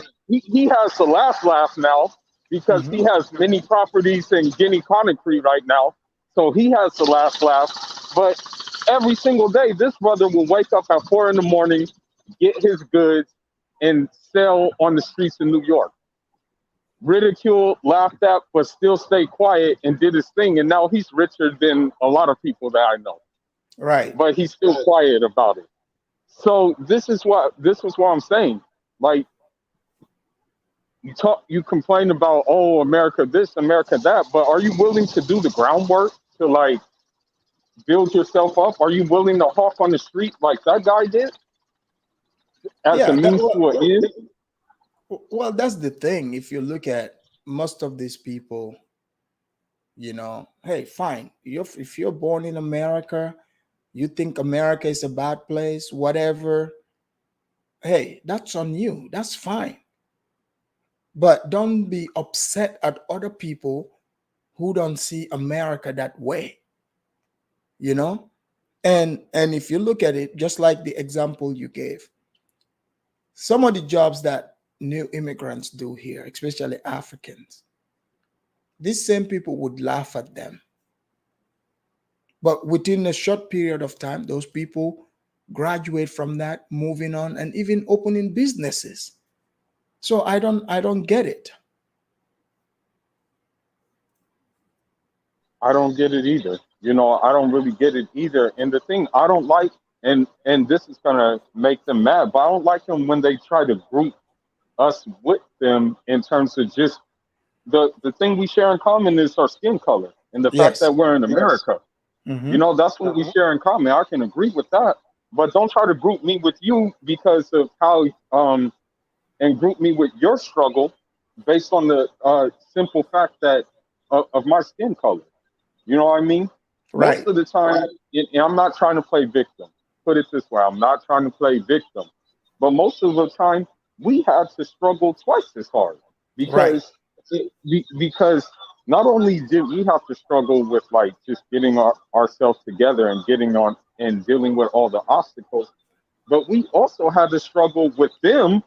[SPEAKER 8] has the last laugh now because
[SPEAKER 2] Hmm.
[SPEAKER 8] he has many properties in Guinea Conakry right now. So he has the last laugh. But every single day, this brother will wake up at 4 in the morning, get his goods, and sell on the streets of New York. Ridiculed, laughed at, but still stayed quiet and did his thing. And now he's richer than a lot of people that I know.
[SPEAKER 2] Right,
[SPEAKER 8] But he's still quiet about it. So this is what I'm saying. Like, you complain about, oh, America this, America that, but are you willing to do the groundwork to like build yourself up? Are you willing to hawk on the street like that guy did as a
[SPEAKER 2] yeah.
[SPEAKER 8] means to an end?
[SPEAKER 2] Well, that's the thing. If you look at most of these people, hey, fine. If you're born in America, you think America is a bad place, whatever. Hey, that's on you. That's fine. But don't be upset at other people who don't see America that way, you know? And if you look at it, just like the example you gave, some of the jobs that new immigrants do here, especially Africans, these same people would laugh at them. But within a short period of time, those people graduate from that, moving on, and even opening businesses. So I don't get it.
[SPEAKER 8] I don't get it either. You know, I don't really get it either. And the thing I don't like, and this is gonna make them mad, but I don't like them when they try to group us with them in terms of just the thing we share in common is our skin color and the fact
[SPEAKER 2] Yes.
[SPEAKER 8] that we're in America. You
[SPEAKER 2] Hmm.
[SPEAKER 8] know, that's what we share in common. I can agree with that, but don't try to group me with you because of how and group me with your struggle based on the simple fact that of my skin color. You know what I mean? Most
[SPEAKER 2] Right.
[SPEAKER 8] of the time, and I'm not trying to play victim. Put it this way, I'm not trying to play victim, but most of the time we had to struggle twice as hard
[SPEAKER 2] Right.
[SPEAKER 8] because not only did we have to struggle with like just getting ourselves together and getting on and dealing with all the obstacles, but we also had to struggle with them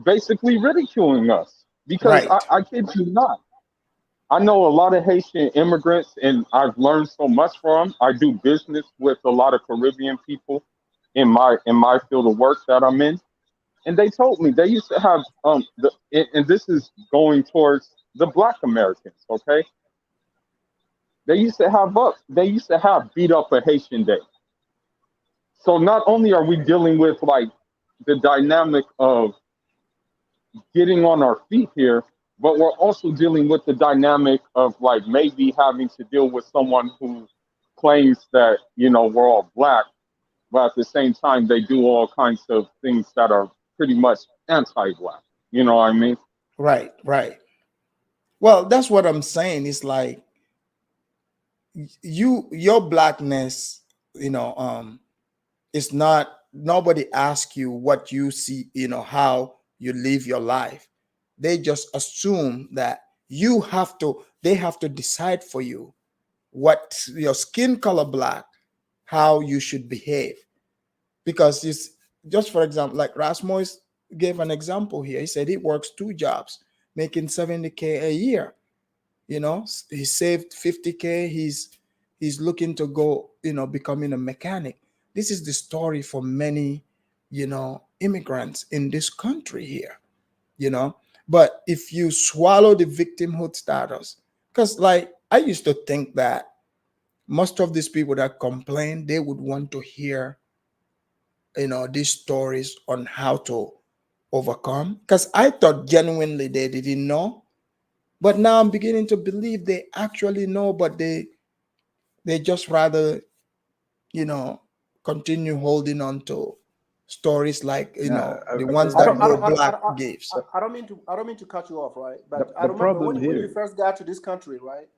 [SPEAKER 8] basically ridiculing us because
[SPEAKER 2] Right.
[SPEAKER 8] I kid you not. I know a lot of Haitian immigrants, and I've learned so much from them. I do business with a lot of Caribbean people in my field of work that I'm in, and they told me they used to have and this is going towards the Black Americans. Okay, they used to have beat up a Haitian day. So not only are we dealing with like the dynamic of getting on our feet here, but we're also dealing with the dynamic of like maybe having to deal with someone who claims that, you know, we're all black, but at the same time they do all kinds of things that are pretty much anti-black. You know what I mean?
[SPEAKER 2] Right, right. Well, that's what I'm saying. It's like your blackness, you know, it's not, nobody asks you what you see, you know, how you live your life. They just assume that they have to decide for you what your skin color black, how you should behave. Because it's just, for example, like Rasmus gave an example here. He said he works 2 jobs, making 70K a year. You know, he saved 50K. He's looking to go, you know, becoming a mechanic. This is the story for many, you know, immigrants in this country here, you know. But if you swallow the victimhood status, because like I used to think that most of these people that complain, they would want to hear, you know, these stories on how to overcome. Because I thought genuinely they didn't know. But now I'm beginning to believe they actually know, but they just rather, you know, continue holding on to stories like, you know, the ones
[SPEAKER 6] I
[SPEAKER 2] that
[SPEAKER 6] think
[SPEAKER 2] Go Black gives.
[SPEAKER 7] I don't mean to cut you off, right? But I
[SPEAKER 6] the
[SPEAKER 7] remember
[SPEAKER 6] problem
[SPEAKER 7] when we
[SPEAKER 6] here.
[SPEAKER 7] first got to this country, right?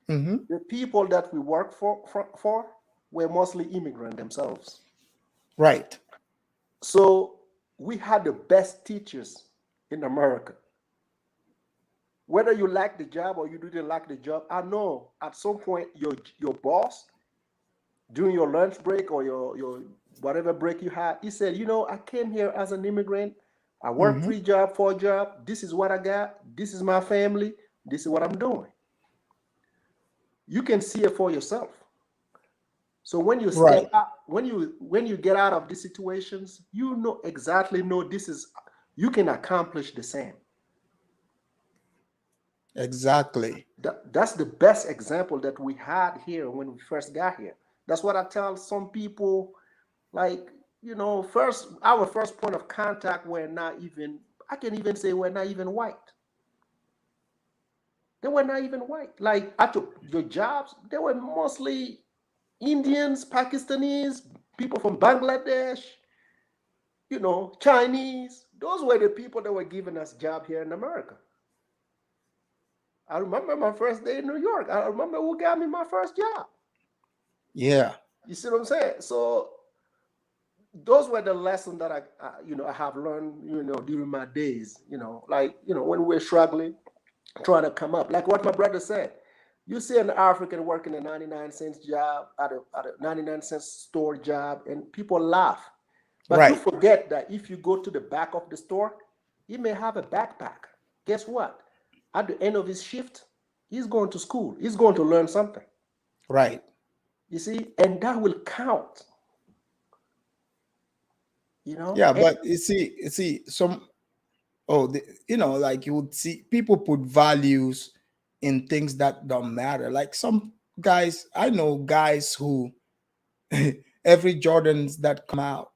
[SPEAKER 2] Mm-hmm.
[SPEAKER 7] The people that we worked for were mostly immigrant themselves.
[SPEAKER 2] Right.
[SPEAKER 7] So we had the best teachers in America. Whether you like the job or you didn't like the job, I know at some point your boss during your lunch break or your whatever break you had, he said, you know, I came here as an immigrant. I worked
[SPEAKER 2] Mm-hmm.
[SPEAKER 7] 3 jobs, 4 jobs. This is what I got. This is my family. This is what I'm doing. You can see it for yourself. So when you step
[SPEAKER 2] Right.
[SPEAKER 7] out, when you get out of these situations, you know this is, you can accomplish the same.
[SPEAKER 2] Exactly.
[SPEAKER 7] That's the best example that we had here when we first got here. That's what I tell some people, like, you know, our first point of contact were not even, I can even say we're not even white. They were not even white. Like at your jobs, they were mostly Indians, Pakistanis, people from Bangladesh, you know, Chinese. Those were the people that were giving us job here in America. I remember my first day in New York. I remember who got me my first job.
[SPEAKER 2] Yeah.
[SPEAKER 7] You see what I'm saying? So those were the lessons that I have learned, you know, during my days, you know, like, you know, when we were struggling, trying to come up. Like what my brother said, you see an African working a 99 cents job at a 99 cents store job, and people laugh. But you
[SPEAKER 2] Right.
[SPEAKER 7] forget that if you go to the back of the store, he may have a backpack. Guess what? At the end of his shift, he's going to school. He's going to learn something.
[SPEAKER 2] Right.
[SPEAKER 7] You see, and that will count. You know?
[SPEAKER 2] Yeah,
[SPEAKER 7] And
[SPEAKER 2] but you see, some, you know, like you would see people put values in things that don't matter. Like some guys, I know guys who every Jordans that come out,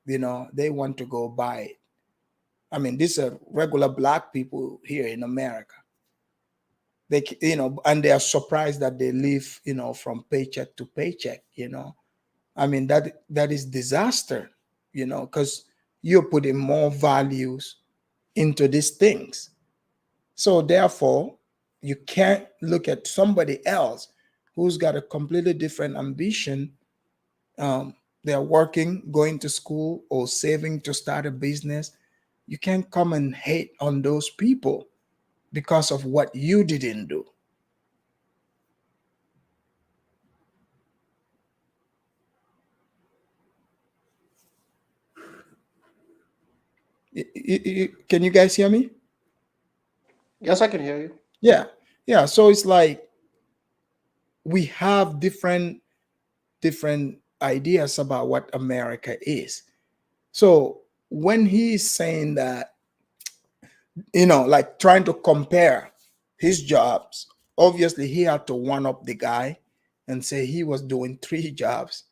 [SPEAKER 2] you know, they want to go buy it. I mean, these are regular black people here in America. You know, and they are surprised that they live, you know, from paycheck to paycheck. You know, I mean that is disaster. You know, because you're putting more values into these things. So therefore, you can't look at somebody else who's got a completely different ambition. They're working, going to school, or saving to start a business. You can't come and hate on those people because of what you didn't do. Can you guys hear me?
[SPEAKER 7] yes, I can hear you.
[SPEAKER 2] Yeah. Yeah. So it's like we have different ideas about what America is. So when he's saying that, you know, like trying to compare his jobs, obviously he had to one up the guy and say he was doing 3 jobs.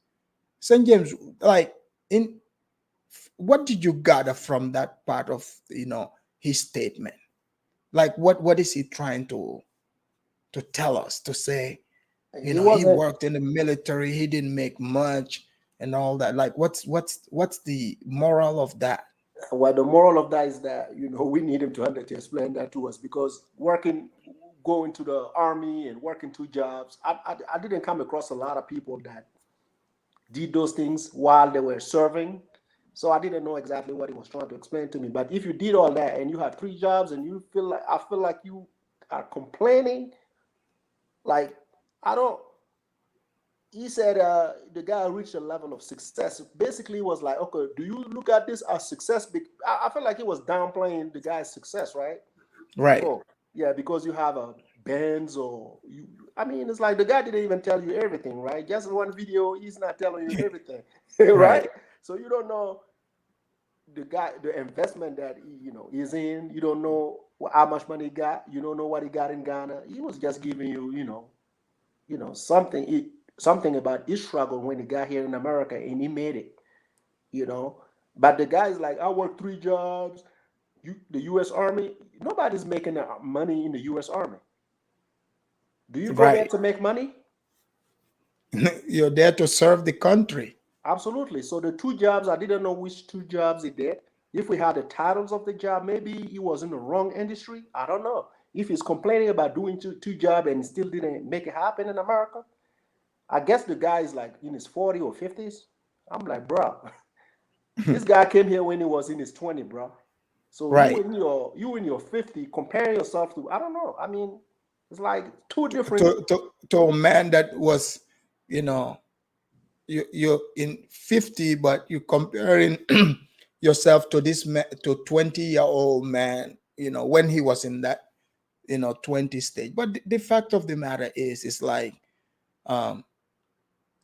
[SPEAKER 2] St. James, like, in what did you gather from that part of, his statement? Like, what is he trying to tell us, to say,
[SPEAKER 7] It
[SPEAKER 2] he
[SPEAKER 7] wasn't.
[SPEAKER 2] worked in the military, he didn't make much and all that. Like, what's the moral of that?
[SPEAKER 7] Well, the moral of that is that we need him to explain that to us, because going to the army and working two jobs, I didn't come across a lot of people that did those things while they were serving. So I didn't know exactly what he was trying to explain to me. But if you did all that and you had three jobs and I feel like you are complaining, like, I don't. He said the guy reached a level of success. Basically, it was like, okay, do you look at this as success? I feel like he was downplaying the guy's success, right?
[SPEAKER 2] Right.
[SPEAKER 7] Oh, yeah, because you have a Benz or you. I mean, it's like the guy didn't even tell you everything, right? Just one video, he's not telling you everything, right?
[SPEAKER 2] Right.
[SPEAKER 7] So you don't know the investment that is in. You don't know how much money he got. You don't know what he got in Ghana. He was just giving you, something about his struggle when he got here in America and he made it. But the guy's like, I work three jobs. The U.S. Army, nobody's making money in the U.S. Army. Do you go there
[SPEAKER 2] Right.
[SPEAKER 7] to make money?
[SPEAKER 2] You're there to serve the country.
[SPEAKER 7] Absolutely. So the two jobs, I didn't know which two jobs he did. If we had the titles of the job, maybe he was in the wrong industry. I don't know. If he's complaining about doing two jobs and still didn't make it happen in America, I guess the guy is like in his 40s or 50s. I'm like, bro, this guy came here when he was in his 20s, bro. So
[SPEAKER 2] Right.
[SPEAKER 7] you in your 50, comparing yourself to, I don't know. I mean, it's like two different.
[SPEAKER 2] To a man that was, you're in 50, but you're comparing yourself to this man, to 20-year-old man, when he was in that 20 stage. But the fact of the matter is, it's like,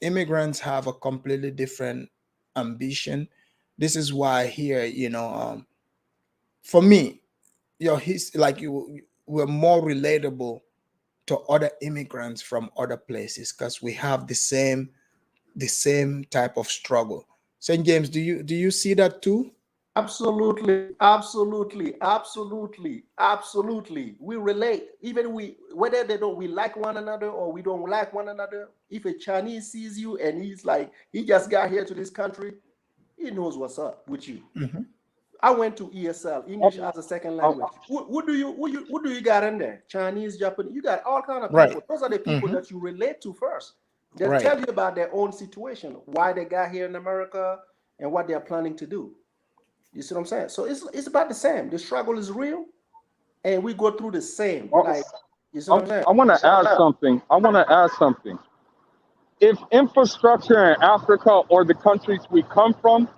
[SPEAKER 2] immigrants have a completely different ambition. This is why here, for me, he's like, we're more relatable to other immigrants from other places, because we have the same type of struggle. St. James, do you see that too?
[SPEAKER 7] Absolutely, absolutely, absolutely, absolutely. We relate. Even whether we like one another or we don't like one another. If a Chinese sees you and he's like, he just got here to this country, he knows what's up with you.
[SPEAKER 2] Mm-hmm.
[SPEAKER 7] I went to ESL, English as a second language. What do you got in there? Chinese, Japanese, you got all kind of
[SPEAKER 2] Right.
[SPEAKER 7] people. Those are the people
[SPEAKER 2] Mm-hmm.
[SPEAKER 7] that you relate to first. They
[SPEAKER 2] Right.
[SPEAKER 7] tell you about their own situation, why they got here in America, and what they're planning to do. You see what I'm saying? So it's about the same. The struggle is real, and we go through the same. Like, you see what I'm saying?
[SPEAKER 8] I want to add something. If infrastructure in Africa or the countries we come from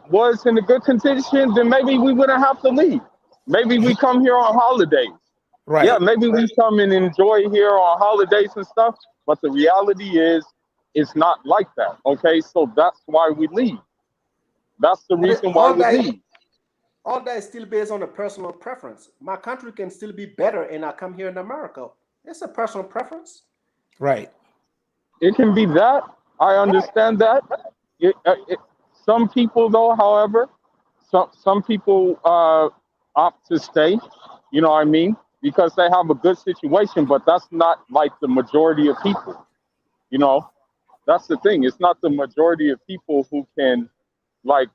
[SPEAKER 8] was in a good condition, then maybe we wouldn't have to leave. Maybe we come here on holidays.
[SPEAKER 2] Right.
[SPEAKER 8] Yeah, maybe we come and enjoy here on holidays and stuff. But the reality is, it's not like that. Okay, so that's why we leave. That's the reason why we leave.
[SPEAKER 7] All that is still based on a personal preference. My country can still be better, and I come here in America. It's a personal preference.
[SPEAKER 2] Right.
[SPEAKER 8] It can be that. I understand that. Some people, though, however, some people opt to stay. You know what I mean? Because they have a good situation, but that's not like the majority of people. That's the thing. It's not the majority of people who can like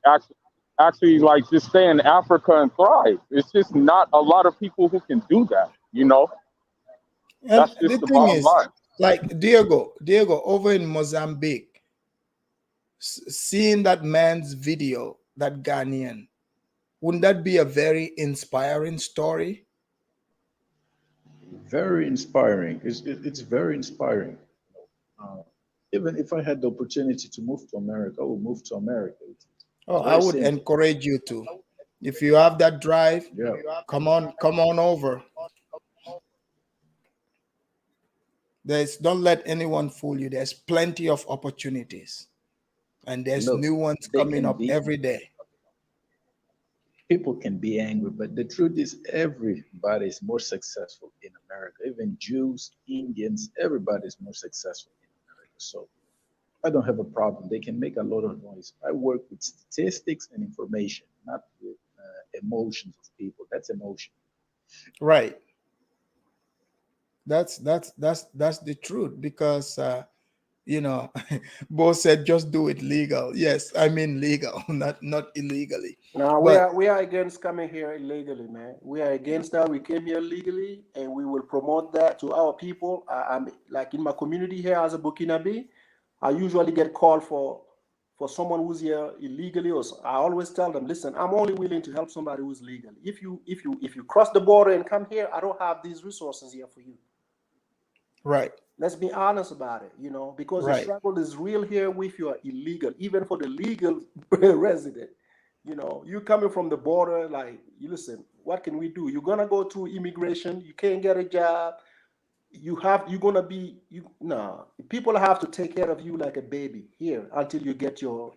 [SPEAKER 8] actually like just stay in Africa and thrive. It's just not a lot of people who can do that.
[SPEAKER 2] And
[SPEAKER 8] That's just
[SPEAKER 2] the
[SPEAKER 8] the
[SPEAKER 2] thing
[SPEAKER 8] bottom
[SPEAKER 2] is,
[SPEAKER 8] line.
[SPEAKER 2] like Diego over in Mozambique, seeing that man's video, that Ghanaian, wouldn't that be a very inspiring story?
[SPEAKER 6] Very inspiring. It's very inspiring. Even if I had the opportunity to move to America, I would move to America. It's
[SPEAKER 2] Oh, I
[SPEAKER 6] very
[SPEAKER 2] would
[SPEAKER 6] simple.
[SPEAKER 2] encourage you to. If you have that drive,
[SPEAKER 6] Yeah.
[SPEAKER 2] come on over. Don't let anyone fool you. There's plenty of opportunities, and there's
[SPEAKER 6] Look,
[SPEAKER 2] new ones
[SPEAKER 6] they
[SPEAKER 2] coming
[SPEAKER 6] can
[SPEAKER 2] up
[SPEAKER 6] be
[SPEAKER 2] every day.
[SPEAKER 6] people can be angry, but the truth is everybody is more successful in America. Even Jews, Indians, everybody is more successful in America. So I don't have a problem. They can make a lot of noise. I work with statistics and information, not with emotions of people. That's emotion.
[SPEAKER 2] Right. That's the truth, because you know, both said just do it legal. Yes, I mean legal, not illegally.
[SPEAKER 7] Now
[SPEAKER 2] But
[SPEAKER 7] we are against coming here illegally, man. We are against that. We came here legally, and we will promote that to our people. I'm like in my community here as a Burkinabe. I usually get called for someone who's here illegally, or I always tell them, listen, I'm only willing to help somebody who's legal. If you cross the border and come here, I don't have these resources here for you.
[SPEAKER 2] right,
[SPEAKER 7] Let's be honest about it, because the
[SPEAKER 2] right.
[SPEAKER 7] struggle is real here with your illegal, even for the legal resident. You coming from the border, like, you listen, what can we do? You're gonna go to immigration, you can't get a job, you're gonna be no, people have to take care of you like a baby here until you get your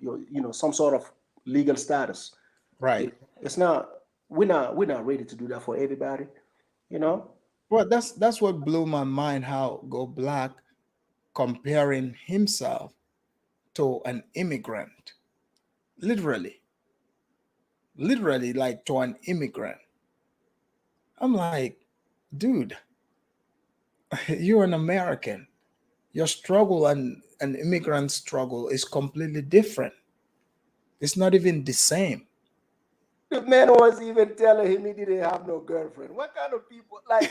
[SPEAKER 7] some sort of legal status.
[SPEAKER 2] Right.
[SPEAKER 7] It's not we're not ready to do that for everybody, you know.
[SPEAKER 2] Well, that's what blew my mind, how Go Black comparing himself to an immigrant. Literally. Literally, like to an immigrant. I'm like, dude, you're an American. Your struggle and an immigrant struggle is completely different. It's not even the same.
[SPEAKER 7] The man was even telling him he didn't have no girlfriend. What kind of people like?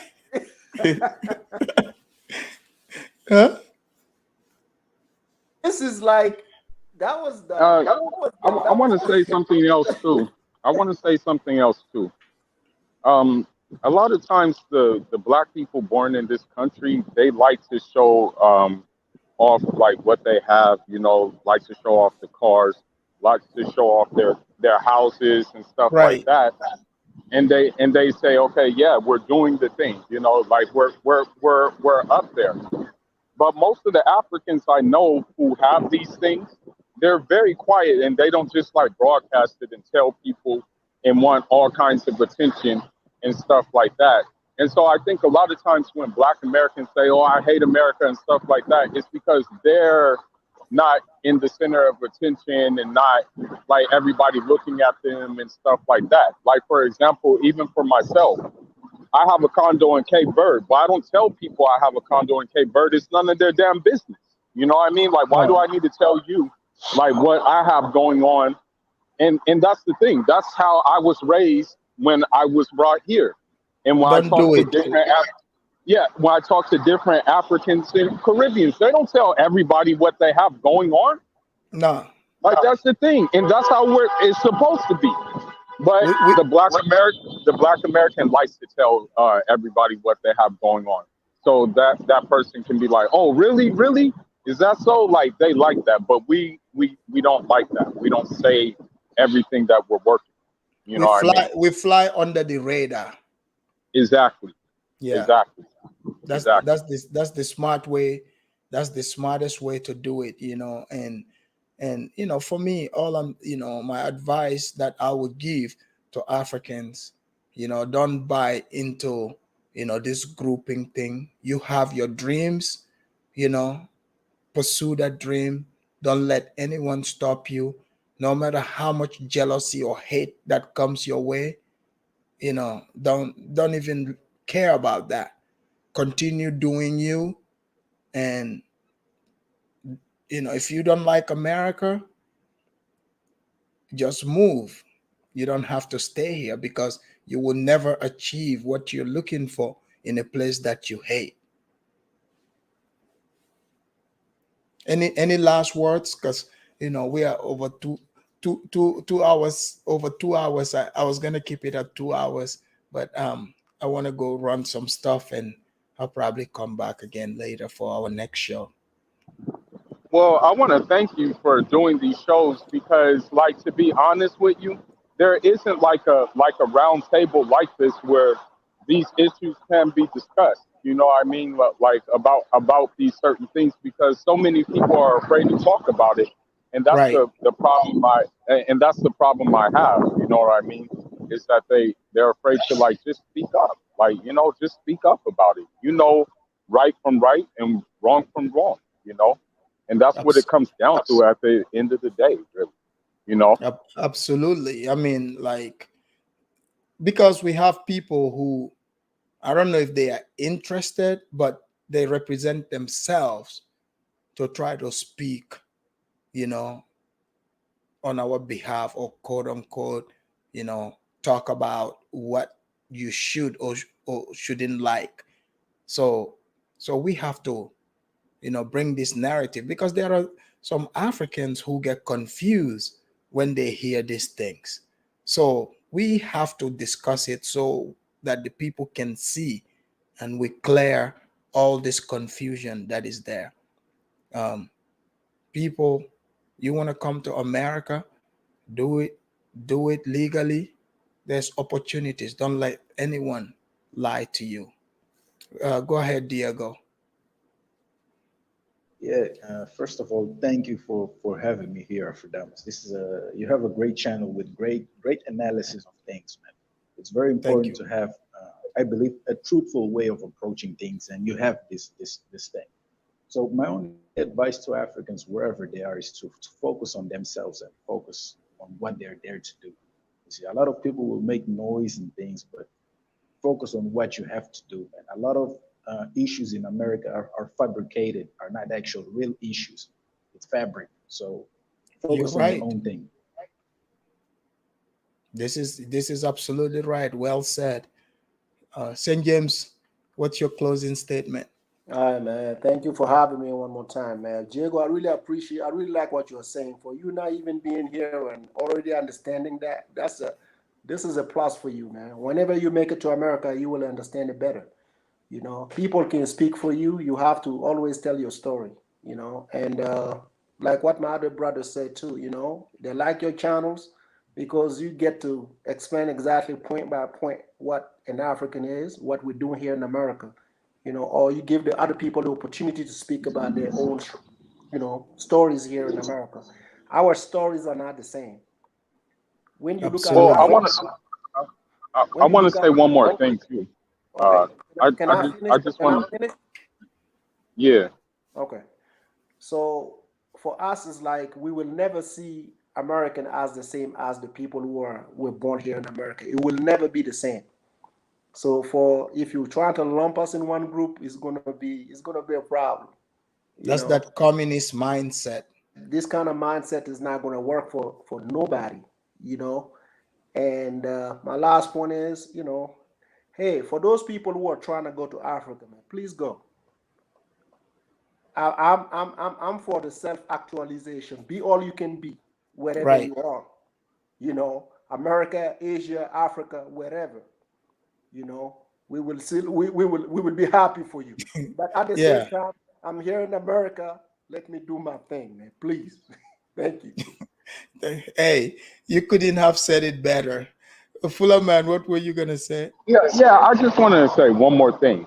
[SPEAKER 2] Huh?
[SPEAKER 7] This is like that was the
[SPEAKER 8] Uh,
[SPEAKER 7] that was
[SPEAKER 8] I,
[SPEAKER 7] the,
[SPEAKER 8] I
[SPEAKER 7] that
[SPEAKER 8] want
[SPEAKER 7] was
[SPEAKER 8] to say something else too. I want to say something else too. Um, a lot of times the black people born in this country, they like to show off like what they have, like to show off the cars, like to show off their houses and stuff like
[SPEAKER 2] Right.
[SPEAKER 8] that. And they say, okay, yeah, we're doing the thing, like we're up there. But most of the Africans I know who have these things, they're very quiet and they don't just like broadcast it and tell people and want all kinds of attention and stuff like that. And so I think a lot of times when Black Americans say, "Oh, I hate America" and stuff like that, it's because they're not in the center of attention and not like everybody looking at them and stuff like that. Like, for example, even for myself, I have a condo in Cape Verde, but I don't tell people I have a condo in Cape Verde. It's none of their damn business. You know what I mean? Like, why do
[SPEAKER 2] No.
[SPEAKER 8] I need to tell you like what I have going on? And that's the thing. That's how I was raised when I was brought here. And when I
[SPEAKER 2] Don't
[SPEAKER 8] talk
[SPEAKER 2] do
[SPEAKER 8] to
[SPEAKER 2] it.
[SPEAKER 8] when I talk to different Africans and Caribbeans, they don't tell everybody what they have going on.
[SPEAKER 2] No.
[SPEAKER 8] Like, that's the thing, and that's how it's supposed to be. But
[SPEAKER 2] We
[SPEAKER 8] the black American likes to tell everybody what they have going on, so that person can be like, "Oh, really, really? Is that so?" Like, they like that, but we don't like that. We don't say everything that we're working. You know what I mean?
[SPEAKER 2] we fly under the radar.
[SPEAKER 8] Exactly.
[SPEAKER 2] Yeah.
[SPEAKER 8] Exactly.
[SPEAKER 2] That's
[SPEAKER 8] Exactly.
[SPEAKER 2] that's the smart way. That's the smartest way to do it, and for me, all my advice that I would give to Africans, don't buy into this grouping thing. You have your dreams, you know pursue that dream. Don't let anyone stop you, no matter how much jealousy or hate that comes your way. Don't even care about that. Continue doing you. And if you don't like America, just move. You don't have to stay here, because you will never achieve what you're looking for in a place that you hate. Any last words? Because we are over 2 hours, over 2 hours. I was gonna keep it at 2 hours, but I want to go run some stuff, and I'll probably come back again later for our next show.
[SPEAKER 8] Well, I want to thank you for doing these shows because, like, to be honest with you, there isn't like a round table like this where these issues can be discussed. You know what I mean? Like about these certain things, because so many people are afraid to talk about it, and that's
[SPEAKER 2] Right.
[SPEAKER 8] the problem. And that's the problem I have. You know what I mean? Is that they're afraid to like just speak up, like, just speak up about it. Right from right and wrong from wrong. You know. And that's what it comes down to at the end of the day, really. You know?
[SPEAKER 2] Absolutely. I mean, like, because we have people who, I don't know if they are interested, but they represent themselves to try to speak, you know, on our behalf, or quote unquote, you know, talk about what you should or shouldn't like. So we have to, you know, bring this narrative, because there are some Africans who get confused when they hear these things. So we have to discuss it so that the people can see and we clear all this confusion that is there. People, you want to come to America, do it legally. There's opportunities. Don't let anyone lie to you. Go ahead, Diego.
[SPEAKER 6] Yeah, first of all, thank you for having me here, Afrodamus. This is you have a great channel with great analysis of things, man. It's very
[SPEAKER 2] Thank
[SPEAKER 6] important
[SPEAKER 2] you.
[SPEAKER 6] to have, I believe, a truthful way of approaching things, and you have this thing. So my only advice to Africans, wherever they are, is to focus on themselves and focus on what they're there to do. You see, a lot of people will make noise and things, but focus on what you have to do. And a lot of issues in America are fabricated, are not actual real issues. It's fabric. So
[SPEAKER 2] You're
[SPEAKER 6] focus on your
[SPEAKER 2] right.
[SPEAKER 6] own thing.
[SPEAKER 2] This is absolutely right. Well said. St. James, what's your closing statement?
[SPEAKER 7] All right, man. Thank you for having me one more time, man. Diego, I really like what you're saying. For you not even being here and already understanding that, this is a plus for you, man. Whenever you make it to America, you will understand it better. You know, people can speak for you. You have to always tell your story, you know. And like what my other brother said too, you know, they like your channels because you get to explain exactly point by point what an African is, what we're doing here in America, you know, or you give the other people the opportunity to speak about their own, you know, stories here in America. Our stories are not the same. When you look at
[SPEAKER 8] Well,
[SPEAKER 2] Absolutely.
[SPEAKER 7] Africa,
[SPEAKER 8] I
[SPEAKER 7] when you
[SPEAKER 8] want
[SPEAKER 7] look
[SPEAKER 8] to
[SPEAKER 7] at,
[SPEAKER 8] say one more thing too.
[SPEAKER 7] okay, can
[SPEAKER 8] I
[SPEAKER 7] I
[SPEAKER 8] just
[SPEAKER 7] finish? Can I
[SPEAKER 8] want to,
[SPEAKER 7] finish?
[SPEAKER 8] yeah.
[SPEAKER 7] Okay. So for us, it's like we will never see American as the same as the people who were born here in America. It will never be the same. So for if you try to lump us in one group, it's gonna be a problem. You
[SPEAKER 2] That's
[SPEAKER 7] know,
[SPEAKER 2] that communist mindset.
[SPEAKER 7] this kind of mindset is not gonna work for nobody. You know, and my last point is, you know, hey, for those people who are trying to go to Africa, man, please go. I'm for the self-actualization. Be all you can be, wherever
[SPEAKER 2] Right.
[SPEAKER 7] you are. You know, America, Asia, Africa, wherever. You know, we will be happy for you. But at the same
[SPEAKER 2] Yeah.
[SPEAKER 7] time, I'm here in America. Let me do my thing, man. Please. Thank you.
[SPEAKER 2] Hey, you couldn't have said it better. Fuller man, what were you gonna say?
[SPEAKER 8] Yeah, I just wanted to say one more thing.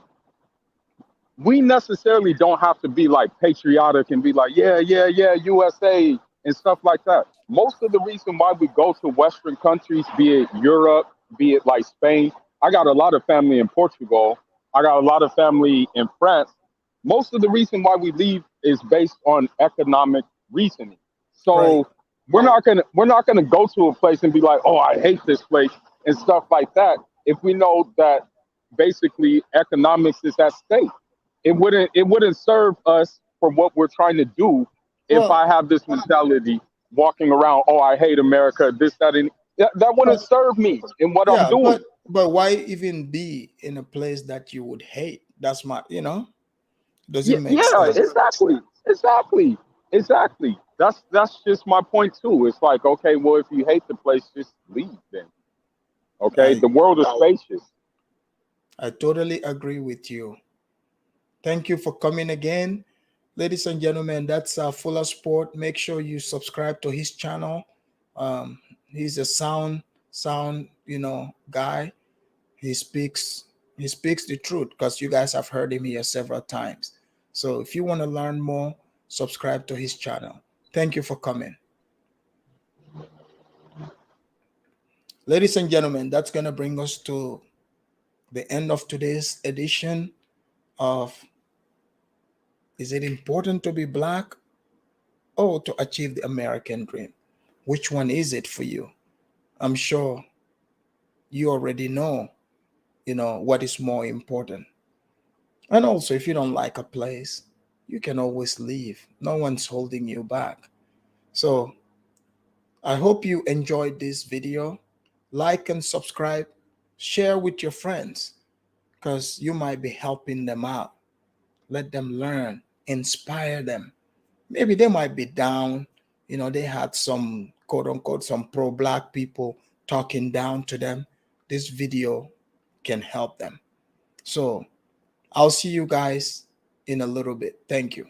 [SPEAKER 8] We necessarily don't have to be like patriotic and be like, yeah, USA and stuff like that. Most of the reason why we go to Western countries, be it Europe, be it like Spain, I got a lot of family in Portugal. I got a lot of family in France. Most of the reason why we leave is based on economic reasoning.
[SPEAKER 2] Right.
[SPEAKER 8] So we're not gonna go to a place and be like, oh, I hate this place and stuff like that. If we know that basically economics is at stake, it wouldn't serve us for what we're trying to do if
[SPEAKER 2] Well,
[SPEAKER 8] I have this mentality walking around, oh, I hate America, this, that, and that wouldn't serve me in what I'm
[SPEAKER 2] yeah,
[SPEAKER 8] doing.
[SPEAKER 2] but why even be in a place that you would hate? That's my, you know,
[SPEAKER 8] Yeah,
[SPEAKER 2] doesn't make
[SPEAKER 8] yeah,
[SPEAKER 2] sense.
[SPEAKER 8] exactly. That's just my point too. It's like, okay, well, if you hate the place, just leave then. Okay,
[SPEAKER 2] I
[SPEAKER 8] the world is spacious.
[SPEAKER 2] I totally agree with you. Thank you for coming again. Ladies and gentlemen, that's Fuller Sport. Make sure you subscribe to his channel. He's a sound, you know, guy. He speaks the truth, because you guys have heard him here several times. So if you want to learn more, subscribe to his channel. Thank you for coming. Ladies and gentlemen, that's going to bring us to the end of today's edition of Is It Important to Be Black or to achieve the American dream? Which one is it for you? I'm sure you already know, what is more important. And also, if you don't like a place, you can always leave. No one's holding you back. So I hope you enjoyed this video. Like and subscribe, share with your friends, because you might be helping them out. Let them learn, inspire them. Maybe they might be down. They had some quote unquote, some pro-Black people talking down to them. This video can help them. So I'll see you guys in a little bit. Thank you.